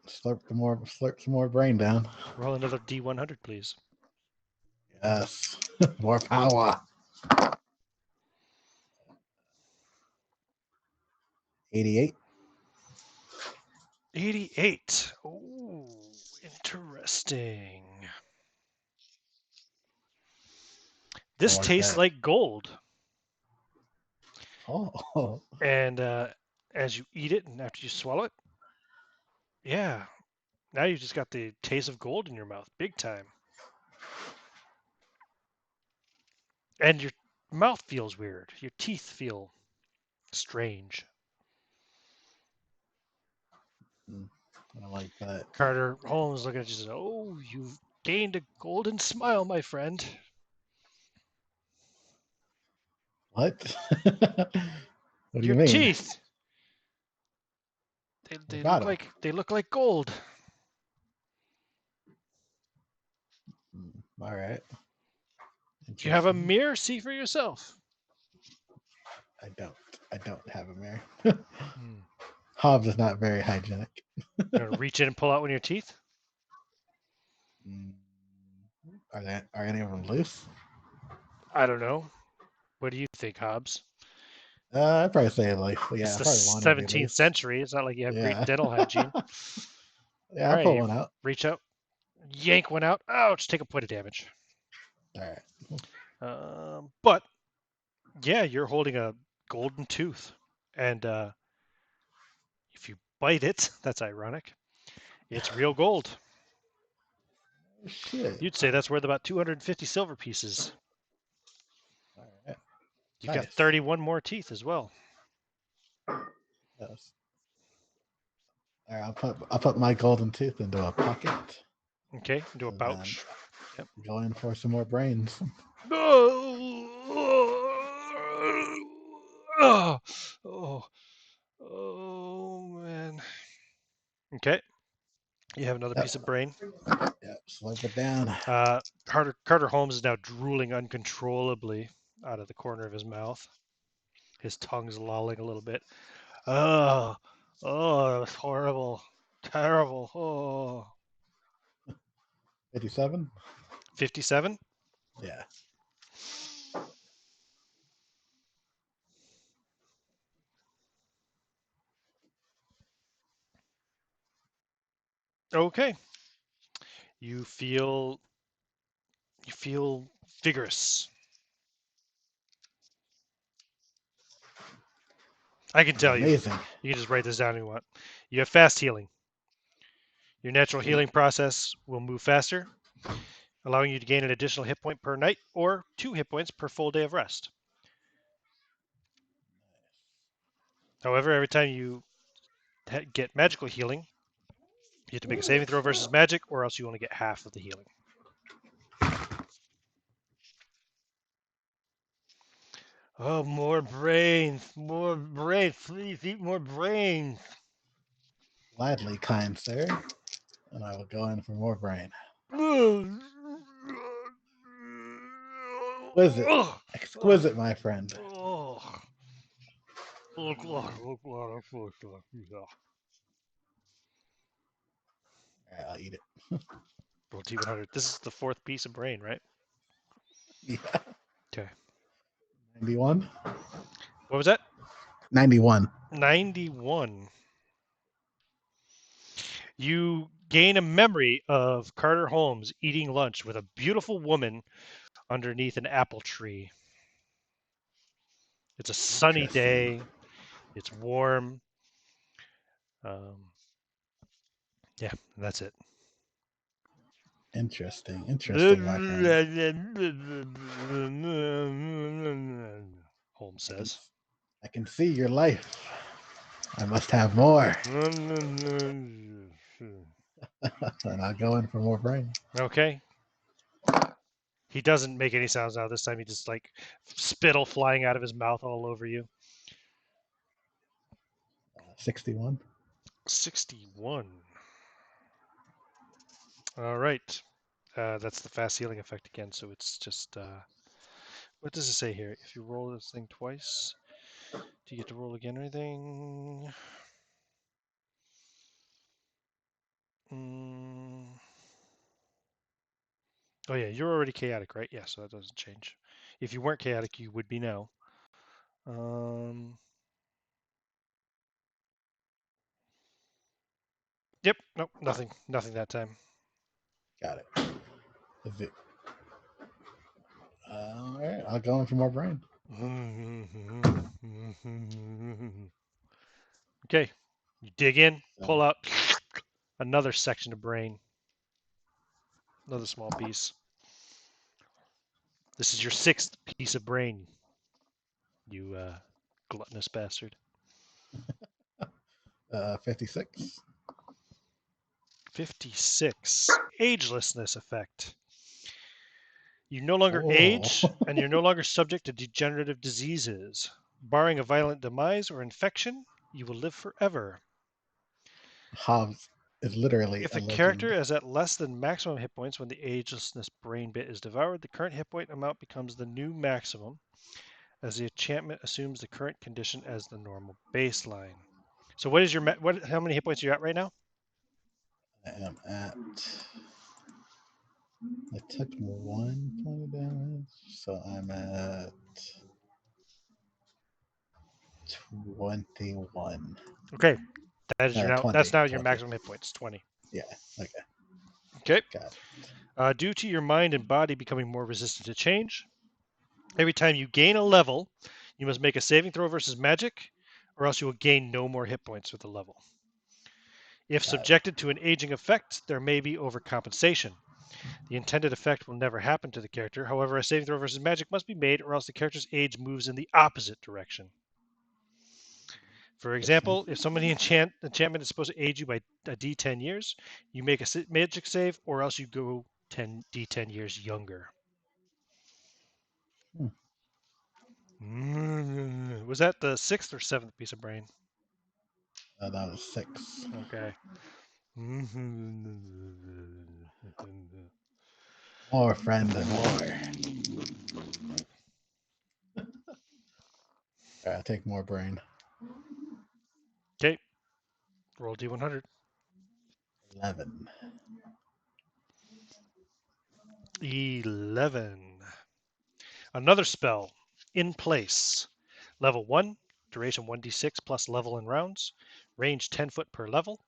Slurp some more brain down. Roll another D100, please. Yes, more power. 88. 88. Oh, interesting. This More tastes that. like gold. Oh, And as you eat it and after you swallow it, yeah, now you just got the taste of gold in your mouth, big time. And your mouth feels weird. Your teeth feel strange. I like that. Carter Holmes looking at you and says, "Oh, you've gained a golden smile, my friend. What? What do Your you mean? teeth, I got him. they look like gold." All right. You have a Interesting. mirror? See for yourself. I don't. I don't have a mirror. Hmm. Hobbs is not very hygienic. You want to reach in and pull out one of your teeth? Mm, Are any of them loose? I don't know. What do you think, Hobbs? I'd probably say loose. It's Yeah, the probably one would be 17th loose. century. It's not like you have great Yeah. dental hygiene. Yeah, All I'll right, pull you one out. reach out, yank one out. Ouch, take a point of damage. All right. But yeah, you're holding a golden tooth, and if you bite it, that's ironic. It's real gold. Shit. You'd say that's worth about 250 silver pieces. All right. You've got Nice. 31 more teeth as well. Yes. All right. I'll put my golden tooth into a pocket. Okay, into a And then pouch. Yep. go in for some more brains. Oh, oh, oh, man. Okay, you have another Yep. piece of brain. Yep. Slurp it down. Carter Holmes is now drooling uncontrollably out of the corner of his mouth. His tongue's lolling a little bit. Oh, oh, that's horrible. Terrible. Oh. 57. 57? Yeah. Okay. You feel vigorous. I can tell you. Amazing. You can just write this down if you want. You have fast healing. Your natural healing process will move faster, allowing you to gain an additional hit point per night or 2 hit points per full day of rest. However, every time you get magical healing, you have to make a saving throw versus magic, or else you only get half of the healing. Oh, more brains. More brains. Please eat more brains. Gladly, kind sir. And I will go in for more brain. Exquisite. Exquisite, my friend. Oh. All right, I'll eat it. Roll T100. This is the 4th piece of brain, right? Yeah. Okay. 91. What was that? 91. 91. You gain a memory of Carter Holmes eating lunch with a beautiful woman underneath an apple tree. It's a sunny Interesting. day. It's warm. Yeah, and that's it. Interesting. Interesting, my friend. Holmes says. I can see your life. I must have more. And I'll go in for more brain. Okay. He doesn't make any sounds now. This time he just like spittle flying out of his mouth all over you. 61. 61. All right. That's the fast healing effect again. So it's just, what does it say here? If you roll this thing twice, do you get to roll again or anything? Oh yeah, you're already chaotic, right? Yeah, so that doesn't change. If you weren't chaotic, you would be now. Yep. Nope. Nothing. Nothing that time. Got it. Is it? All right. I'll go in for more brain. Okay. You dig in, pull out another section of brain, another small piece. This is your 6th piece of brain, you gluttonous bastard. 56. 56. Agelessness effect. You no longer Oh. age, and you're no longer subject to degenerative diseases. Barring a violent demise or infection, you will live forever. Hobbs is literally If a a character legend. is at less than maximum hit points when the agelessness brain bit is devoured, the current hit point amount becomes the new maximum, as the enchantment assumes the current condition as the normal baseline. So, what is your How many hit points are you at right now? I am at. I took 1 point of damage, so I'm at 21. Okay, that is your now. 20. That's now your 20. maximum hit points. 20. Yeah. Okay. Okay. Got it. Due to your mind and body becoming more resistant to change, every time you gain a level, you must make a saving throw versus magic, or else you will gain no more hit points with the level. If Got it. subjected to an aging effect, there may be overcompensation. The intended effect will never happen to the character. However, a saving throw versus magic must be made, or else the character's age moves in the opposite direction. For example, if somebody enchantment is supposed to age you by a d10 years, you make a magic save, or else you go 10 years younger. Was that the 6th or 7th piece of brain? That was 6. Okay. More friends and more. All right, I'll take more brain. Okay. Roll D100. 11. 11. Another spell. In place. Level 1. Duration 1d6 plus level in rounds. Range 10 foot per level.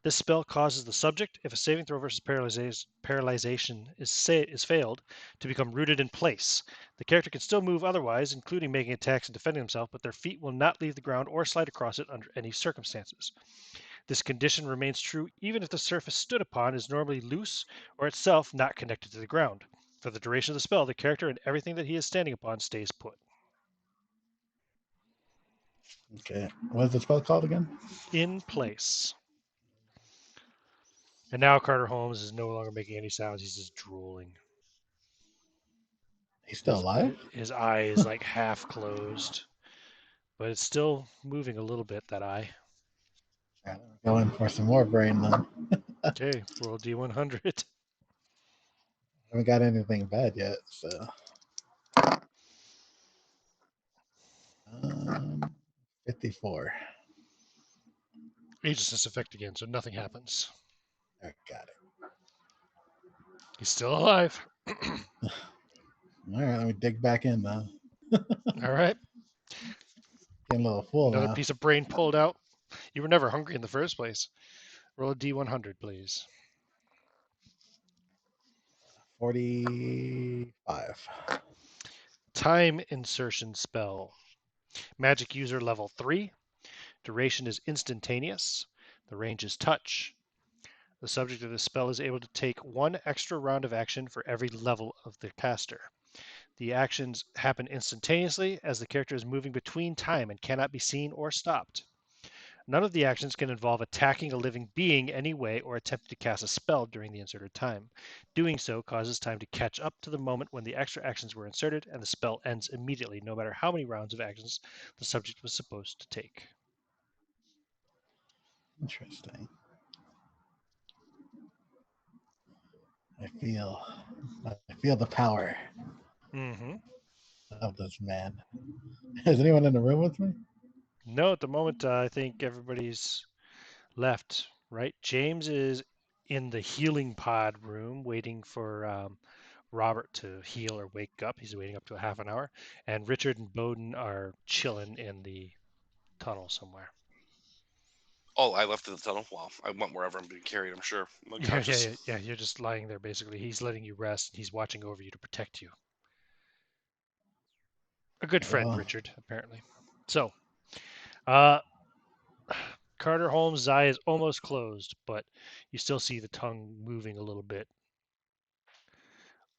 This spell causes the subject, if a saving throw versus paralyzation is failed, to become rooted in place. The character can still move otherwise, including making attacks and defending himself, but their feet will not leave the ground or slide across it under any circumstances. This condition remains true even if the surface stood upon is normally loose or itself not connected to the ground. For the duration of the spell, the character and everything that he is standing upon stays put. Okay. What is the spell called again? In place. And now Carter Holmes is no longer making any sounds. He's just drooling. He's still alive? His eye is like half closed, but it's still moving a little bit, that eye. All right, going for some more brain then. Okay, roll D100. I haven't got anything bad yet, so. 54. Agelessness effect again, so nothing happens. I got it. He's still alive. All All right, let me dig back in though. All right. Getting a little full Another now. piece of brain pulled out. You were never hungry in the first place. Roll a D100, please. 45. Time insertion spell. Magic user level 3. Duration is instantaneous. The range is touch. The subject of the spell is able to take one extra round of action for every level of the caster. The actions happen instantaneously as the character is moving between time and cannot be seen or stopped. None of the actions can involve attacking a living being anyway or attempting to cast a spell during the inserted time. Doing so causes time to catch up to the moment when the extra actions were inserted, and the spell ends immediately, no matter how many rounds of actions the subject was supposed to take. Interesting. I feel the power Mm-hmm. of this man. Is anyone in the room with me? No, at the moment, I think everybody's left, right? James is in the healing pod room waiting for Robert to heal or wake up. He's waiting up to a half an hour. And Richard and Bowden are chilling in the tunnel somewhere. Oh, I left the tunnel. Well, I went wherever I'm being carried. I'm sure. I'm Yeah, unconscious. yeah. You're just lying there, basically. He's letting you rest. He's watching over you to protect you. A good friend, Well, Richard, apparently. So, uh, Carter Holmes' eye is almost closed, but you still see the tongue moving a little bit,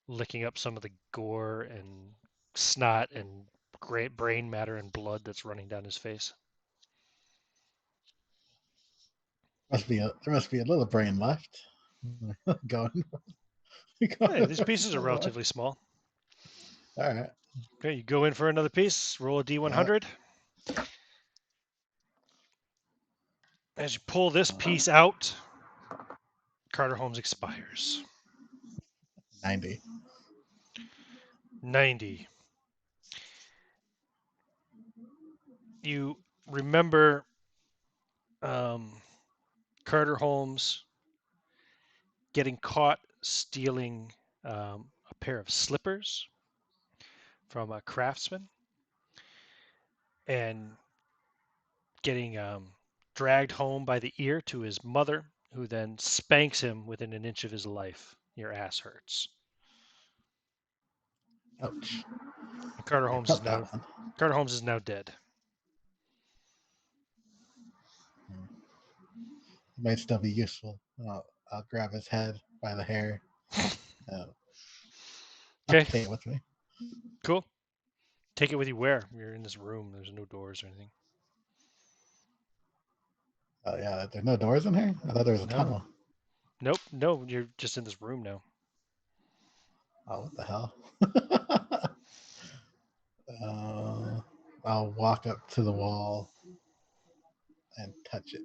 licking up some of the gore and snot and great brain matter and blood that's running down his face. there must be a little brain left. going. Hey, these pieces are relatively small. All right. Okay, you go in for another piece, roll a D100. As you pull this piece out, Carter Holmes expires. 90. 90. You remember Carter Holmes getting caught stealing a pair of slippers from a craftsman and getting dragged home by the ear to his mother, who then spanks him within an inch of his life. Your ass hurts. Ouch. And Carter I Holmes is felt that one. now dead. It might still be useful. I'll grab his head by the hair. I'll Okay, take it with me. cool. Take it with you where? You're in this room. There's no doors or anything. Oh yeah, there's no doors in here. I thought there was a No. tunnel. Nope, no, you're just in this room now. Oh, what the hell? I'll walk up to the wall and touch it.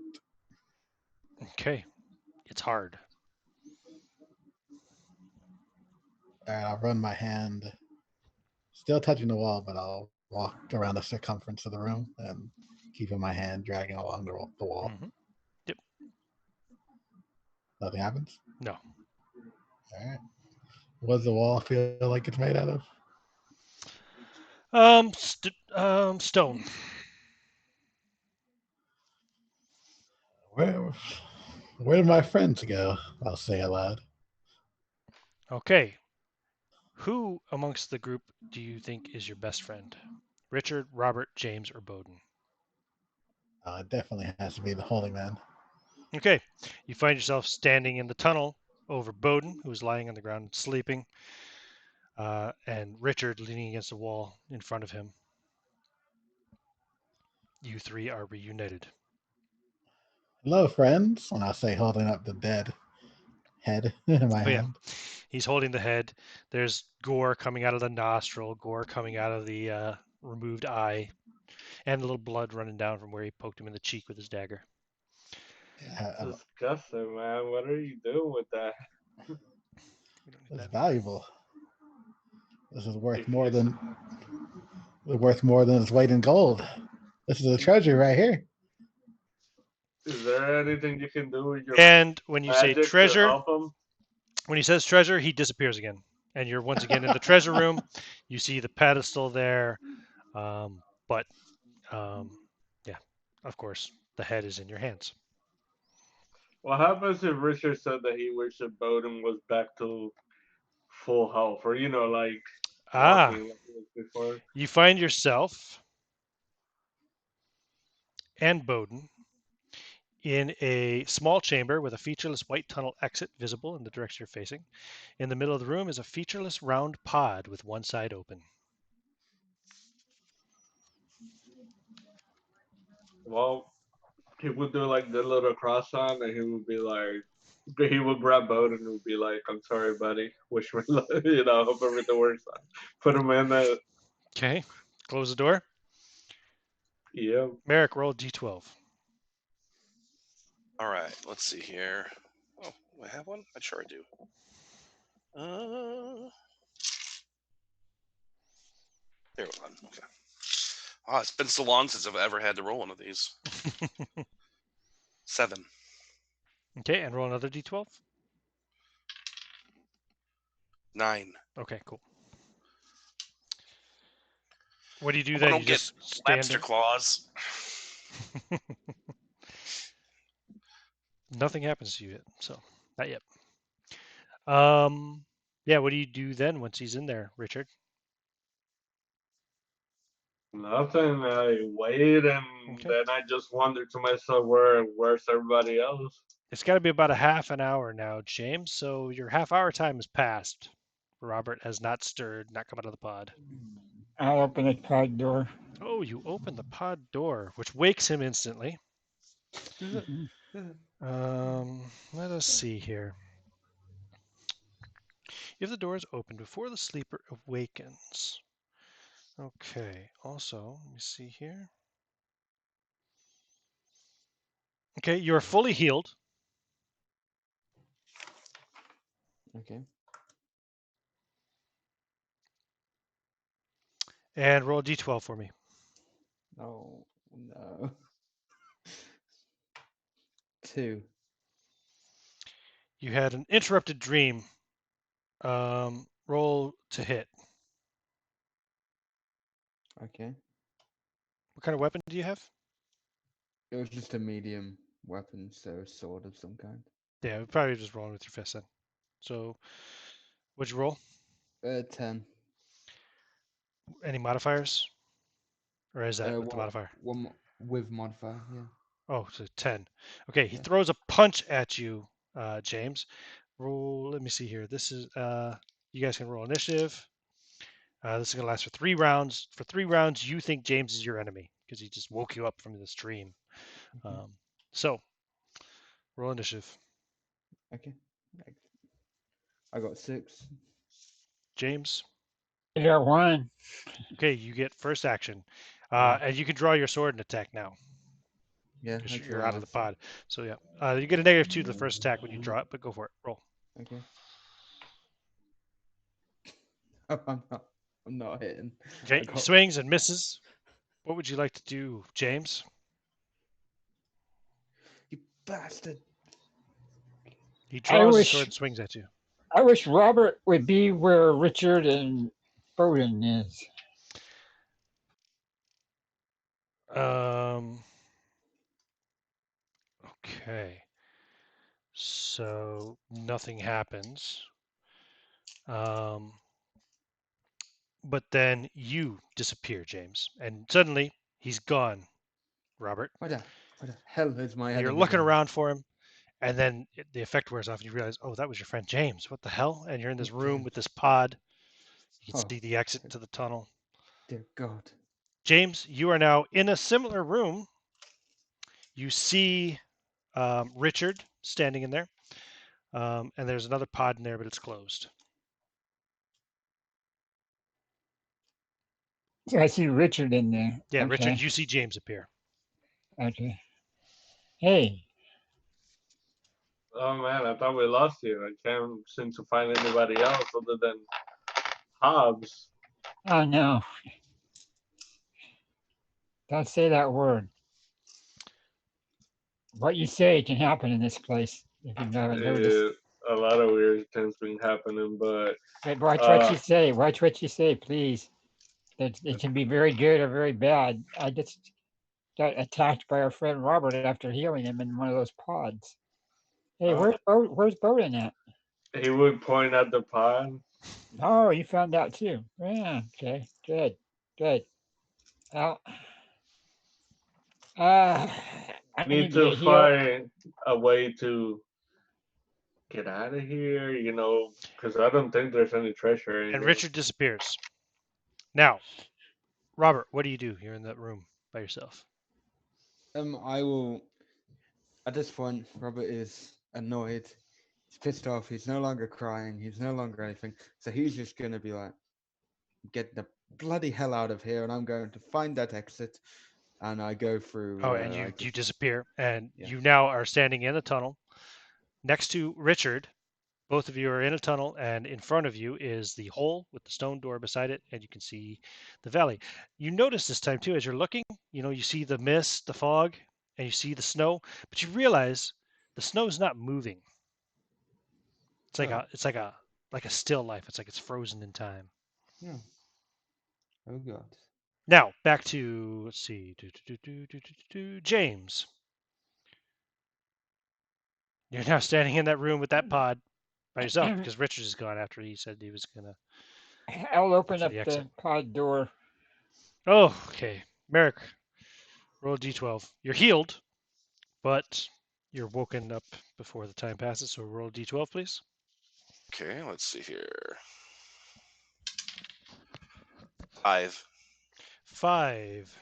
Okay, it's hard. All right, I'll run my hand, still touching the wall, but I'll walk around the circumference of the room and keeping my hand dragging along the wall. Mm-hmm. Yep. Nothing happens. No. All right. What does the wall feel like it's made out of? Stone. Where did my friends go? I'll say aloud. Okay. Who amongst the group do you think is your best friend? Richard, Robert, James, or Bowden? It definitely has to be the holy man. Okay. You find yourself standing in the tunnel over Bowden, who's lying on the ground sleeping, and Richard leaning against the wall in front of him. You three are reunited. Hello, friends. And I'll say, holding up the dead head in my Oh, yeah. hand. He's holding the head. There's gore coming out of the nostril, gore coming out of the removed eye, and a little blood running down from where he poked him in the cheek with his dagger. Yeah, Disgusting, man. What are you doing with that? it's valuable. This is worth If more you- than its weight in gold. This is a treasure right here. Is there anything you can do with your And when you say magic to treasure, help him? when he says treasure, he disappears again. And you're once again in the treasure room. You see the pedestal there, but yeah, of course, the head is in your hands. What happens if Richard said that he wished that Bowden was back to full health, or like Ah, walking like he was before? you find yourself and Bowden in a small chamber with a featureless white tunnel exit visible in the direction you're facing. In the middle of the room is a featureless round pod with one side open. Well, he would do like the little cross sign, and he would be like, he would grab Bowden and would be like, "I'm sorry, buddy. Wish me luck. Hope everything works out." Put him in that. Okay, close the door. Yeah. Merrick, roll d12. All right, let's see here. Oh, do I have one? I sure do. There one. Okay. Oh, it's been so long since I've ever had to roll one of these. 7. Okay, and roll another d12. 9. Okay, cool. What do you do I then? don't You get just stand lobster there? claws. Nothing happens to you yet, so not yet. Yeah, what do you do then once he's in there, Richard? Nothing. I wait, and Okay. then I just wonder to myself, where's everybody else? It's got to be about a half an hour now, James, so your half hour time has passed. Robert has not stirred, not come out of the pod. I'll open the pod door. Oh, you open the pod door, which wakes him instantly. Mhm. Let us see here. If the door is opened before the sleeper awakens. Okay, also, let me see here. Okay, you're fully healed. Okay. And roll a d12 for me. Oh no. 2. You had an interrupted dream. Roll to hit. Okay. What kind of weapon do you have? It was just a medium weapon, so a sword of some kind. Yeah, probably just rolling with your fist then. So, what'd you roll? 10. Any modifiers? Or is that with the One, modifier? with modifier, yeah. Oh, so 10. Okay, he Yeah. throws a punch at you, James. Roll, let me see here. This is, you guys can roll initiative. This is going to last for 3 rounds. For 3 rounds, you think James is your enemy because he just woke you up from this dream. Okay. So, roll initiative. Okay. I got 6. James. I got one. Okay, you get first action. Yeah. And you can draw your sword and attack now Yeah, because I you're draw out of the myself. pod. So, yeah. You get a -2 to the first attack when you draw it, but go for it. Roll. Okay. I'm not hitting. Okay, I he got swings and misses. What would you like to do, James? you bastard. He I draws his sword wish and swings at you. I wish Robert would be where Richard and Bowden is. Okay. So nothing happens. But then you disappear, James, and suddenly he's gone, Robert. Where the hell is my And you're enemy looking gone? around for him, and then the effect wears off, and you realize, oh, that was your friend James. What the hell? And you're in this room with James. this pod. You can Oh, see the exit to the tunnel. dear God. James, you are now in a similar room. You see Richard standing in there, and there's another pod in there, but it's closed. So I see Richard in there. Yeah, Richard, Okay. you see James appear. Okay. Hey, Oh man, I thought we lost you. I can't seem to find anybody else other than Hobbs. oh no. Don't say that word. What you say can happen in this place if you haven't noticed. a lot of weird things been happening, but But watch what uh, you say. Watch what you say, please. It can be very good or very bad. I just got attacked by our friend Robert after healing him in one of those pods. Hey, uh, Where's Bowden at? he would point at the pod. Oh, you found out too. Yeah. Okay. Good. Good. Well, uh, I need Need to to get healed. find a way to get out of here, because I don't think there's any treasure or And anything. Richard disappears. Now, Robert, what do you do here in that room by yourself? I will. At this point, Robert is annoyed. He's pissed off. He's no longer crying. He's no longer anything. So he's just gonna be like, "Get the bloody hell out of here!" And I'm going to find that exit. And I go through. Oh, and I you just disappear, and yeah. you now are standing in the tunnel next to Richard. Both of you are in a tunnel, and in front of you is the hole with the stone door beside it, and you can see the valley. You notice this time too, as you're looking, you see the mist, the fog, and you see the snow, but you realize the snow is not moving. It's like Oh a still life. It's like it's frozen in time. yeah. Oh god. Now back to let's see, James. You're now standing in that room with that pod by yourself because Richard is gone after he said he was gonna I'll go open for up the exit. the pod door. Oh, okay. Merrick, roll a d12. You're healed, but you're woken up before the time passes, so roll a d12, please. Okay, let's see here. 5. 5.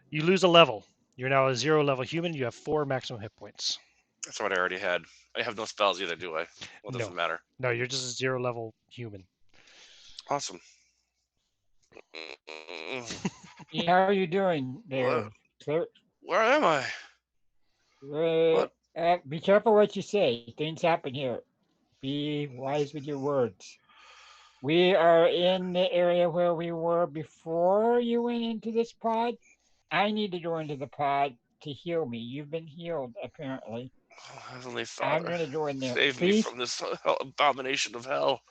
You lose a level. You're now a 0 level human. You have 4 maximum hit points. That's what I already had. I have no spells either, do I? Well, it No. doesn't matter. No, you're just a 0 level human. Awesome. How are you doing there, What? Claire? Where am I? What? Be careful what you say. Things happen here. Be wise with your words. We are in the area where we were before you went into this pod. I need to go into the pod to heal me. You've been healed, apparently. Oh, Heavenly I'm Father, going to go in there. save me from this abomination of hell.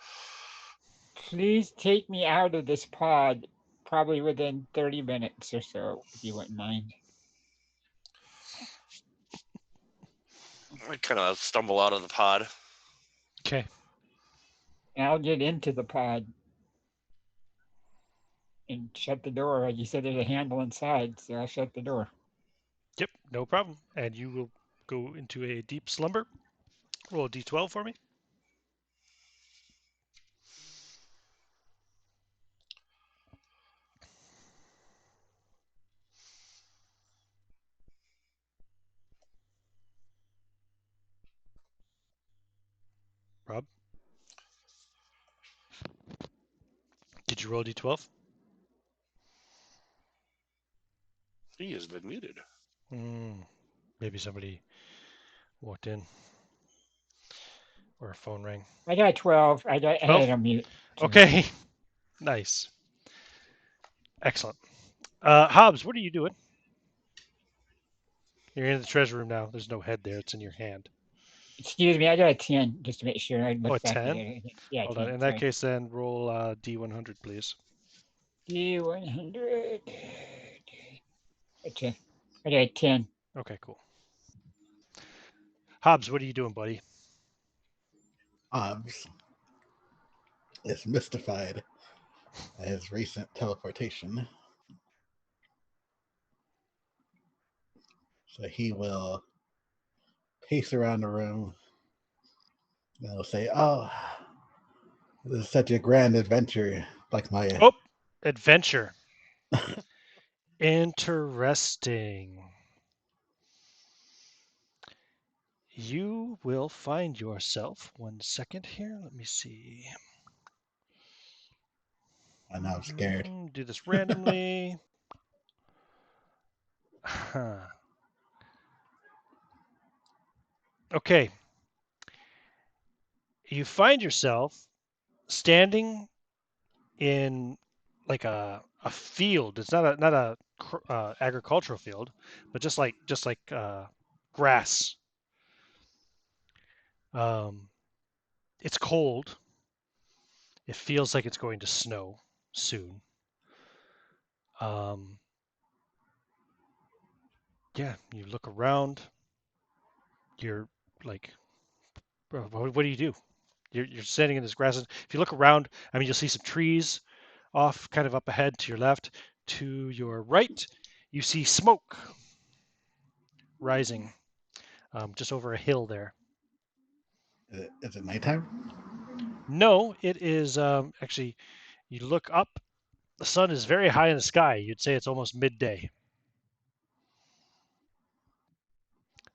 Please take me out of this pod, probably within 30 minutes or so, if you wouldn't mind. I kind of stumble out of the pod. Okay. And I'll get into the pod and shut the door. You said there's a handle inside, so I'll shut the door. Yep, no problem. And you will go into a deep slumber. Roll a d12 for me. Rob, did you roll a d12? He has been muted. Maybe somebody walked in or a phone rang. I got 12. I had 12? on mute. Okay. Nice. Excellent. Hobbs, what are you doing? You're in the treasure room now. There's no head there. It's in your hand. Excuse me, I got a 10 just to make sure. I Oh, a look back at 10? it. Yeah, Hold 10. on. In that Sorry. case, then roll D100, please. D100. Okay. I got a 10. Okay, cool. Hobbs, what are you doing, buddy? Hobbs is mystified by his recent teleportation. So he will pace around the room and he'll say, "Oh, this is such a grand adventure. Like my Oh, adventure. Interesting. You will find yourself. 1 second here. Let me see. and I'm scared. Do this randomly. Okay. You find yourself standing in like a field. It's not a agricultural field, but just like grass. Um, it's cold. It feels like it's going to snow soon. Um, yeah, you look around. You're like, what do you do? You're standing in this grass. If you look around, I mean, you'll see some trees off, kind of up ahead to your left. To your right, you see smoke rising just over a hill there. Is it nighttime? No, it is actually, you look up, the sun is very high in the sky. You'd say it's almost midday.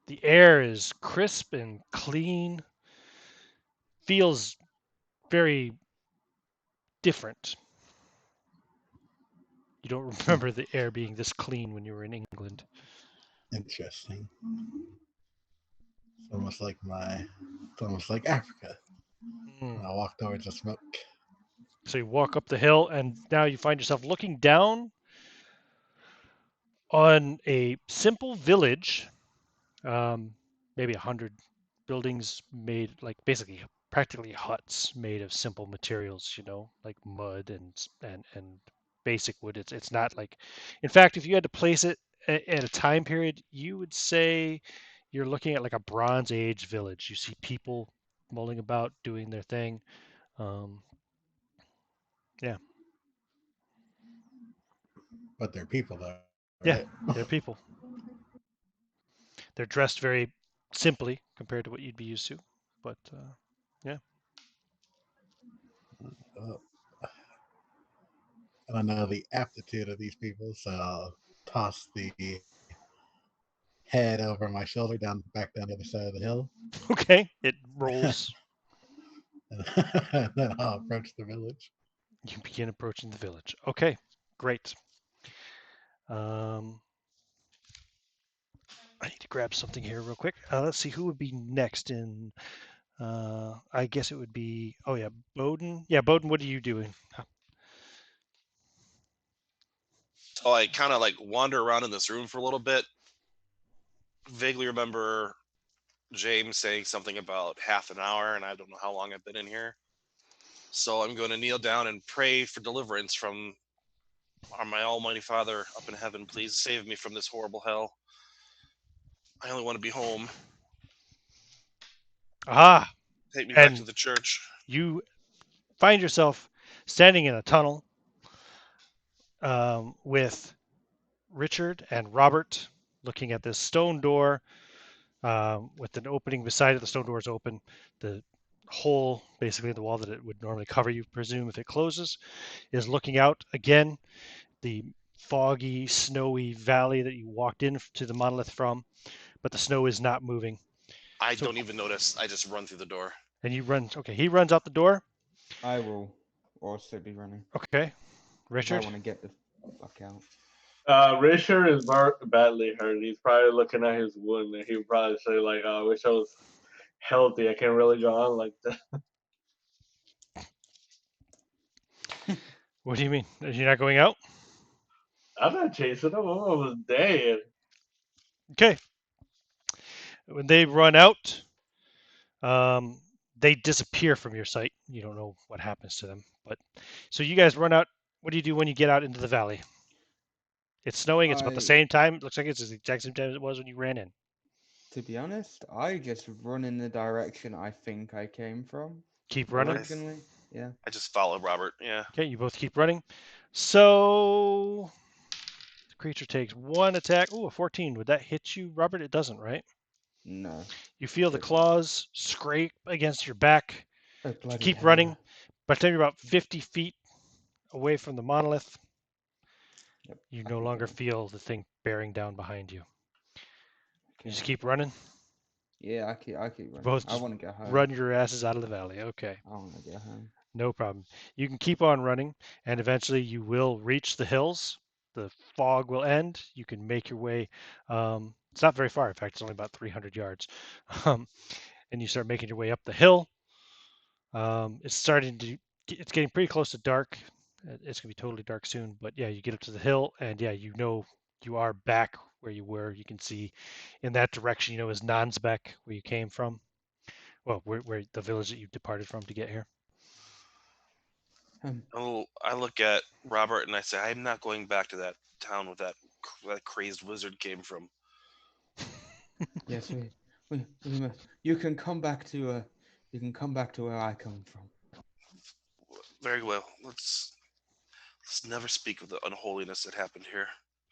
The air is crisp and clean, feels very different. You don't Hmm, remember the air being this clean when you were in England. interesting. It's almost like Africa. Mm. And I walk towards the smoke. So you walk up the hill, and now you find yourself looking down on a simple village, maybe 100 buildings made like basically practically huts made of simple materials, like mud and basic wood. It's not like, in fact, if you had to place it at a time period, you would say you're looking at like a Bronze Age village. You see people mulling about doing their thing. Um, yeah, But there are people there, yeah, right? they're people. They're dressed very simply compared to what you'd be used to, but yeah. Uh, I don't know the aptitude of these people, so I'll toss the head over my shoulder back down the other side of the hill, Okay, it rolls. and then I'll approach the village. You begin approaching the village. Okay, great. Um, I need to grab something here real quick. Let's see who would be next in. I guess it would be. Oh yeah, Bowden. Yeah, Bowden. What are you doing? So I kind of like wander around in this room for a little bit. Vaguely remember James saying something about half an hour, and I don't know how long I've been in here. So I'm going to kneel down and pray for deliverance from my Almighty Father up in heaven. Please save me from this horrible hell. I only want to be home. Ah, Take me back to and the church. you find yourself standing in a tunnel with Richard and Robert, looking at this stone door with an opening beside it. The stone door is open. The hole, basically the wall that it would normally cover, you presume, if it closes, is looking out again. The foggy, snowy valley that you walked into the monolith from, but the snow is not moving. I So, don't even notice. I just run through the door. and you run. Okay, he runs out the door. I will also be running Okay, because I Richard. want to get the fuck out. Richard is badly hurt. He's probably looking at his wound, and he'll probably say like, "I wish I was healthy. I can't really go on like that." What do you mean? You're not going out? I'm not chasing him. I'm almost dead. Okay. When they run out, um, they disappear from your sight. You don't know what happens to them. But so you guys run out. What do you do when you get out into the valley? It's snowing. It's about the I, same time. Looks like it's the exact same time as it was when you ran in. to be honest, I just run in the direction I think I came from Keep running. I, originally. Yeah. I just follow Robert. Yeah. Okay, you both keep running. So the creature takes one attack. Oh, a 14. Would that hit you, Robert? It doesn't, right? No. You feel the Doesn't. claws scrape against your back. Oh You bloody keep hell. running. By the time you're about 50 feet away from the monolith, Yep. you I no can longer feel. feel the thing bearing down behind you. You Okay. just keep running. Yeah, I keep You running. both I just want to go home. run your asses out of the valley. Okay, I want to go home. no problem. You can keep on running, and eventually you will reach the hills. The fog will end. You can make your way. It's not very far. In fact, it's only about 300 yards. Um, and you start making your way up the hill. It's starting to. It's getting pretty close to dark. It's gonna be totally dark soon. But yeah, you get up to the hill, and yeah, you are back where you were. You can see in that direction, is Nonsbeck, where you came from. Well, where the village that you departed from to get here. I look at Robert and I say, I'm not going back to that town with that crazed wizard came from. Yes, we must. You can come back to where I come from. Very well. Let's never speak of the unholiness that happened here.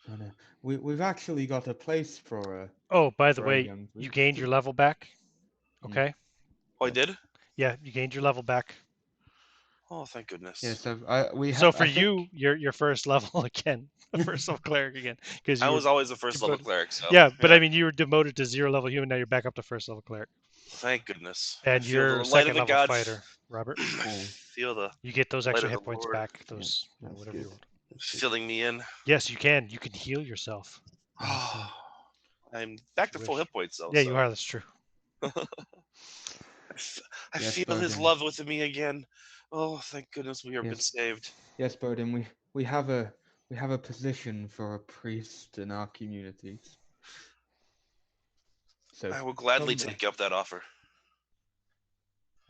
And we've actually got a place for Oh, by the our way, young you priest. gained your level back. Mm. Okay. Oh, I did? Yeah, you gained your level back. Oh, thank goodness. Yes, So for I you, think your first level again, the first level cleric again, because I you were was always the first level demoted. cleric, so Yeah, but I mean, you were demoted to 0 level human. Now you're back up to first level cleric, thank goodness. I and feel the you're light of second the level god. fighter, Robert. I Oh, feel the You get those light extra of the hit points Lord back. yeah, Those that's whatever you good. rolled. That's good. filling me in. Yes, you can. You can heal yourself. Awesome. I'm back to You full wish. hit points though, Yeah, so you are. That's true. I Yes, feel his Bowden. love within me again. Oh, thank goodness we have been Yes. saved. Yes, Bowden. We have a position for a priest in our communities. So I will gladly come take up that offer.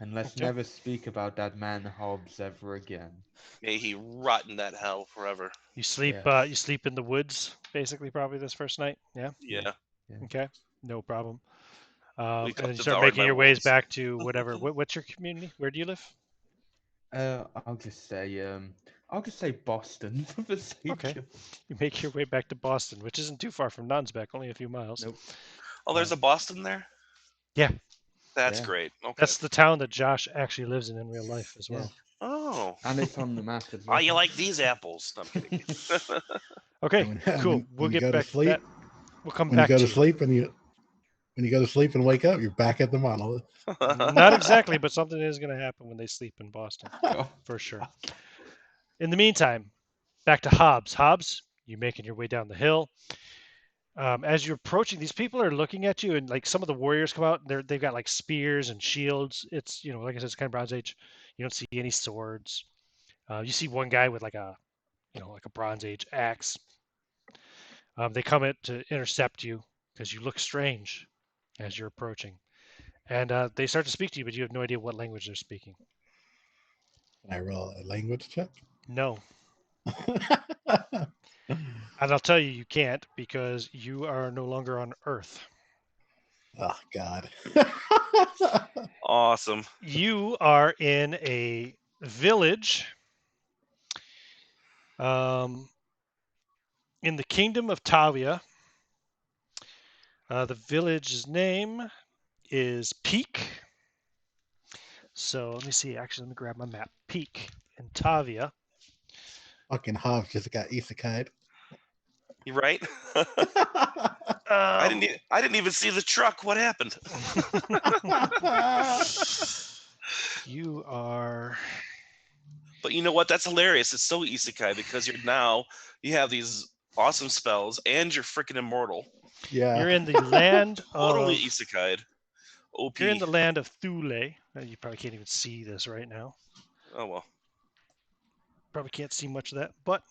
and let's Okay. never speak about that man Hobbs ever again. May he rot in that hell forever. You sleep. Yes. You sleep in the woods, basically, probably this first night. Yeah. Yeah. Yeah. Okay. No problem. We And then you start devoured making my your ways wounds. back to whatever. What's your community? Where do you live? I'll just say Boston for the sake Okay. of You make your way back to Boston, which isn't too far from Nonsbeck, only a few miles. Nope. Oh, there's a Boston there? Yeah. That's Yeah. great. Okay. That's the town that Josh actually lives in real life as well. Yes. Oh. And it's on the map as Oh, well. you like these apples? No, I'm kidding. Okay, And cool. We'll when you get go to back to that. sleep, We'll come when you back go to to you. sleep and when you go to sleep and wake up, you're back at the monolith. Not exactly, but something is going to happen when they sleep in Boston, Oh, for sure. In the meantime, back to Hobbs. Hobbs, you making your way down the hill. As you're approaching, these people are looking at you, and like some of the warriors come out. They've got like spears and shields. It's like I said, it's kind of Bronze Age. You don't see any swords. You see one guy with like a like a Bronze Age axe. They come in to intercept you because you look strange as you're approaching, and they start to speak to you, but you have no idea what language they're speaking. Can I roll a language check? No, and I'll tell you, you can't because you are no longer on Earth. Oh God. Awesome. You are in a village in the kingdom of Tavia. The village's name is Peak. So let me see. Actually, let me grab my map. Peak in Tavia. Fucking Hobbs just got isekai'd. You right? Um, I didn't even see the truck. What happened? you are. But you know what? That's hilarious. It's so isekai because you have these awesome spells and you're freaking immortal. Yeah. You're in the land Totally of. isekai'd. OP. You're in the land of Thule. You probably can't even see this right now. Oh well. Probably can't see much of that. But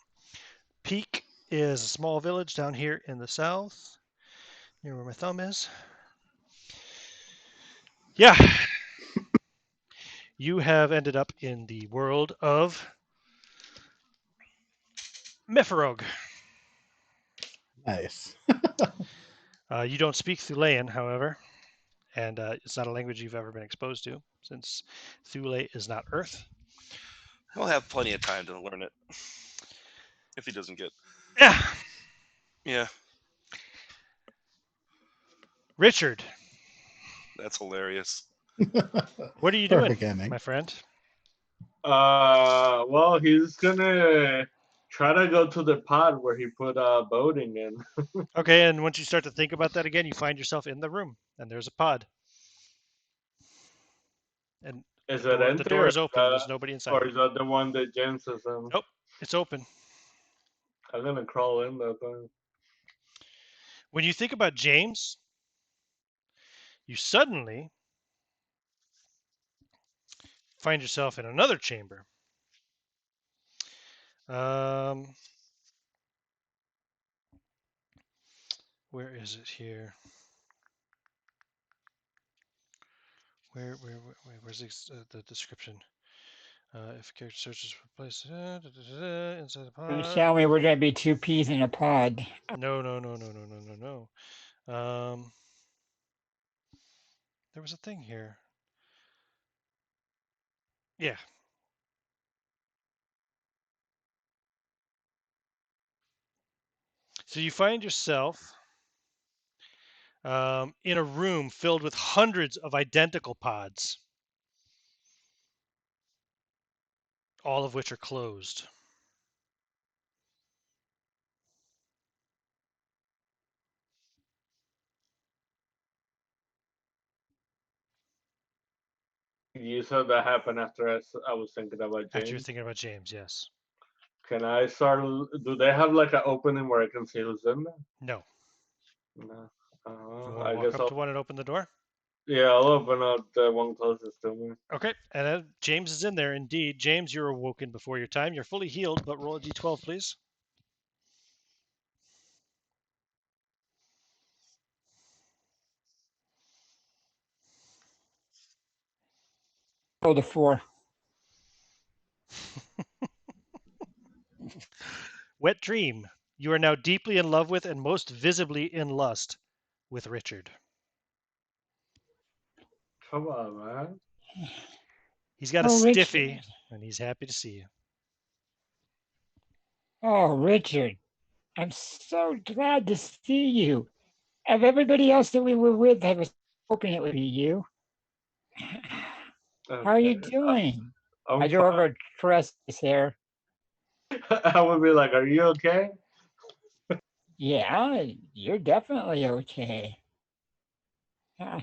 Peak is a small village down here in the south, near where my thumb is. Yeah. You have ended up in the world of Mepharog. Nice. You don't speak Thulean, however, and it's not a language you've ever been exposed to, since Thule is not Earth. He'll have plenty of time to learn it. If he doesn't get. Yeah. Yeah, Richard, that's hilarious. what are you doing, Perfect ending. my friend? Well, he's gonna try to go to the pod where he put boating in. Okay, and once you start to think about that again, you find yourself in the room, and there's a pod. And Is the it door, empty the door or is open. There's nobody inside. is that the one that James is in? Nope, it's open. I'm gonna crawl in that thing. When you think about James, you suddenly find yourself in another chamber. Where is it here? Where's the description? If a character searches for place inside the You're pod. telling me we're going to be two peas in a pod. No. There was a thing here. Yeah. So you find yourself in a room filled with hundreds of identical pods, all of which are closed. You said that happened after I was thinking about After you're James. thinking about James, yes. Can I start? Do they have like an opening where I can see who's in there? No. No. You want to I walk guess up to one and open the door? I'll open up the one closest to me. Okay. And James is in there indeed. James, you're awoken before your time. You're fully healed, but roll a d12, please. Rolled a 4. Wet dream. You are now deeply in love with and most visibly in lust with Richard. Come on, man. He's got a Oh, stiffy, Richard. and he's happy to see you. Oh, Richard. I'm so glad to see you. Of everybody else that we were with, I was hoping it would be you. How are you Okay. doing? I I'm drove fine. over to caress his hair. I would be like, "Are you okay?" Yeah, you're definitely okay. Are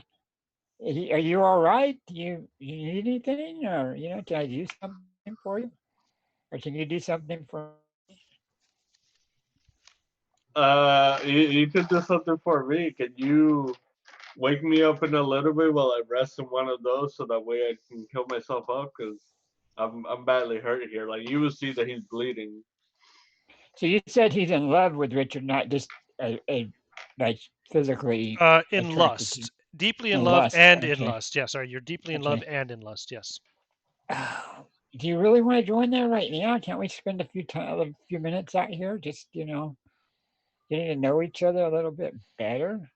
you all right? You need anything, or can I do something for you, or can you do something for? You could do something for me. Can you wake me up in a little bit while I rest in one of those, so that way I can heal myself up? Cause I'm badly hurt here. Like you will see that he's bleeding. So you said he's in love with Richard, not just a like physically In attracted to lust. Deeply in in love lust. and in Okay, lust. Yeah, sorry, you're deeply in love okay. and in lust. Yes. Do you really want to join there right now? Can't we spend a few minutes out here, just getting to know each other a little bit better?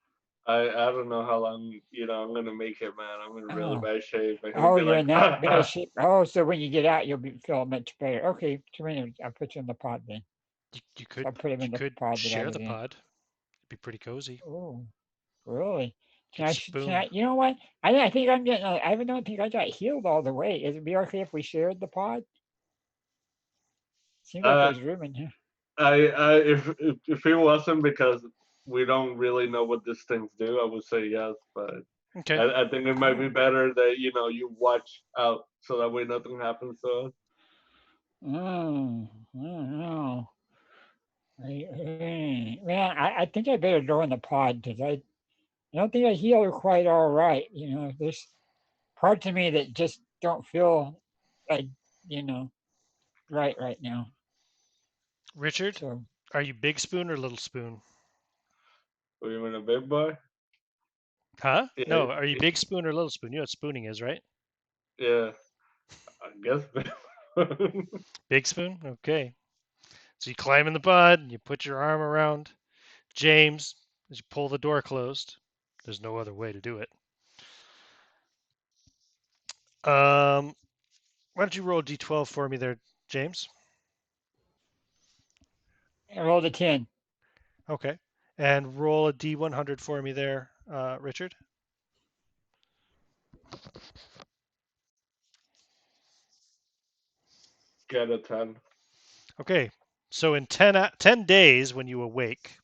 I don't know how long I'm gonna make it, man. I'm in really Oh, bad shape, and he'll oh, be you're like, in that bad shape. Oh, so when you get out, you'll feel much better. Okay, come in. I'll put you in the pod then. You So could I'll put him you in the could pod that I share was the in. pod. It'd be pretty cozy. Oh, really? Get a Can spoon. I? You know what? I think I'm getting. I don't think I got healed all the way. Is it be okay if we shared the pod? Seems like uh, there's room in here. if it wasn't because we don't really know what these things do, I would say yes. But Okay. I think it might be Oh, better that you watch out so that way nothing happens to us. I don't know. Man, I think I better go in the pod because I don't think I healed quite all right. There's parts of me that just don't feel like, you know, right now. Richard, So, are you big spoon or little spoon? What, you mean a big boy? Huh? Yeah, No, are you big spoon or little spoon? You know what spooning is, right? yeah. I guess big. Big spoon? Okay. So you climb in the pod and you put your arm around James as you pull the door closed. There's no other way to do it. Why don't you roll a d12 for me there, James? I rolled a 10. Okay. And roll a d100 for me there, Richard. Get a 10. Okay. So in 10 days, when you awake,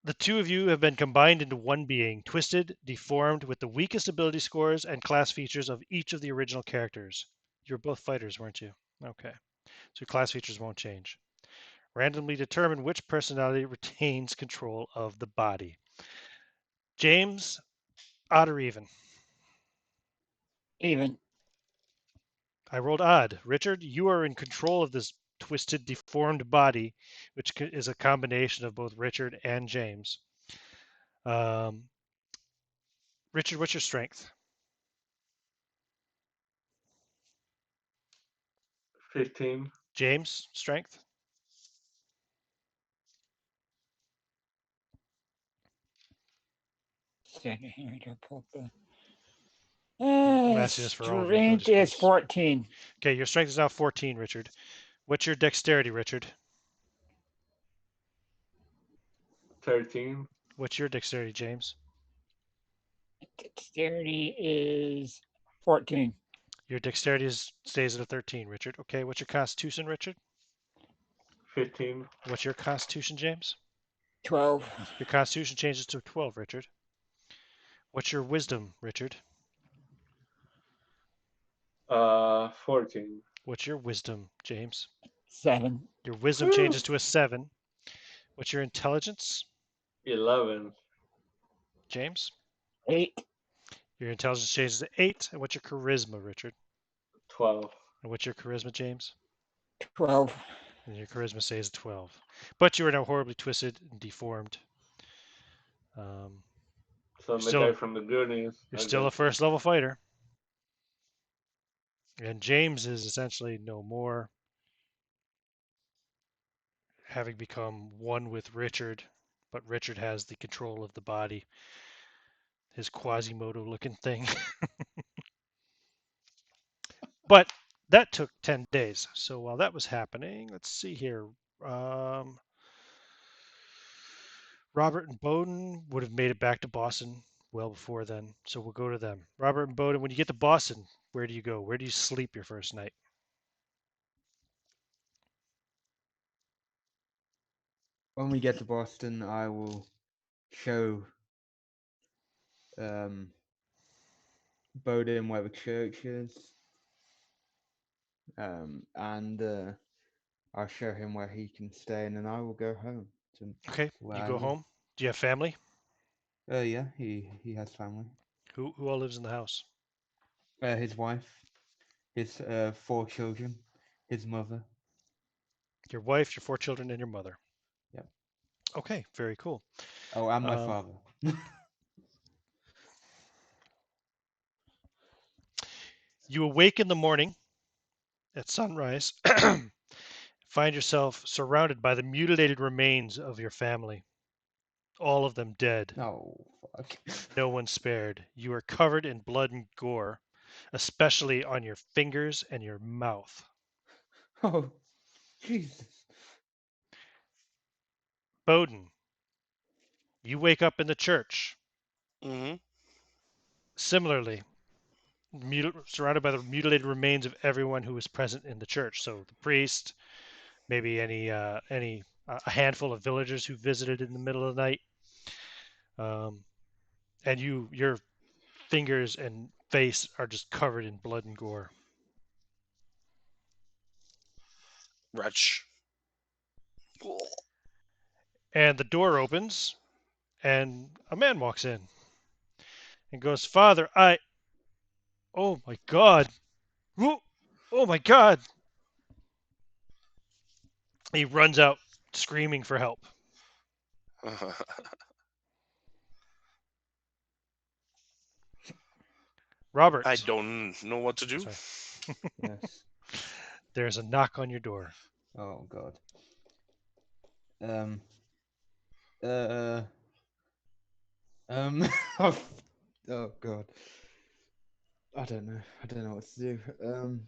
the two of you have been combined into one being, twisted, deformed, with the weakest ability scores and class features of each of the original characters. You were both fighters, weren't you? Okay. So your class features won't change. Randomly determine which personality retains control of the body. James, odd or even? Even. I rolled odd. Richard, you are in control of this twisted, deformed body, which is a combination of both Richard and James. Um, Richard, what's your strength? 15. James, strength? Second here to pull the. I'm asking this for all of your ability Strength is scores. 14. Okay, your strength is now 14, Richard. What's your dexterity, Richard? 13. What's your dexterity, James? Dexterity is 14. Your dexterity stays at a 13, Richard. Okay, what's your constitution, Richard? 15. What's your constitution, James? 12. Your constitution changes to 12, Richard. What's your wisdom, Richard? 14. What's your wisdom, James? 7. Your wisdom Whew. changes to a 7. What's your intelligence, 11. James? 8. Your intelligence changes to 8. And what's your charisma, Richard? 12. And what's your charisma, James? 12. And your charisma stays at 12. But you are now horribly twisted and deformed. So I'm the guy from the Goonies. You're I still a got you. first level fighter. And James is essentially no more, having become one with Richard, but Richard has the control of the body, his Quasimodo looking thing. But that took 10 days. So while that was happening, let's see here. Um, Robert and Bowden would have made it back to Boston well before then. So we'll go to them. Robert and Bowden, when you get to Boston, where do you go? Where do you sleep your first night? When we get to Boston, I will show Bowden where the church is, and I'll show him where he can stay, and then I will go home to Okay, where you I go live. home. Do you have family? Yeah, he has family. Who all lives in the house? His wife, his 4 children, his mother. Your wife, your 4 children, and your mother. Yep. Okay, very cool. Oh, and my Um, father. You awake in the morning at sunrise, find yourself surrounded by the mutilated remains of your family, all of them dead, Oh, fuck. no one spared. You are covered in blood and gore, especially on your fingers and your mouth. Oh, Jesus. Bowden, you wake up in the church, Hmm. similarly, surrounded by the mutilated remains of everyone who was present in the church. So the priest, maybe any a handful of villagers who visited in the middle of the night, um, and your fingers and face are just covered in blood and gore. Wretch. And the door opens, and a man walks in and goes, "Father, oh my God, oh my God!" He runs out screaming for help. Robert, I don't know what to do. sorry, Yes. there's a knock on your door. Oh, God. Um. Uh. Um. Oh, God. I don't know. I don't know what to do.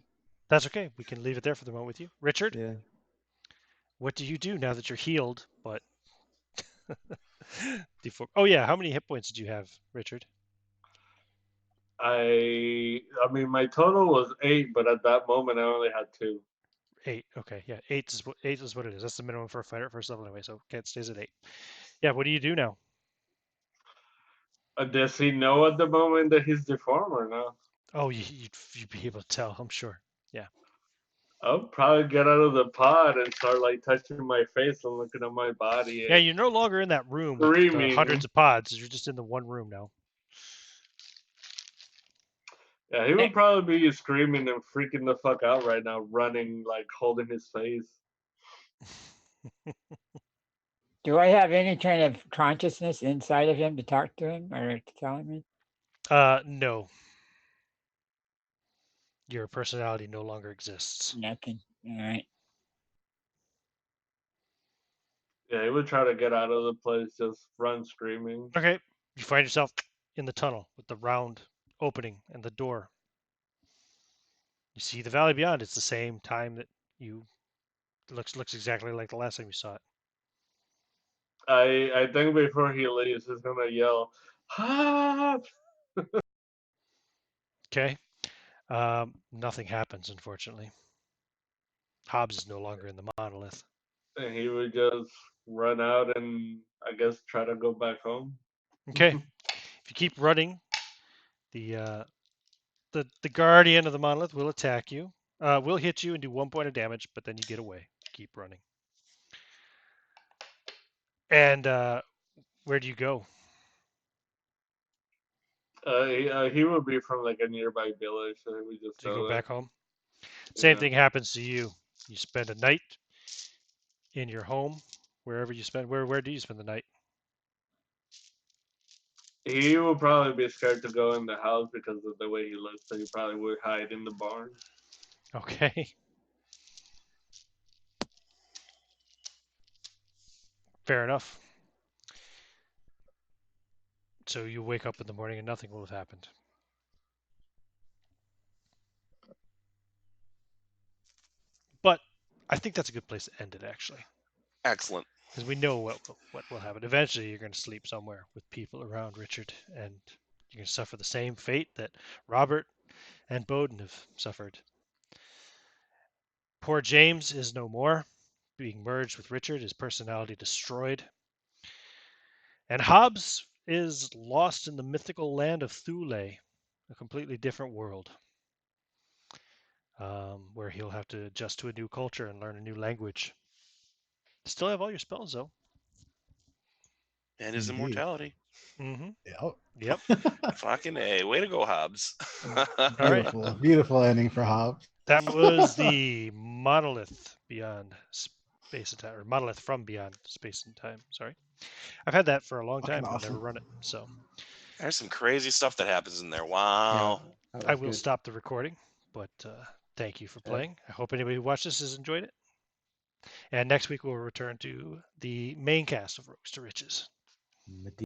That's okay. We can leave it there for the moment with you. Richard, Yeah. what do you do now that you're healed? But oh yeah, how many hit points did you have, Richard? I mean, my total was 8, but at that moment I only had 2. 8. Okay, yeah, eight is what it is. That's the minimum for a fighter at first level anyway. So okay, it stays at 8. Yeah, what do you do now? Does he know at the moment that he's deformed or no? Oh, you'd be able to tell, I'm sure. Yeah. I'll probably get out of the pod and start like touching my face and looking at my body Yeah, and you're no longer in that room with the hundreds screaming. of pods. You're just in the one room now. Yeah, he would probably be screaming and freaking the fuck out right now, running, like holding his face. Do I have any kind of consciousness inside of him to talk to him or to tell him? No. Your personality no longer exists. Nothing. All right. Yeah, he would try to get out of the place, just run screaming. Okay. You find yourself in the tunnel with the round opening and the door. You see the valley beyond. It's the same time that you looks exactly like the last time you saw it. I think before he leaves, he's gonna yell, "Hobbs!" Okay. Nothing happens, unfortunately. Hobbs is no longer in the monolith. And he would just run out and I guess try to go back home. Okay. If you keep running, the the guardian of the monolith will attack you. Will hit you and do 1 point of damage, but then you get away. Keep running. And where do you go? He would be from like a nearby village, so he would just Do you go go back home? there. Same Yeah. thing happens to you. You spend a night in your home, wherever you spend. Where do you spend the night? He would probably be scared to go in the house because of the way he looks, so he probably would hide in the barn. Okay. Fair enough. So you wake up in the morning and nothing will have happened. But I think that's a good place to end it, actually, Excellent. because we know what will happen. Eventually, you're going to sleep somewhere with people around Richard, and you're going to suffer the same fate that Robert and Bowden have suffered. Poor James is no more, being merged with Richard, his personality destroyed. And Hobbs is lost in the mythical land of Thule, a completely different world, where he'll have to adjust to a new culture and learn a new language. Still have all your spells, though. And his Indeed. immortality. Mm-hmm. Yep. Yep. Fucking A. Way to go, Hobbs. All right. Beautiful ending for Hobbs. That was the Monolith Beyond Space and Time, or Monolith from Beyond Space and Time. Sorry. I've had that for a long Fucking time, but never awesome. run it. So There's some crazy stuff that happens in there. Yeah, Wow. that I was will good. stop the recording, but thank you for Yeah. playing. I hope anybody who watched this has enjoyed it. And next week we'll return to the main cast of Rogues to Riches.